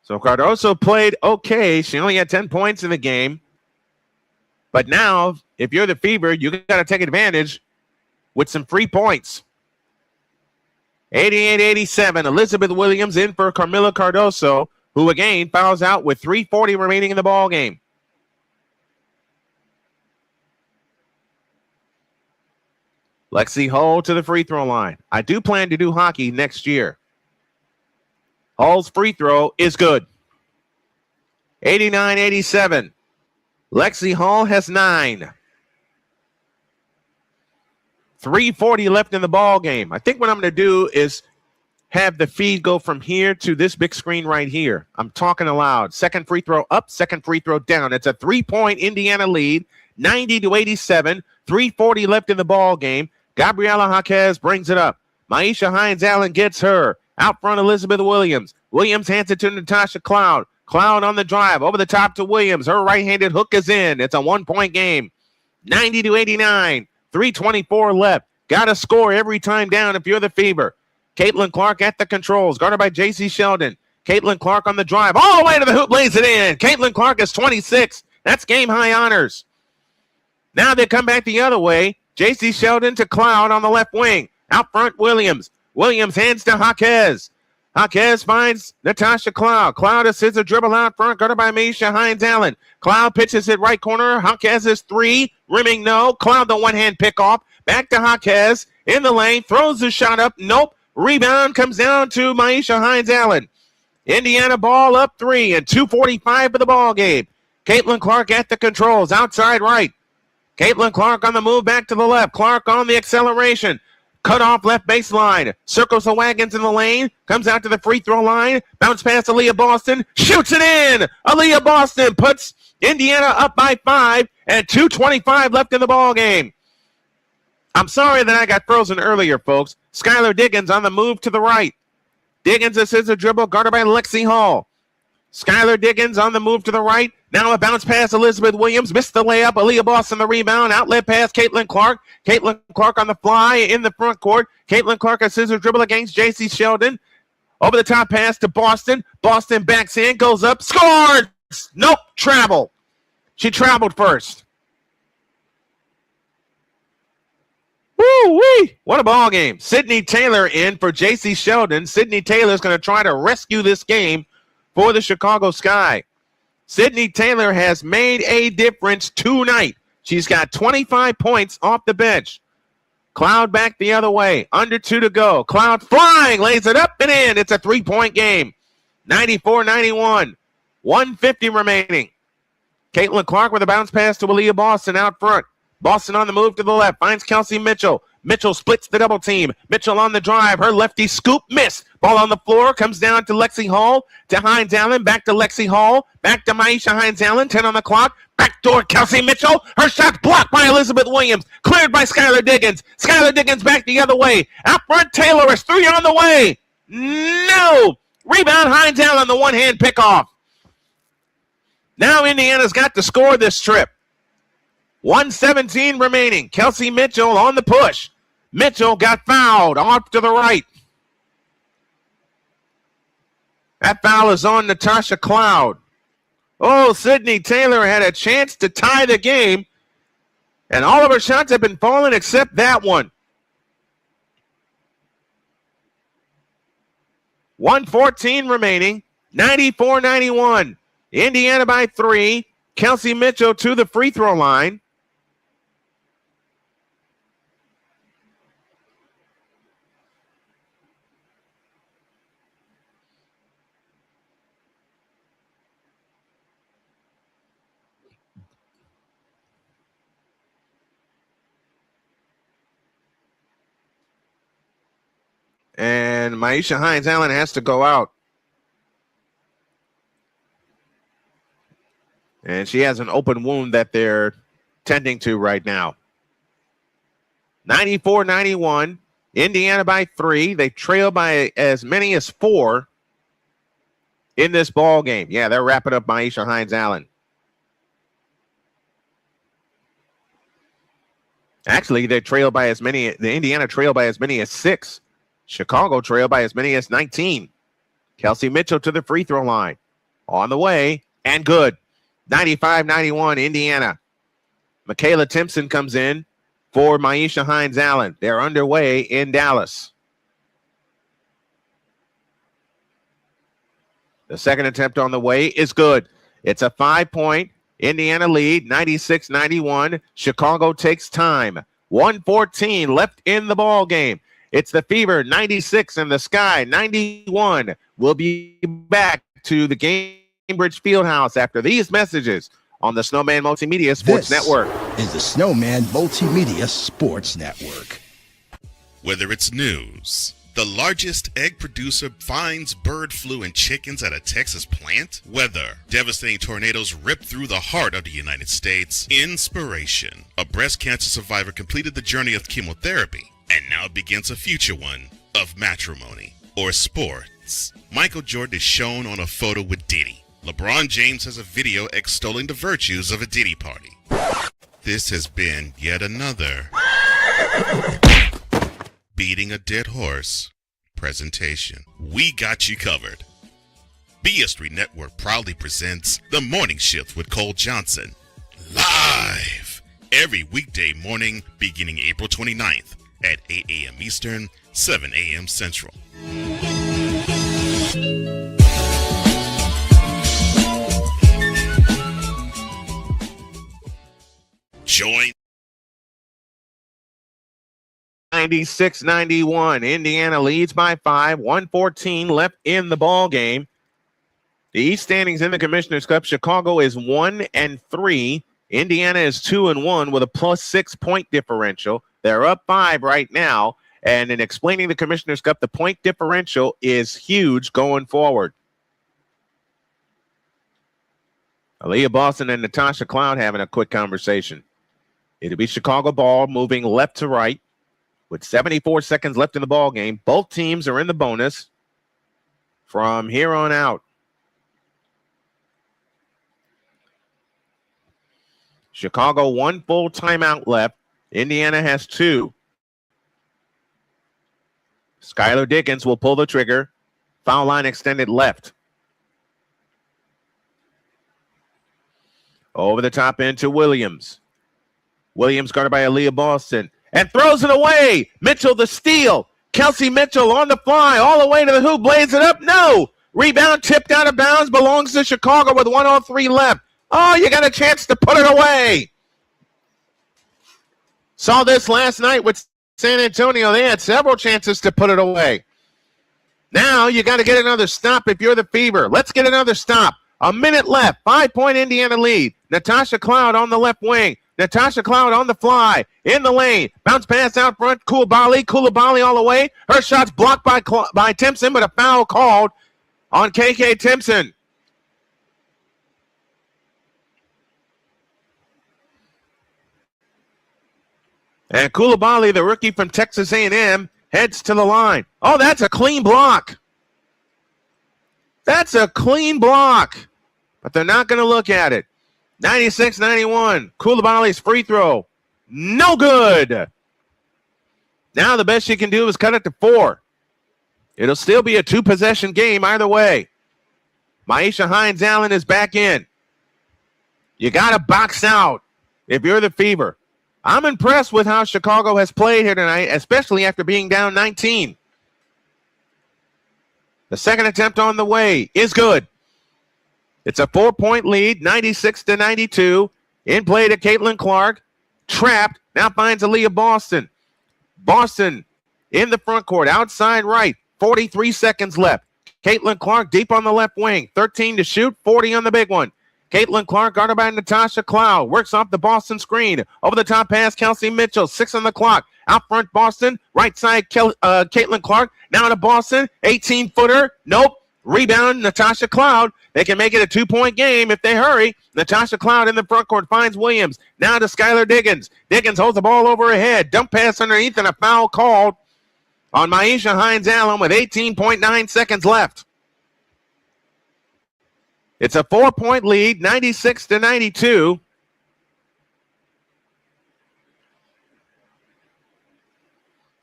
S1: So Cardoso played okay. She only had 10 points in the game. But now, if you're the Fever, you got to take advantage with some free points. 88-87, Elizabeth Williams in for Carmilla Cardoso, who again fouls out with 3:40 remaining in the ball game. Lexi Hull to the free throw line. I do plan to do hockey next year. Hull's free throw is good. 89-87. Lexi Hull has 9. 3:40 left in the ball game. I think what I'm going to do is have the feed go from here to this big screen right here. I'm talking aloud. Second free throw up, second free throw down. It's a 3-point Indiana lead, 90-87. 3:40 left in the ball game. Gabriela Jaquez brings it up. Maisha Hines-Allen gets her. Out front, Elizabeth Williams. Williams hands it to Natasha Cloud. Cloud on the drive. Over the top to Williams. Her right-handed hook is in. It's a 1-point game. 90-89. 3:24 left. Got to score every time down if you're the Fever. Caitlin Clark at the controls. Guarded by J.C. Sheldon. Caitlin Clark on the drive. All the way to the hoop. Lays it in. Caitlin Clark is 26. That's game-high honors. Now they come back the other way. J.C. Sheldon to Cloud on the left wing. Out front, Williams. Williams hands to Jaquez. Jaquez finds Natasha Cloud. Cloud assists a dribble out front, guarded by Maisha Hines-Allen. Cloud pitches it right corner. Jaquez is 3. Rimming no. Cloud the one-hand pick-off. Back to Jaquez. In the lane. Throws the shot up. Nope. Rebound comes down to Maisha Hines-Allen. Indiana ball up 3 and 2:45 for the ball game. Caitlin Clark at the controls. Outside right. Caitlin Clark on the move back to the left. Clark on the acceleration. Cut off left baseline. Circles the wagons in the lane. Comes out to the free throw line. Bounce past Aaliyah Boston. Shoots it in. Aaliyah Boston puts Indiana up by 5 and 2:25 left in the ball game. I'm sorry that I got frozen earlier, folks. Skylar Diggins on the move to the right. Diggins assists a dribble guarded by Lexi Hall. Skylar Diggins on the move to the right. Now a bounce pass, Elizabeth Williams. Missed the layup. Aaliyah Boston the rebound. Outlet pass, Caitlin Clark. Caitlin Clark on the fly in the front court. Caitlin Clark assists a dribble against J.C. Sheldon. Over the top pass to Boston. Boston backs in, goes up, scores! Nope, travel. She traveled first. Woo-wee! What a ball game. Sydney Taylor in for J.C. Sheldon. Sydney Taylor is going to try to rescue this game for the Chicago Sky. Sydney Taylor has made a difference tonight. She's got 25 points off the bench. Cloud back the other way. Under 2 to go. Cloud flying. Lays it up and in. It's a 3-point game. 94-91. 150 remaining. Caitlin Clark with a bounce pass to Aaliyah Boston out front. Boston on the move to the left. Finds Kelsey Mitchell. Mitchell splits the double team. Mitchell on the drive. Her lefty scoop. Miss. Ball on the floor. Comes down to Lexi Hall. To Hines-Allen. Back to Lexi Hall. Back to Maisha Hines-Allen. 10 on the clock. Backdoor Kelsey Mitchell. Her shot blocked by Elizabeth Williams. Cleared by Skylar Diggins. Skylar Diggins back the other way. Out front, Taylor is 3 on the way. No. Rebound, Hines-Allen, the one-hand pickoff. Now Indiana's got to score this trip. 1:17 remaining. Kelsey Mitchell on the push. Mitchell got fouled off to the right. That foul is on Natasha Cloud. Oh, Sydney Taylor had a chance to tie the game, and all of her shots have been falling except that one. 1:14 remaining. 94-91. Indiana by 3. Kelsey Mitchell to the free throw line. And Maisha Hines-Allen has to go out. And she has an open wound that they're tending to right now. 94-91. Indiana by 3. They trail by as many as 4 in this ball game. Yeah, they're wrapping up Maisha Hines-Allen. Actually, the Indiana trail by as many as 6. Chicago trail by as many as 19. Kelsey Mitchell to the free throw line. On the way and good. 95-91 Indiana. Michaela Timpson comes in for Maisha Hines-Allen. They're underway in Dallas. The second attempt on the way is good. It's a 5-point Indiana lead, 96-91. Chicago takes time. 1:14 left in the ball game. It's the Fever, 96, and the Sky, 91. We'll be back to the Gainbridge Fieldhouse after these messages on the Snowman Multimedia Sports Network.
S2: Is the Snowman Multimedia Sports Network.
S3: Whether it's news, the largest egg producer finds bird flu in chickens at a Texas plant, weather, devastating tornadoes rip through the heart of the United States, inspiration, a breast cancer survivor completed the journey of chemotherapy, and now begins a future one of matrimony or sports. Michael Jordan is shown on a photo with Diddy. LeBron James has a video extolling the virtues of a Diddy party. This has been yet another beating a dead horse presentation. We got you covered. BS3 Network proudly presents The Morning Shift with Cole Johnson. Live every weekday morning beginning April 29th at 8 a.m. Eastern, 7 a.m. Central. Join
S1: 96-91. Indiana leads by 5. 1:14 left in the ball game. The East standings in the Commissioner's Cup. Chicago is 1-3. Indiana is 2-1 with a +6 point differential. They're up 5 right now. And in explaining the Commissioner's Cup, the point differential is huge going forward. Aaliyah Boston and Natasha Cloud having a quick conversation. It'll be Chicago ball moving left to right with 74 seconds left in the ball game. Both teams are in the bonus from here on out. Chicago 1 full timeout left. Indiana has 2. Skylar Diggins will pull the trigger. Foul line extended left. Over the top end to Williams. Williams guarded by Aaliyah Boston and throws it away. Mitchell the steal. Kelsey Mitchell on the fly all the way to the hoop. Blades it up. No. Rebound tipped out of bounds. Belongs to Chicago with 1:03 left. Oh, you got a chance to put it away. Saw this last night with San Antonio. They had several chances to put it away. Now you got to get another stop if you're the Fever. Let's get another stop. A minute left. 5-point Indiana lead. Natasha Cloud on the left wing. Natasha Cloud on the fly. In the lane. Bounce pass out front. Koulibaly all the way. Her shot's blocked by Timpson, but a foul called on KK Timpson. And Koulibaly, the rookie from Texas A&M, heads to the line. Oh, that's a clean block. That's a clean block. But they're not going to look at it. 96-91. Koulibaly's free throw. No good. Now the best she can do is cut it to 4. It'll still be a 2-possession game either way. Maisha Hines-Allen is back in. You got to box out if you're the Fever. I'm impressed with how Chicago has played here tonight, especially after being down 19. The second attempt on the way is good. It's a 4-point lead, 96-92. In play to Caitlin Clark. Trapped. Now finds Aaliyah Boston. Boston in the front court, outside right. 43 seconds left. Caitlin Clark deep on the left wing. 13 to shoot, 40 on the big one. Caitlin Clark guarded by Natasha Cloud. Works off the Boston screen. Over the top pass, Kelsey Mitchell. 6 on the clock. Out front, Boston. Right side, Caitlin Clark. Now to Boston. 18-footer. Nope. Rebound, Natasha Cloud. They can make it a 2-point game if they hurry. Natasha Cloud in the front court finds Williams. Now to Skylar Diggins. Diggins holds the ball over her head. Dump pass underneath and a foul called on Maisha Hines-Allen with 18.9 seconds left. It's a 4-point lead, 96-92.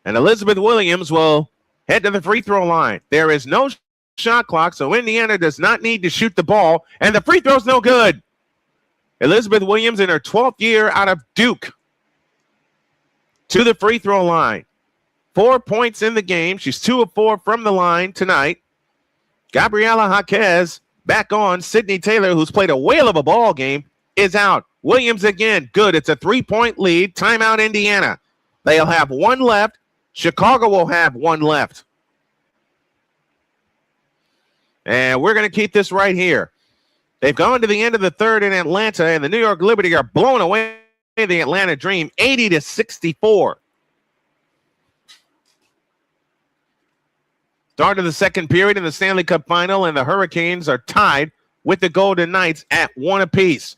S1: And Elizabeth Williams will head to the free throw line. There is no shot clock, so Indiana does not need to shoot the ball, and the free throw's no good. Elizabeth Williams in her 12th year out of Duke to the free throw line. 4 points in the game. She's 2 of 4 from the line tonight. Gabriela Jaquez back on. Sydney Taylor, who's played a whale of a ball game, is out. Williams again, good. It's a 3-point lead. Timeout, Indiana. They'll have 1 left. Chicago will have 1 left. And we're going to keep this right here. They've gone to the end of the third in Atlanta, and the New York Liberty are blowing away the Atlanta Dream, 80-64. Start of the second period in the Stanley Cup Final, and the Hurricanes are tied with the Golden Knights at 1 apiece.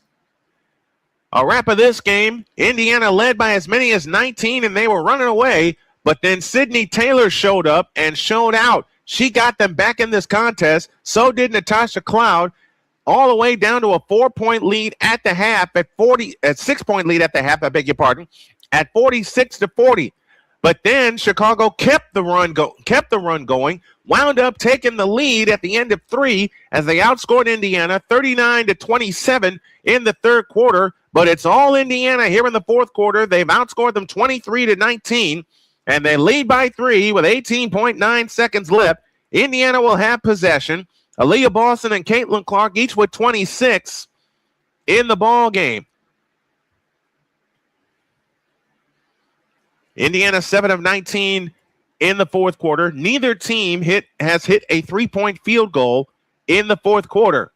S1: A wrap of this game, Indiana led by as many as 19, and they were running away, but then Sydney Taylor showed up and showed out. She got them back in this contest. So did Natasha Cloud, all the way down to a 4-point lead at the half, at 6-point lead at the half, I beg your pardon, at 46-40. But then Chicago kept the run going, wound up taking the lead at the end of 3 as they outscored Indiana 39-27 in the third quarter. But it's all Indiana here in the fourth quarter. They've outscored them 23-19. And they lead by 3 with 18.9 seconds left. Indiana will have possession. Aaliyah Boston and Caitlin Clark each with 26 in the ball game. Indiana 7 of 19 in the fourth quarter. Neither team has hit a 3-point field goal in the fourth quarter.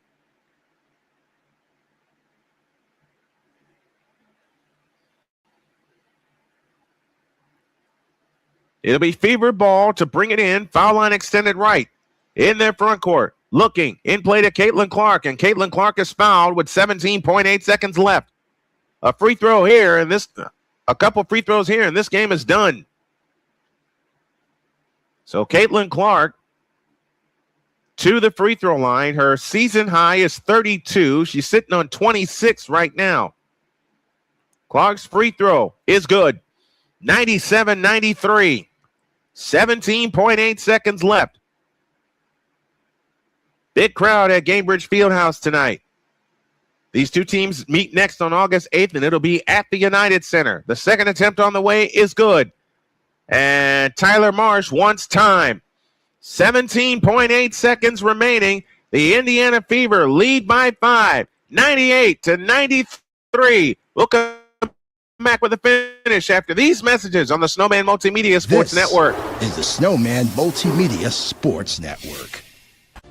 S1: It'll be Fever ball to bring it in. Foul line extended right in their front court. Looking in play to Caitlin Clark, and Caitlin Clark is fouled with 17.8 seconds left. A free throw here, and a couple free throws here, and this game is done. So Caitlin Clark to the free throw line. Her season high is 32. She's sitting on 26 right now. Clark's free throw is good. 97-93. 17.8 seconds left. Big crowd at Gainbridge Fieldhouse tonight. These two teams meet next on August 8th, and it'll be at the United Center. The second attempt on the way is good. And Tyler Marsh wants time. 17.8 seconds remaining. The Indiana Fever lead by 5. 98-93. We'll come back with a finish after these messages on the Snowman Multimedia Sports Network.
S2: Is the Snowman Multimedia Sports Network.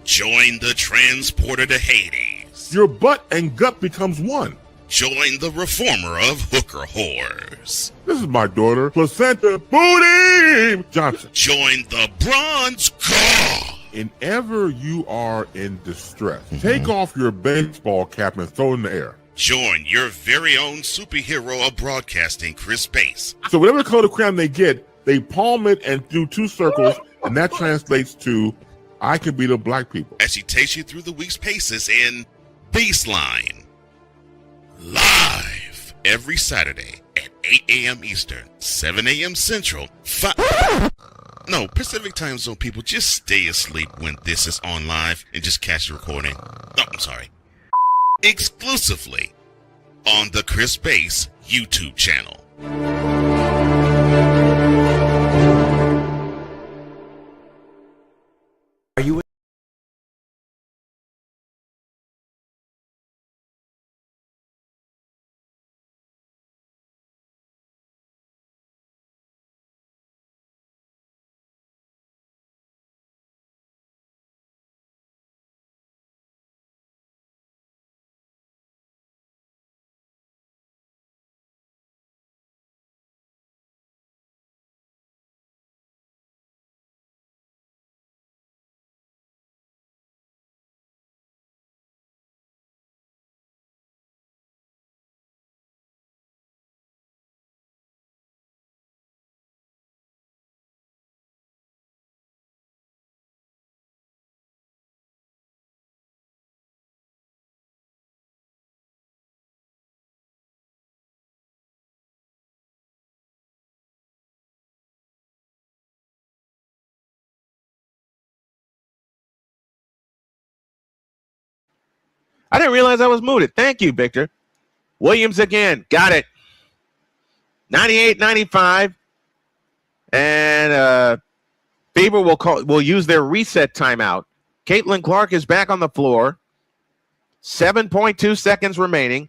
S3: Join the transporter to Hades.
S4: Your butt and gut becomes one.
S3: Join the reformer of hooker whores.
S4: This is my daughter, Placenta Booty Johnson.
S3: Join the bronze car.
S4: Whenever you are in distress, take off your baseball cap and throw it in the air.
S3: Join your very own superhero of broadcasting, Chris Bass.
S4: So whatever color crayon they get, they palm it and do 2 circles, and that translates to I can beat up black people.
S3: As she takes you through the week's paces in Baseline. Live every Saturday at 8 a.m. Eastern, 7 a.m. Central, Pacific Time Zone people, just stay asleep when this is on live and just catch the recording. Oh, I'm sorry. Exclusively on the Chris Bass YouTube channel.
S5: Are you
S1: I didn't realize I was muted. Thank you, Victor. Williams again. Got it. 98-95. And Fever will use their reset timeout. Caitlin Clark is back on the floor. 7.2 seconds remaining.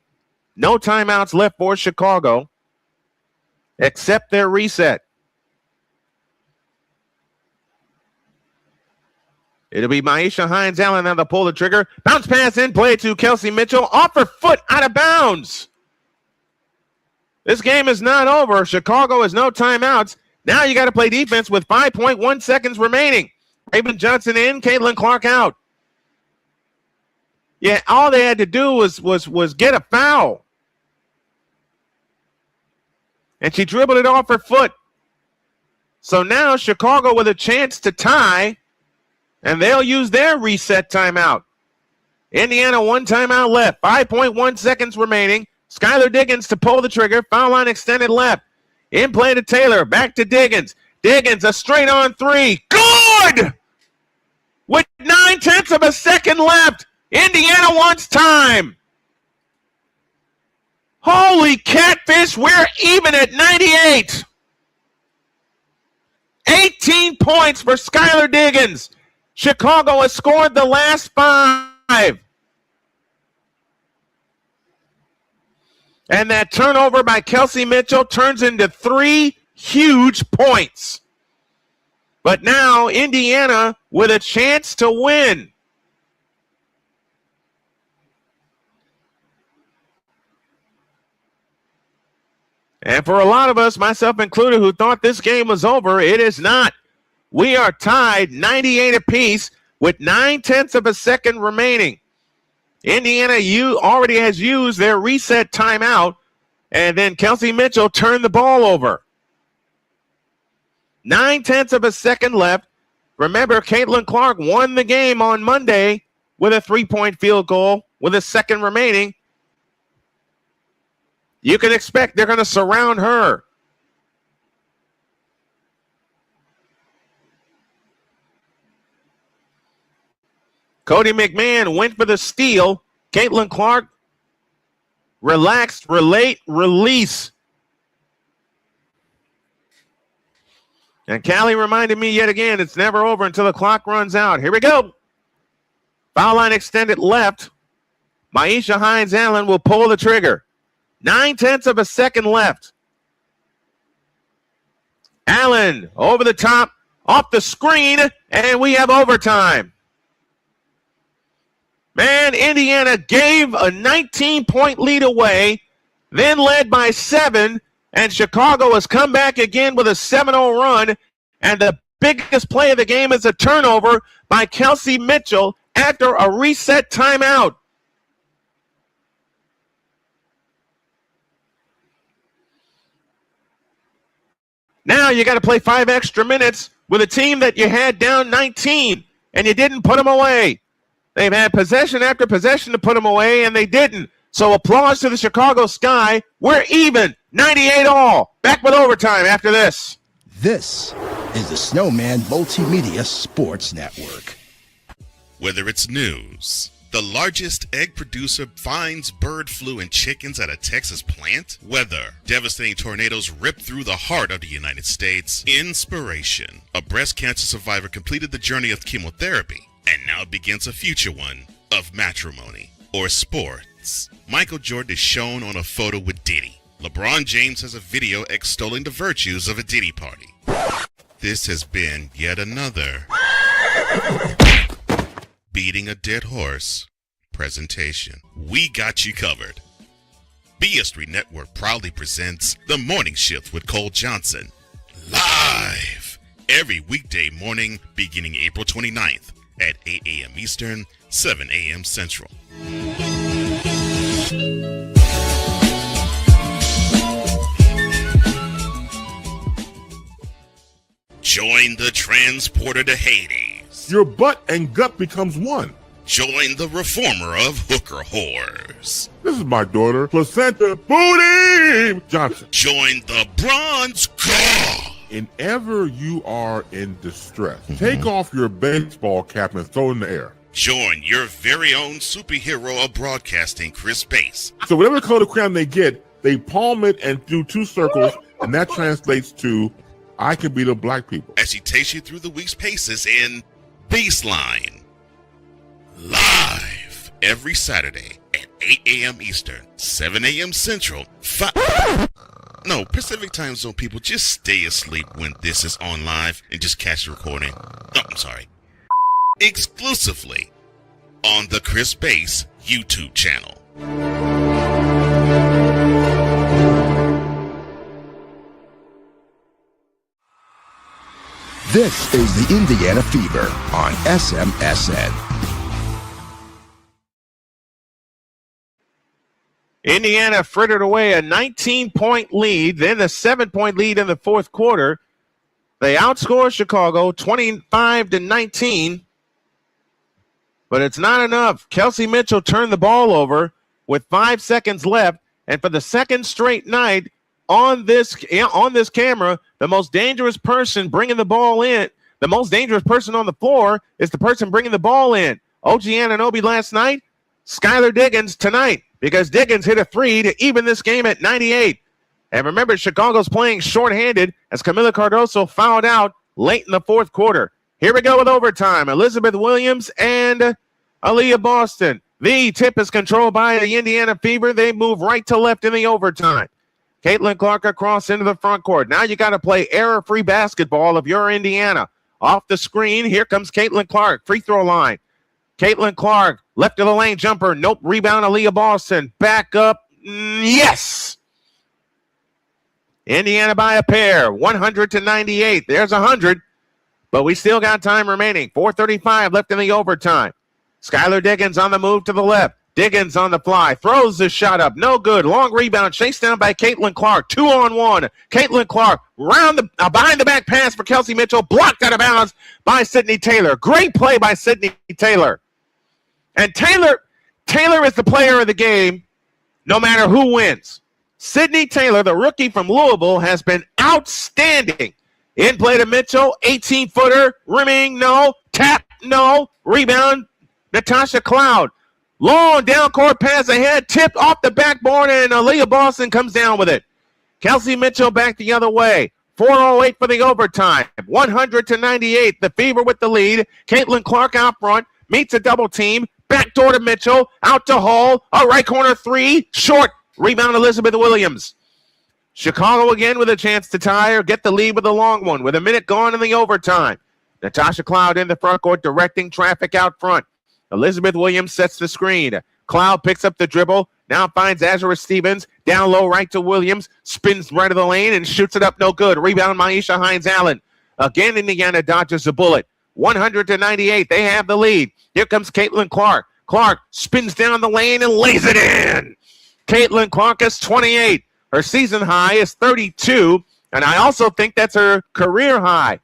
S1: No timeouts left for Chicago except their reset. It'll be Maisha Hines-Allen now to pull the trigger. Bounce pass in play to Kelsey Mitchell. Off her foot, out of bounds. This game is not over. Chicago has no timeouts. Now you got to play defense with 5.1 seconds remaining. Raven Johnson in, Caitlin Clark out. Yeah, all they had to do was get a foul. And she dribbled it off her foot. So now Chicago with a chance to tie, and they'll use their reset timeout. Indiana, one timeout left. 5.1 seconds remaining. Skylar Diggins to pull the trigger. Foul line extended left. In play to Taylor. Back to Diggins. Diggins, a straight on three. Good! With 9/10 of a second left. Indiana wants time. Holy catfish, we're even at 98. 18 points for Skylar Diggins. Chicago has scored the last 5. And that turnover by Kelsey Mitchell turns into 3 huge points. But now Indiana with a chance to win. And for a lot of us, myself included, who thought this game was over, it is not. We are tied 98 apiece with 9/10 of a second remaining. Indiana already has used their reset timeout, and then Kelsey Mitchell turned the ball over. 9/10 of a second left. Remember, Caitlin Clark won the game on Monday with a 3-point field goal with a second remaining. You can expect they're going to surround her. Cody McMahon went for the steal. Caitlin Clark relaxed, release. And Callie reminded me yet again, it's never over until the clock runs out. Here we go. Foul line extended left. Maisha Hines-Allen will pull the trigger. 9/10 of a second left. Allen over the top, off the screen, and we have overtime. Man, Indiana gave a 19-point lead away, then led by 7, and Chicago has come back again with a 7-0 run, and the biggest play of the game is a turnover by Kelsey Mitchell after a reset timeout. Now you got to play 5 extra minutes with a team that you had down 19, and you didn't put them away. They've had possession after possession to put them away, and they didn't. So applause to the Chicago Sky. We're even, 98 all. Back with overtime after this.
S2: This is the Snowman Multimedia Sports Network.
S3: Whether it's news, the largest egg producer finds bird flu in chickens at a Texas plant, weather, devastating tornadoes rip through the heart of the United States, inspiration, a breast cancer survivor completed the journey of chemotherapy, and now begins a future one of matrimony or sports. Michael Jordan is shown on a photo with Diddy. LeBron James has a video extolling the virtues of a Diddy party. This has been yet another beating a dead horse presentation. We got you covered. BS3 Network proudly presents The Morning Shift with Cole Johnson, live every weekday morning beginning April 29th at 8 a.m. Eastern, 7 a.m. Central. Join the transporter to Hades.
S4: Your butt and gut becomes one.
S3: Join the reformer of hooker whores.
S4: This is my daughter, Placenta Booty Johnson.
S3: Join the bronze god.
S4: Whenever you are in distress, take off your baseball cap and throw it in the air.
S3: Join your very own superhero of broadcasting, Chris Bass.
S4: So whatever color crayon they get, they palm it and do two circles, and that translates to I can be the black people.
S3: As she takes you through the week's paces in Baseline. Live every Saturday at 8 a.m. Eastern, 7 a.m. Central, Pacific Time Zone people, just stay asleep when this is on live and just catch the recording. Oh, I'm sorry. Exclusively on the Chris Bass YouTube channel.
S2: This is the Indiana Fever on SMSN.
S1: Indiana frittered away a 19-point lead, then a 7-point lead in the fourth quarter. They outscored Chicago 25-19, but it's not enough. Kelsey Mitchell turned the ball over with 5 seconds left, and for the second straight night on this camera, the most dangerous person bringing the ball in, the most dangerous person on the floor is the person bringing the ball in. OG Anunoby last night, Skylar Diggins tonight, because Diggins hit a three to even this game at 98. And remember, Chicago's playing shorthanded as Camila Cardoso fouled out late in the fourth quarter. Here we go with overtime. Elizabeth Williams and Aaliyah Boston. The tip is controlled by the Indiana Fever. They move right to left in the overtime. Caitlin Clark across into the front court. Now you got to play error-free basketball if you're Indiana. Off the screen, here comes Caitlin Clark. Free throw line. Caitlin Clark, left of the lane jumper. Nope. Rebound, Aaliyah Boston. Back up. Yes. Indiana by a pair. 100-98. There's 100. But we still got time remaining. 4:35 left in the overtime. Skylar Diggins on the move to the left. Diggins on the fly. Throws the shot up. No good. Long rebound. Chased down by Caitlin Clark. 2-on-1. Caitlin Clark behind the back pass for Kelsey Mitchell. Blocked out of bounds by Sydney Taylor. Great play by Sydney Taylor. And Taylor is the player of the game no matter who wins. Sydney Taylor, the rookie from Louisville, has been outstanding. In play to Mitchell. 18-footer. Rimming. No. Tap. No. Rebound. Natasha Cloud. Long down court pass ahead, tipped off the backboard, and Aaliyah Boston comes down with it. Kelsey Mitchell back the other way. 4:08 for the overtime. 100-98. The Fever with the lead. Caitlin Clark out front. Meets a double team. Backdoor to Mitchell. Out to Hall. A right corner three. Short. Rebound Elizabeth Williams. Chicago again with a chance to tie or get the lead with a long one with a minute gone in the overtime. Natasha Cloud in the front court directing traffic out front. Elizabeth Williams sets the screen. Cloud picks up the dribble. Now finds Azura Stevens. Down low right to Williams. Spins right of the lane and shoots it up. No good. Rebound Maisha Hines-Allen. Again, Indiana dodges a bullet. 100-98. They have the lead. Here comes Caitlin Clark. Clark spins down the lane and lays it in. Caitlin Clark is 28. Her season high is 32. And I also think that's her career high.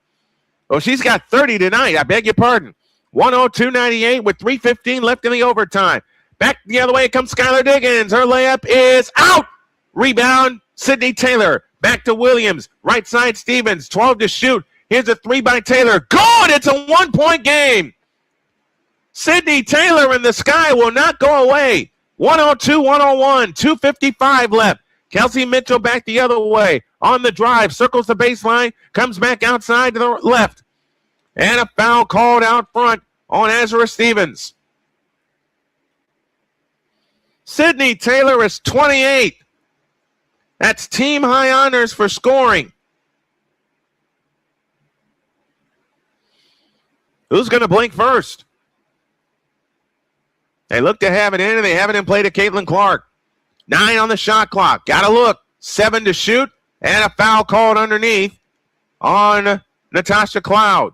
S1: Oh, she's got 30 tonight. I beg your pardon. 102-98 with 3:15 left in the overtime. Back the other way comes Skylar Diggins. Her layup is out. Rebound, Sydney Taylor. Back to Williams. Right side, Stevens. 12 to shoot. Here's a three by Taylor. Good! It's a one-point game. Sydney Taylor in the sky will not go away. 102-101. 2:55 left. Kelsey Mitchell back the other way. On the drive. Circles the baseline. Comes back outside to the left. And a foul called out front on Azura Stevens. Sydney Taylor is 28. That's team high honors for scoring. Who's going to blink first? They look to have it in, and they have it in play to Caitlin Clark. 9 on the shot clock. Got to look. 7 to shoot, and a foul called underneath on Natasha Cloud.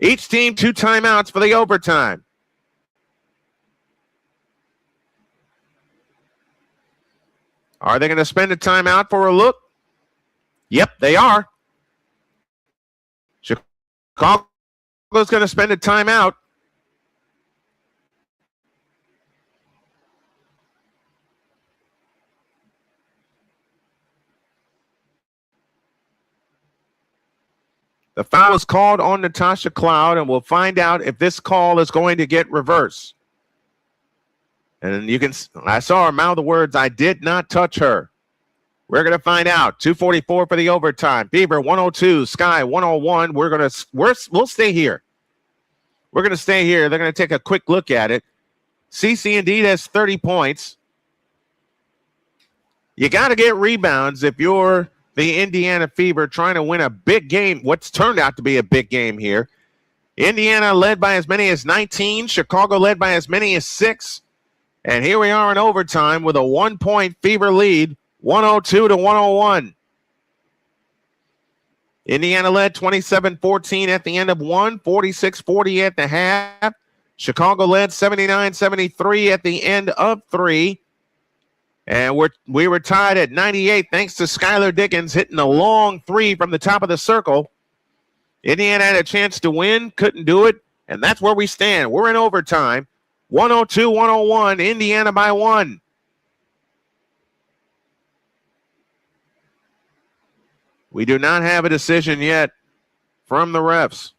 S1: Each team 2 timeouts for the overtime. Are they going to spend a timeout for a look? Yep, they are. Chicago's going to spend a timeout. The foul is called on Natasha Cloud, and we'll find out if this call is going to get reversed. And I saw her mouth the words, "I did not touch her." We're going to find out. 2:44 for the overtime. Fever 102, Sky 101. We'll stay here. We're going to stay here. They're going to take a quick look at it. CC indeed has 30 points. You got to get rebounds if you're the Indiana Fever trying to win a big game, what's turned out to be a big game here. Indiana led by as many as 19. Chicago led by as many as 6. And here we are in overtime with a 1-point Fever lead, 102-101. Indiana led 27-14 at the end of 1, 46-40 at the half. Chicago led 79-73 at the end of 3. And we were tied at 98 thanks to Skylar Diggins hitting a long 3 from the top of the circle. Indiana had a chance to win, couldn't do it, and that's where we stand. We're in overtime. 102-101, Indiana by 1. We do not have a decision yet from the refs.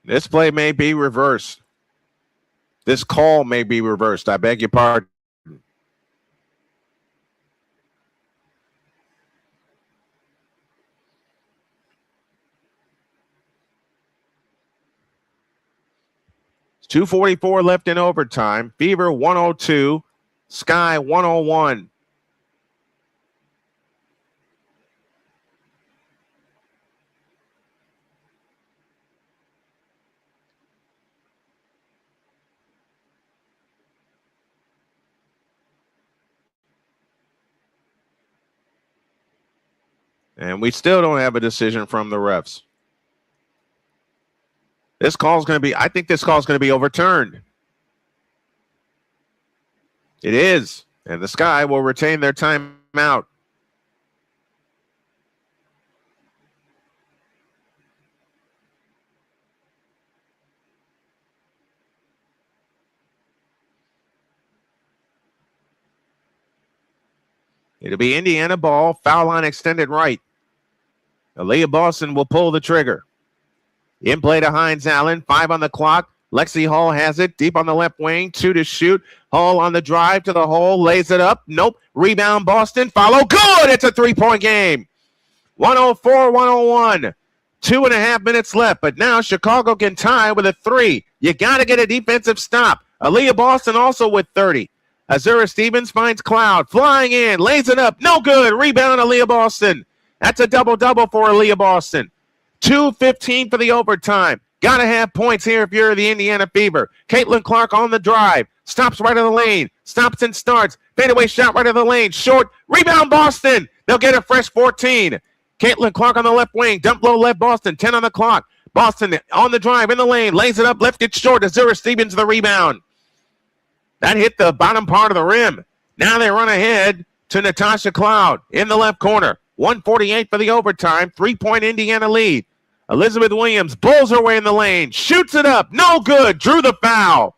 S1: This play may be reversed. This call may be reversed. I beg your pardon. It's 2:44 left in overtime. Fever 102, Sky 101. And we still don't have a decision from the refs. This call is going to be, I think this call is going to be overturned. It is. And the Sky will retain their timeout. It'll be Indiana ball, foul line extended right. Aaliyah Boston will pull the trigger. In play to Hines Allen, 5 on the clock. Lexi Hall has it, deep on the left wing, 2 to shoot. Hall on the drive to the hole, lays it up. Nope. Rebound Boston, follow, good! It's a 3-point game. 104-101. 2.5 minutes left, but now Chicago can tie with a 3. You got to get a defensive stop. Aaliyah Boston also with 30. Azura Stevens finds Cloud, flying in, lays it up, no good. Rebound Aaliyah Boston. That's a double-double for Aaliyah Boston. 2:15 for the overtime. Got to have points here if you're the Indiana Fever. Caitlin Clark on the drive. Stops right of the lane. Stops and starts. Fadeaway shot right of the lane. Short. Rebound Boston. They'll get a fresh 14. Caitlin Clark on the left wing. Dump low left Boston. 10 on the clock. Boston on the drive in the lane. Lays it up. Left it short. Azura Stevens the rebound. That hit the bottom part of the rim. Now they run ahead to Natasha Cloud in the left corner. 1:48 for the overtime. 3-point Indiana lead. Elizabeth Williams bulls her way in the lane. Shoots it up. No good. Drew the foul.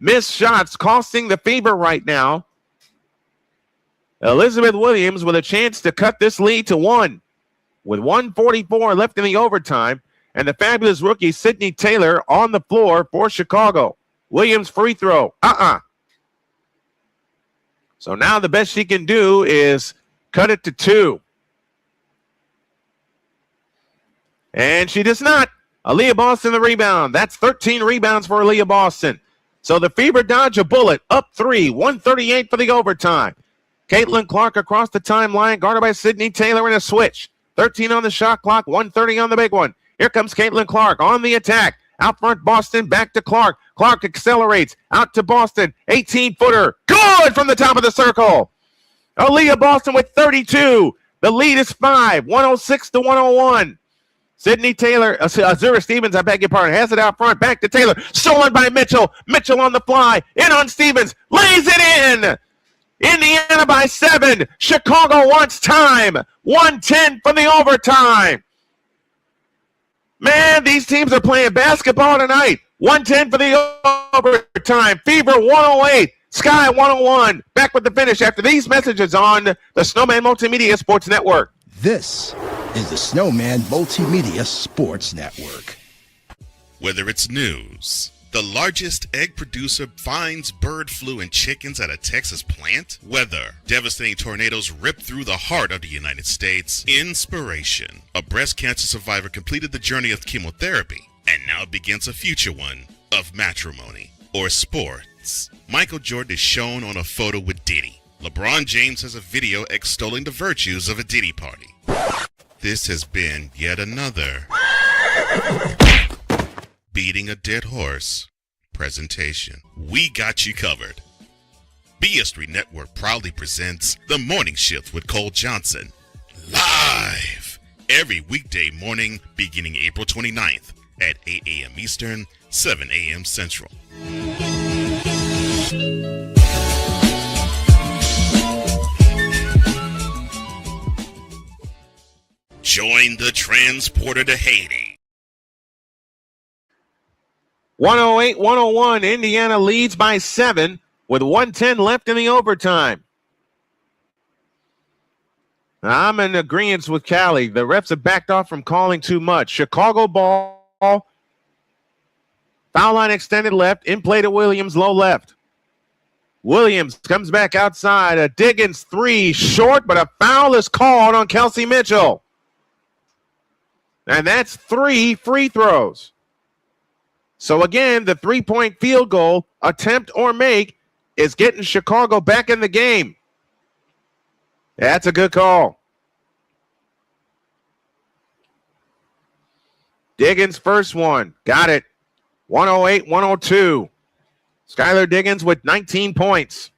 S1: Missed shots costing the Fever right now. Elizabeth Williams with a chance to cut this lead to 1. With 1:44 left in the overtime. And the fabulous rookie Sydney Taylor on the floor for Chicago. Williams free throw. So now the best she can do is cut it to 2. And she does not. Aaliyah Boston the rebound. That's 13 rebounds for Aaliyah Boston. So the Fever dodge a bullet. Up 3. 1:38 for the overtime. Caitlin Clark across the timeline. Guarded by Sydney Taylor in a switch. 13 on the shot clock. 1:30 on the big one. Here comes Caitlin Clark on the attack. Out front, Boston, back to Clark. Clark accelerates. Out to Boston. 18-footer. Good from the top of the circle. Aaliyah Boston with 32. The lead is 5. 106-101. Sydney Taylor, Azura Stevens, I beg your pardon, has it out front. Back to Taylor. Stolen by Mitchell. Mitchell on the fly. In on Stevens. Lays it in. Indiana by 7. Chicago wants time. 1:10 for the overtime. Man, these teams are playing basketball tonight. 1:10 for the overtime. Fever 108. Sky 101. Back with the finish after these messages on the Snowman Multimedia Sports Network.
S2: This is the Snowman Multimedia Sports Network.
S3: Whether it's news, the largest egg producer finds bird flu in chickens at a Texas plant, weather, devastating tornadoes rip through the heart of the United States, inspiration, a breast cancer survivor completed the journey of chemotherapy and now begins a future one of matrimony, or sports. Michael Jordan is shown on a photo with Diddy. LeBron James has a video extolling the virtues of a Diddy party. This has been yet another beating a dead horse presentation. We got you covered. BS3 Network proudly presents The Morning Shift with Cole Johnson, live every weekday morning beginning April 29th at 8 a.m. Eastern, 7 a.m. Central. Join the transporter to Haiti.
S1: 108-101, Indiana leads by 7 with 1:10 left in the overtime. I'm in agreement with Callie. The refs have backed off from calling too much. Chicago ball. Foul line extended left. In play to Williams, low left. Williams comes back outside. A Diggins 3 short, but a foul is called on Kelsey Mitchell. And that's 3 free throws. So again, the 3-point field goal, attempt or make, is getting Chicago back in the game. That's a good call. Diggins first one. Got it. 108-102. Skylar Diggins with 19 points.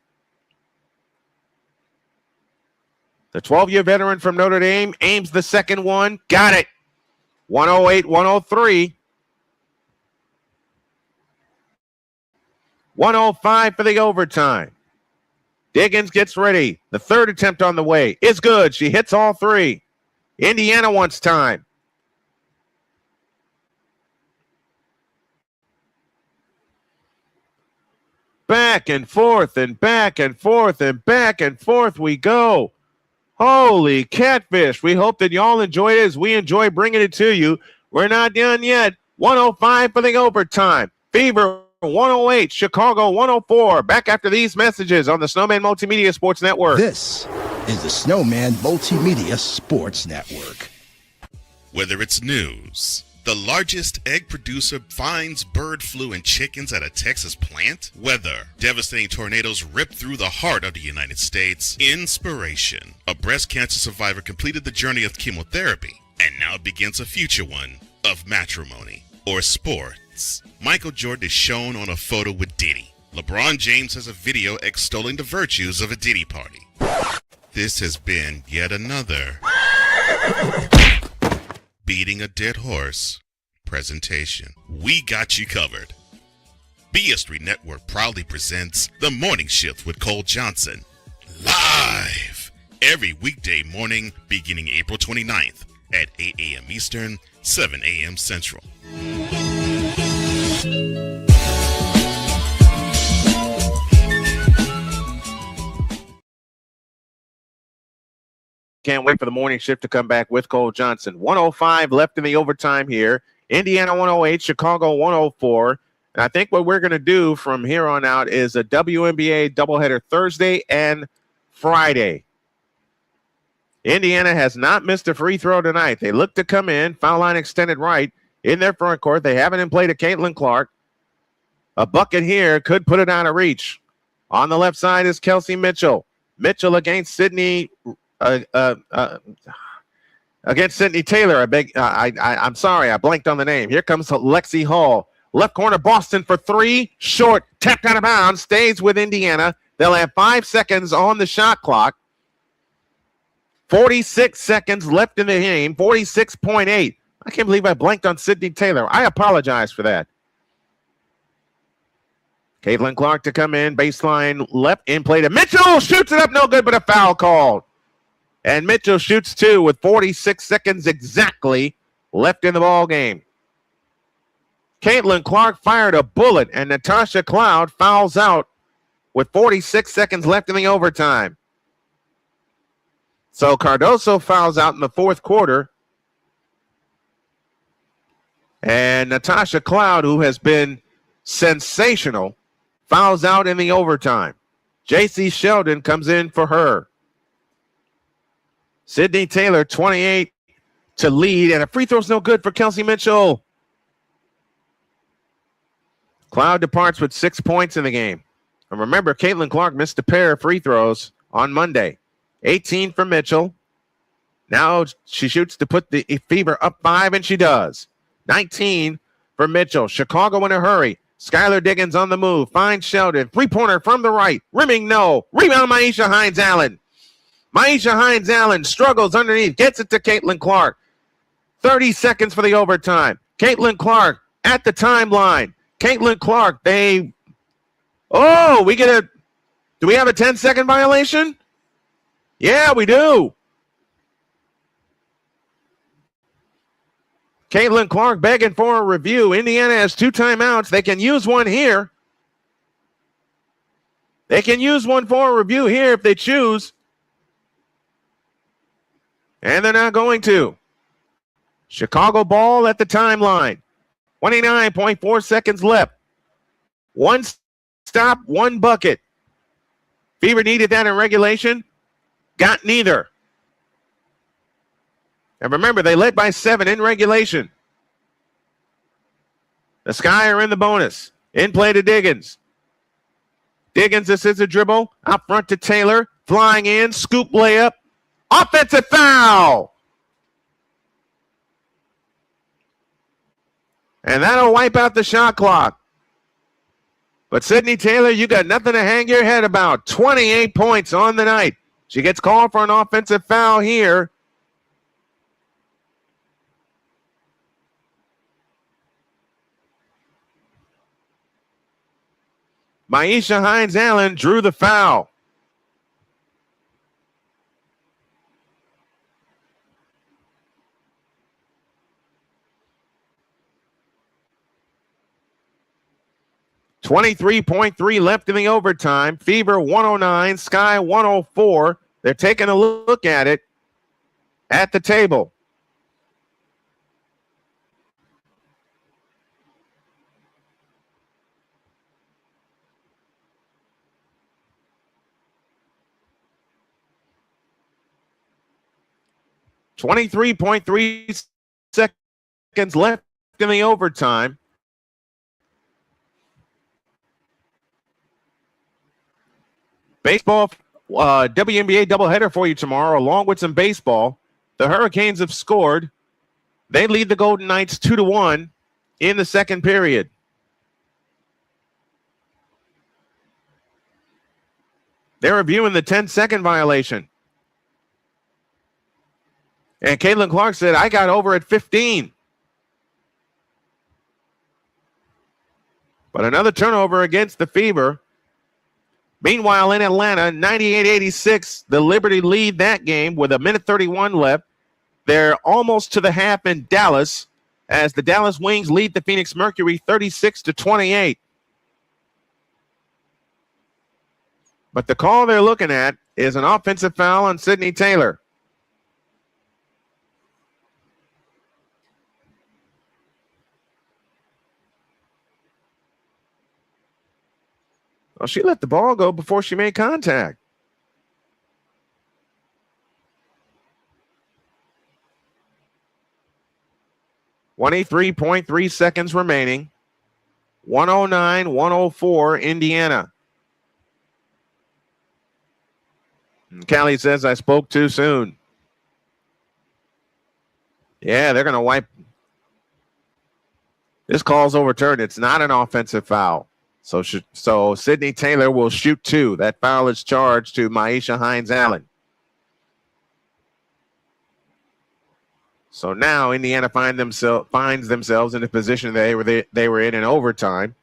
S1: The 12-year veteran from Notre Dame aims the second one. Got it. 108-103. 105 for the overtime. Diggins gets ready. The third attempt on the way is good. She hits all 3. Indiana wants time. Back and forth and back and forth and back and forth we go. Holy catfish. We hope that y'all enjoy it as we enjoy bringing it to you. We're not done yet. 105 for the overtime. Fever 108, Chicago 104. Back after these messages on the Snowman Multimedia Sports Network.
S2: This is the Snowman Multimedia Sports Network.
S3: Whether it's news, the largest egg producer finds bird flu in chickens at a Texas plant, weather, devastating tornadoes rip through the heart of the United States, inspiration, a breast cancer survivor completed the journey of chemotherapy and now begins a future one of matrimony, or sports. Michael Jordan is shown on a photo with Diddy. LeBron James has a video extolling the virtues of a Diddy party. This has been yet another beating a dead horse presentation. We got you covered. BS3 Network proudly presents The Morning Shift with Cole Johnson, live every weekday morning beginning April 29th at 8 a.m. Eastern, 7 a.m. Central.
S1: Can't wait for the morning shift to come back with Cole Johnson. 105 left in the overtime here. Indiana 108, Chicago 104. And I think what we're going to do from here on out is a WNBA doubleheader Thursday and Friday. Indiana has not missed a free throw tonight. They look to come in, foul line extended right in their front court. They haven't in play to Caitlin Clark. A bucket here could put it out of reach. On the left side is Kelsey Mitchell. Mitchell against Sydney against Sydney Taylor. I'm sorry, I blanked on the name. Here comes Lexi Hall. Left corner, Boston for 3. Short, tapped out of bounds, stays with Indiana. They'll have 5 seconds on the shot clock. 46 seconds left in the game, 46.8. I can't believe I blanked on Sydney Taylor. I apologize for that. Caitlin Clark to come in, baseline left, in play to Mitchell, shoots it up, no good, but a foul called. And Mitchell shoots 2 with 46 seconds exactly left in the ball game. Caitlin Clark fired a bullet, and Natasha Cloud fouls out with 46 seconds left in the overtime. So Cardoso fouls out in the fourth quarter. And Natasha Cloud, who has been sensational, fouls out in the overtime. J.C. Sheldon comes in for her. Sydney Taylor, 28 to lead, and a free throw's no good for Kelsey Mitchell. Cloud departs with 6 points in the game. And remember, Caitlin Clark missed a pair of free throws on Monday. 18 for Mitchell. Now she shoots to put the Fever up 5, and she does. 19 for Mitchell. Chicago in a hurry. Skylar Diggins on the move. Finds Sheldon. Three-pointer from the right. Rimming, no. Rebound, Maisha Hines-Allen. Maisha Hines-Allen struggles underneath. Gets it to Caitlin Clark. 30 seconds for the overtime. Caitlin Clark at the timeline. Caitlin Clark, do we have a 10-second violation? Yeah, we do. Caitlin Clark begging for a review. Indiana has 2 timeouts. They can use one here. They can use one for a review here if they choose. And they're not going to. Chicago ball at the timeline. 29.4 seconds left. 1 stop, 1 bucket. Fever needed that in regulation. Got neither. And remember, they led by 7 in regulation. The Sky are in the bonus. In play to Diggins. Diggins assists a dribble. Out front to Taylor. Flying in. Scoop layup. Offensive foul. And that'll wipe out the shot clock. But Sydney Taylor, you got nothing to hang your head about. 28 points on the night. She gets called for an offensive foul here. Maisha Hines-Allen drew the foul. .3 left in the overtime. Fever 109, Sky 104. They're taking a look at it at the table. .3 seconds left in the overtime. Baseball, WNBA doubleheader for you tomorrow, along with some baseball. The Hurricanes have scored. They lead the Golden Knights 2-1 in the second period. They're reviewing the 10-second violation. And Caitlin Clark said, I got over at 15. But another turnover against the Fever. Meanwhile, in Atlanta, 98-86, the Liberty lead that game with 1:31 left. They're almost to the half in Dallas as the Dallas Wings lead the Phoenix Mercury 36-28. But the call they're looking at is an offensive foul on Sydney Taylor. Well, she let the ball go before she made contact. .3 seconds remaining. 109-104, Indiana. And Callie says, I spoke too soon. Yeah, they're going to wipe. This call's overturned. It's not an offensive foul. So Sydney Taylor will shoot 2. That foul is charged to Maisha Hines-Allen. So now Indiana finds themselves in the position they were in overtime.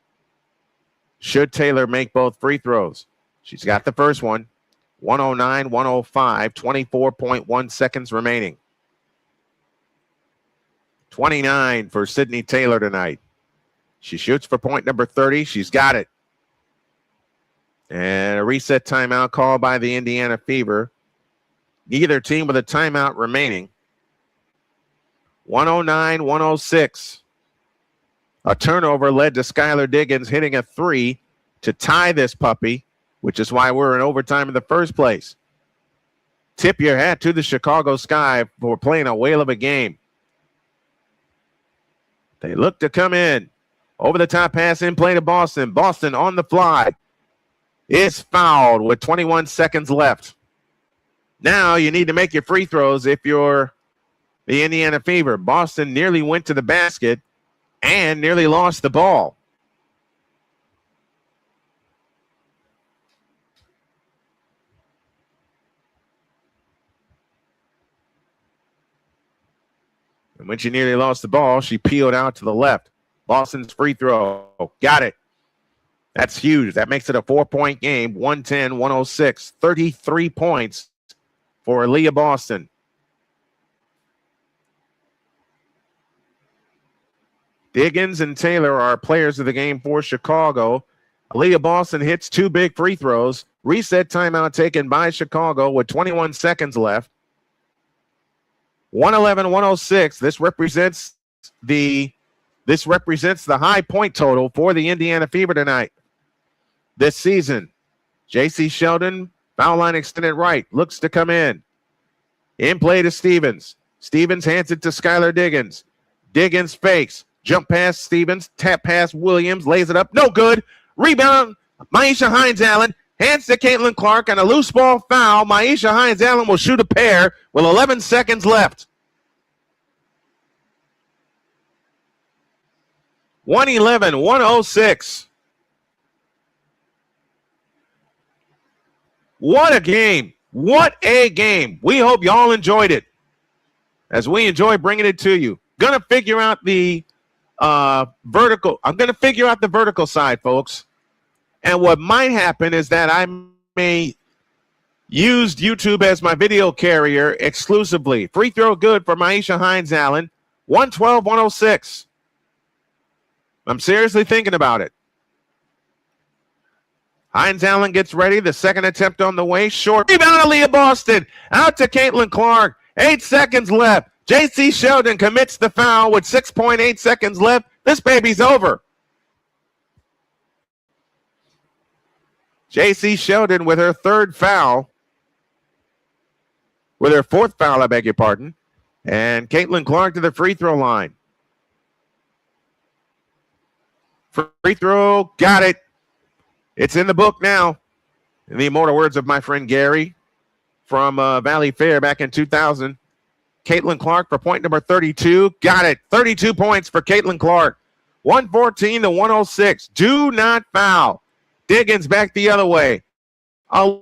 S1: should Taylor make both free throws. She's got the first one. 109-105, 24.1 seconds remaining. 29 for Sydney Taylor tonight. She shoots for point number 30. She's got it. And a reset timeout called by the Indiana Fever. Neither team with a timeout remaining. 109-106. A turnover led to Skylar Diggins hitting a three to tie this puppy, which is why we're in overtime in the first place. Tip your hat to the Chicago Sky for playing a whale of a game. They look to come in. Over the top pass in play to Boston. Boston on the fly is fouled with 21 seconds left. Now you need to make your free throws if you're the Indiana Fever. Boston nearly went to the basket and nearly lost the ball. And when she nearly lost the ball, she peeled out to the left. Boston's free throw. Got it. That's huge. That makes it a 4-point game. 110-106. 33 points for Aaliyah Boston. Diggins and Taylor are players of the game for Chicago. Aaliyah Boston hits two big free throws. Reset timeout taken by Chicago with 21 seconds left. 111-106. This represents the high point total for the Indiana Fever tonight. This season, J.C. Sheldon, foul line extended right, looks to come in. In play to Stevens. Stevens hands it to Skylar Diggins. Diggins fakes. Jump pass Stevens. Tap pass Williams. Lays it up. No good. Rebound. Maisha Hines-Allen. Hands to Caitlin Clark and a loose ball foul. Maisha Hines-Allen will shoot a pair with 11 seconds left. 111-106. What a game. What a game. We hope y'all enjoyed it as we enjoy bringing it to you. Gonna figure out the vertical. I'm gonna figure out the vertical side, folks. And what might happen is that I may use YouTube as my video carrier exclusively. Free throw good for Maisha Hines-Allen. 112-106. I'm seriously thinking about it. Hines-Allen gets ready. The second attempt on the way. Short. Rebound Aaliyah Boston. Out to Caitlin Clark. 8 seconds left. J.C. Sheldon commits the foul with 6.8 seconds left. This baby's over. J.C. Sheldon with her third foul. With her fourth foul, I beg your pardon. And Caitlin Clark to the free throw line. Free throw, got it. It's in the book now. In the immortal words of my friend Gary from Valley Fair back in 2000. Caitlin Clark for point number 32. Got it. 32 points for Caitlin Clark. 114-106. Do not foul. Diggins back the other way. A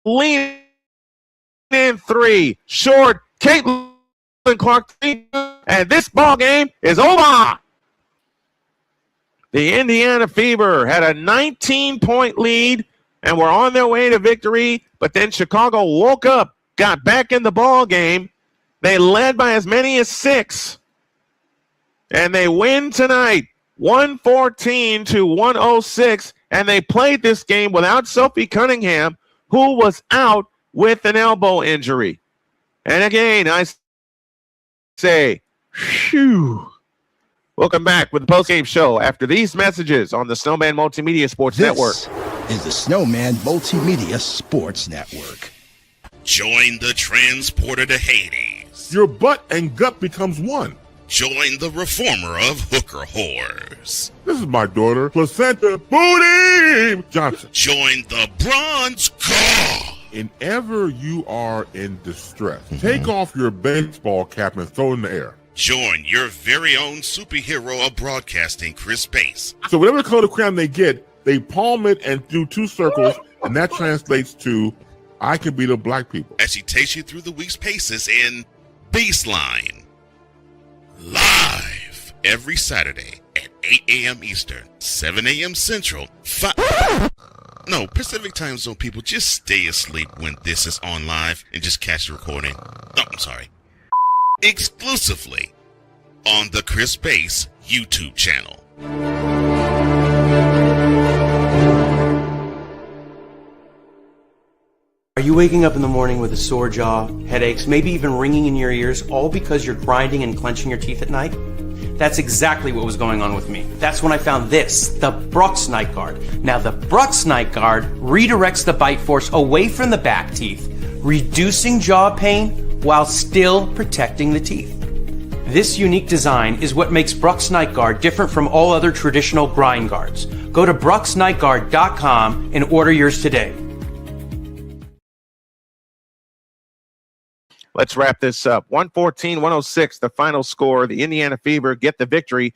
S1: lean in three. Short. Caitlin Clark. And this ball game is over. The Indiana Fever had a 19-point lead and were on their way to victory, but then Chicago woke up, got back in the ball game. They led by as many as 6, and they win tonight, 114-106, and they played this game without Sophie Cunningham, who was out with an elbow injury. And again, I say, phew. Welcome back with the postgame show after these messages on the Snowman Multimedia Sports Network.
S2: Is the Snowman Multimedia Sports Network.
S3: Join the transporter to Hades.
S4: Your butt and gut becomes one.
S3: Join the reformer of hooker whores.
S4: This is my daughter, Placenta Booty Johnson.
S3: Join the bronze car.
S4: Whenever you are in distress, take off your baseball cap and throw it in the air.
S3: Join your very own superhero of broadcasting, Chris Bass.
S4: So whatever color crayon they get, they palm it and do 2 circles, and that translates to, I can beat up black people.
S3: As she takes you through the week's paces in Baseline. Live every Saturday at 8 a.m. Eastern, 7 a.m. Central, No, Pacific Time Zone people, just stay asleep when this is on live and just catch the recording. Oh, I'm sorry. Exclusively on the Chris Bass YouTube channel.
S5: Are you waking up in the morning with a sore jaw, headaches, maybe even ringing in your ears, all because you're grinding and clenching your teeth at night? That's exactly what was going on with me. That's when I found this, the Brooks Night Guard. Now, the Brooks Night Guard redirects the bite force away from the back teeth, reducing jaw pain while still protecting the teeth. This unique design is what makes Brooks Night Guard different from all other traditional grind guards. Go to brooksnightguard.com and order yours today.
S1: Let's wrap this up. 114-106, the final score. The Indiana Fever get the victory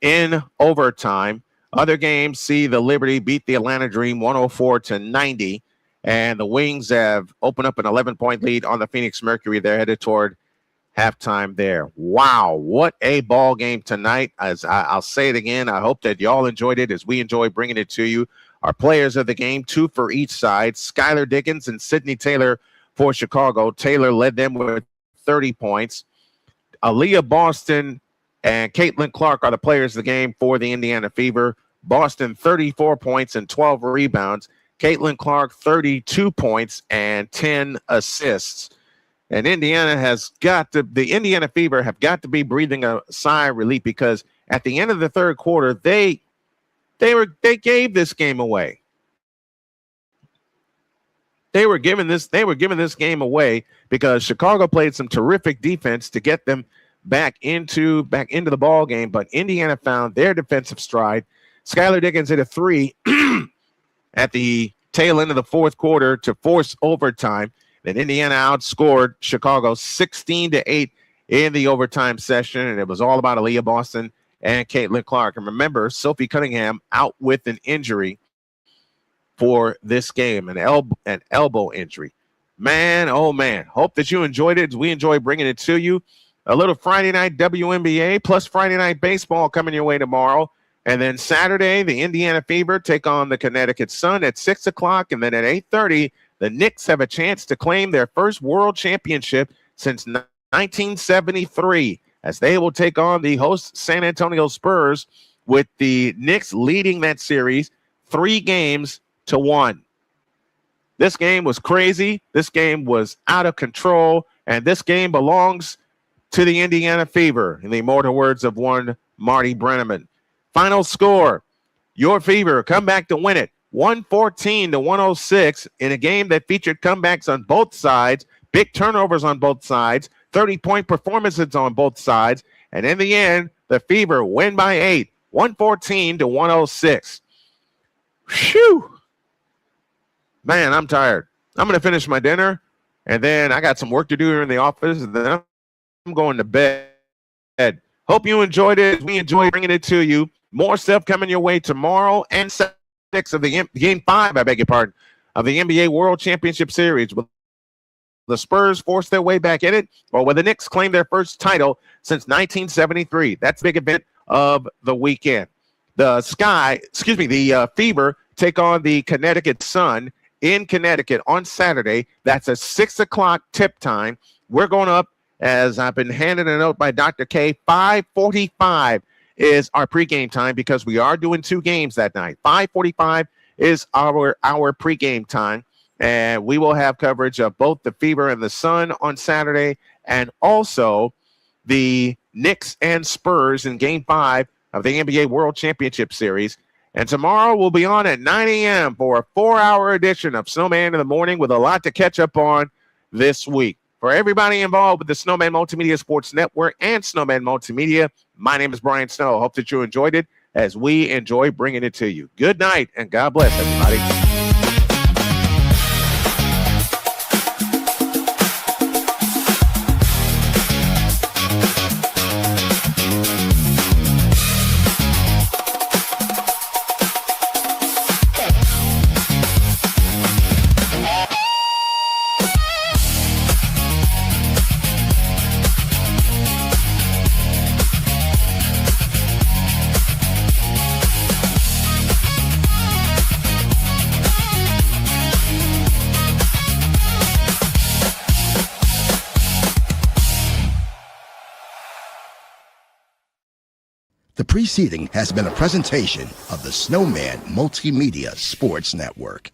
S1: in overtime. Other games see the Liberty beat the Atlanta Dream 104-90. And the Wings have opened up an 11-point lead on the Phoenix Mercury. They're headed toward halftime there. Wow, what a ball game tonight. As I'll say it again, I hope that y'all enjoyed it as we enjoy bringing it to you. Our players of the game, 2 for each side. Skylar Diggins and Sydney Taylor for Chicago. Taylor led them with 30 points. Aaliyah Boston and Caitlin Clark are the players of the game for the Indiana Fever. Boston, 34 points and 12 rebounds. Caitlin Clark, 32 points and 10 assists. And the Indiana Fever have got to be breathing a sigh of relief, because at the end of the third quarter, they gave this game away. They were giving this game away because Chicago played some terrific defense to get them back into the ball game, but Indiana found their defensive stride. Skylar Diggins hit a 3 at the tail end of the fourth quarter to force overtime. Then Indiana outscored Chicago 16-8 in the overtime session, and it was all about Aaliyah Boston and Caitlin Clark. And remember, Sophie Cunningham out with an injury for this game, an elbow injury. Man, oh man, hope that you enjoyed it as we enjoy bringing it to you. A little Friday night WNBA plus Friday night baseball coming your way tomorrow. And then Saturday, the Indiana Fever take on the Connecticut Sun at 6 o'clock. And then at 8:30, the Knicks have a chance to claim their first world championship since 1973, as they will take on the host San Antonio Spurs, with the Knicks leading that series 3-1. This game was crazy. This game was out of control. And this game belongs to the Indiana Fever, in the immortal words of one Marty Brenneman. Final score, your Fever come back to win it 114-106 in a game that featured comebacks on both sides, big turnovers on both sides, 30-point performances on both sides. And in the end, the Fever win by 8, 114-106. Phew. Man, I'm tired. I'm going to finish my dinner, and then I got some work to do here in the office, and then I'm going to bed. Hope you enjoyed it. We enjoy bringing it to you. More stuff coming your way tomorrow, and 6 of the Game 5, of the NBA World Championship Series. Will the Spurs force their way back in it, or will the Knicks claim their first title since 1973? That's the big event of the weekend. The Fever take on the Connecticut Sun in Connecticut on Saturday. That's a 6 o'clock tip time. We're going up, as I've been handed a note by Dr. K, 5:45 is our pregame time, because we are doing 2 games that night. 5:45 is our pregame time, and we will have coverage of both the Fever and the Sun on Saturday, and also the Knicks and Spurs in Game 5 of the NBA World Championship Series. And tomorrow we'll be on at 9 a.m. for a 4-hour edition of Snowman in the Morning, with a lot to catch up on this week. For everybody involved with the Snowman Multimedia Sports Network and Snowman Multimedia, my name is Brian Snow. Hope that you enjoyed it as we enjoy bringing it to you. Good night, and God bless everybody.
S2: The preceding has been a presentation of the Snowman Multimedia Sports Network.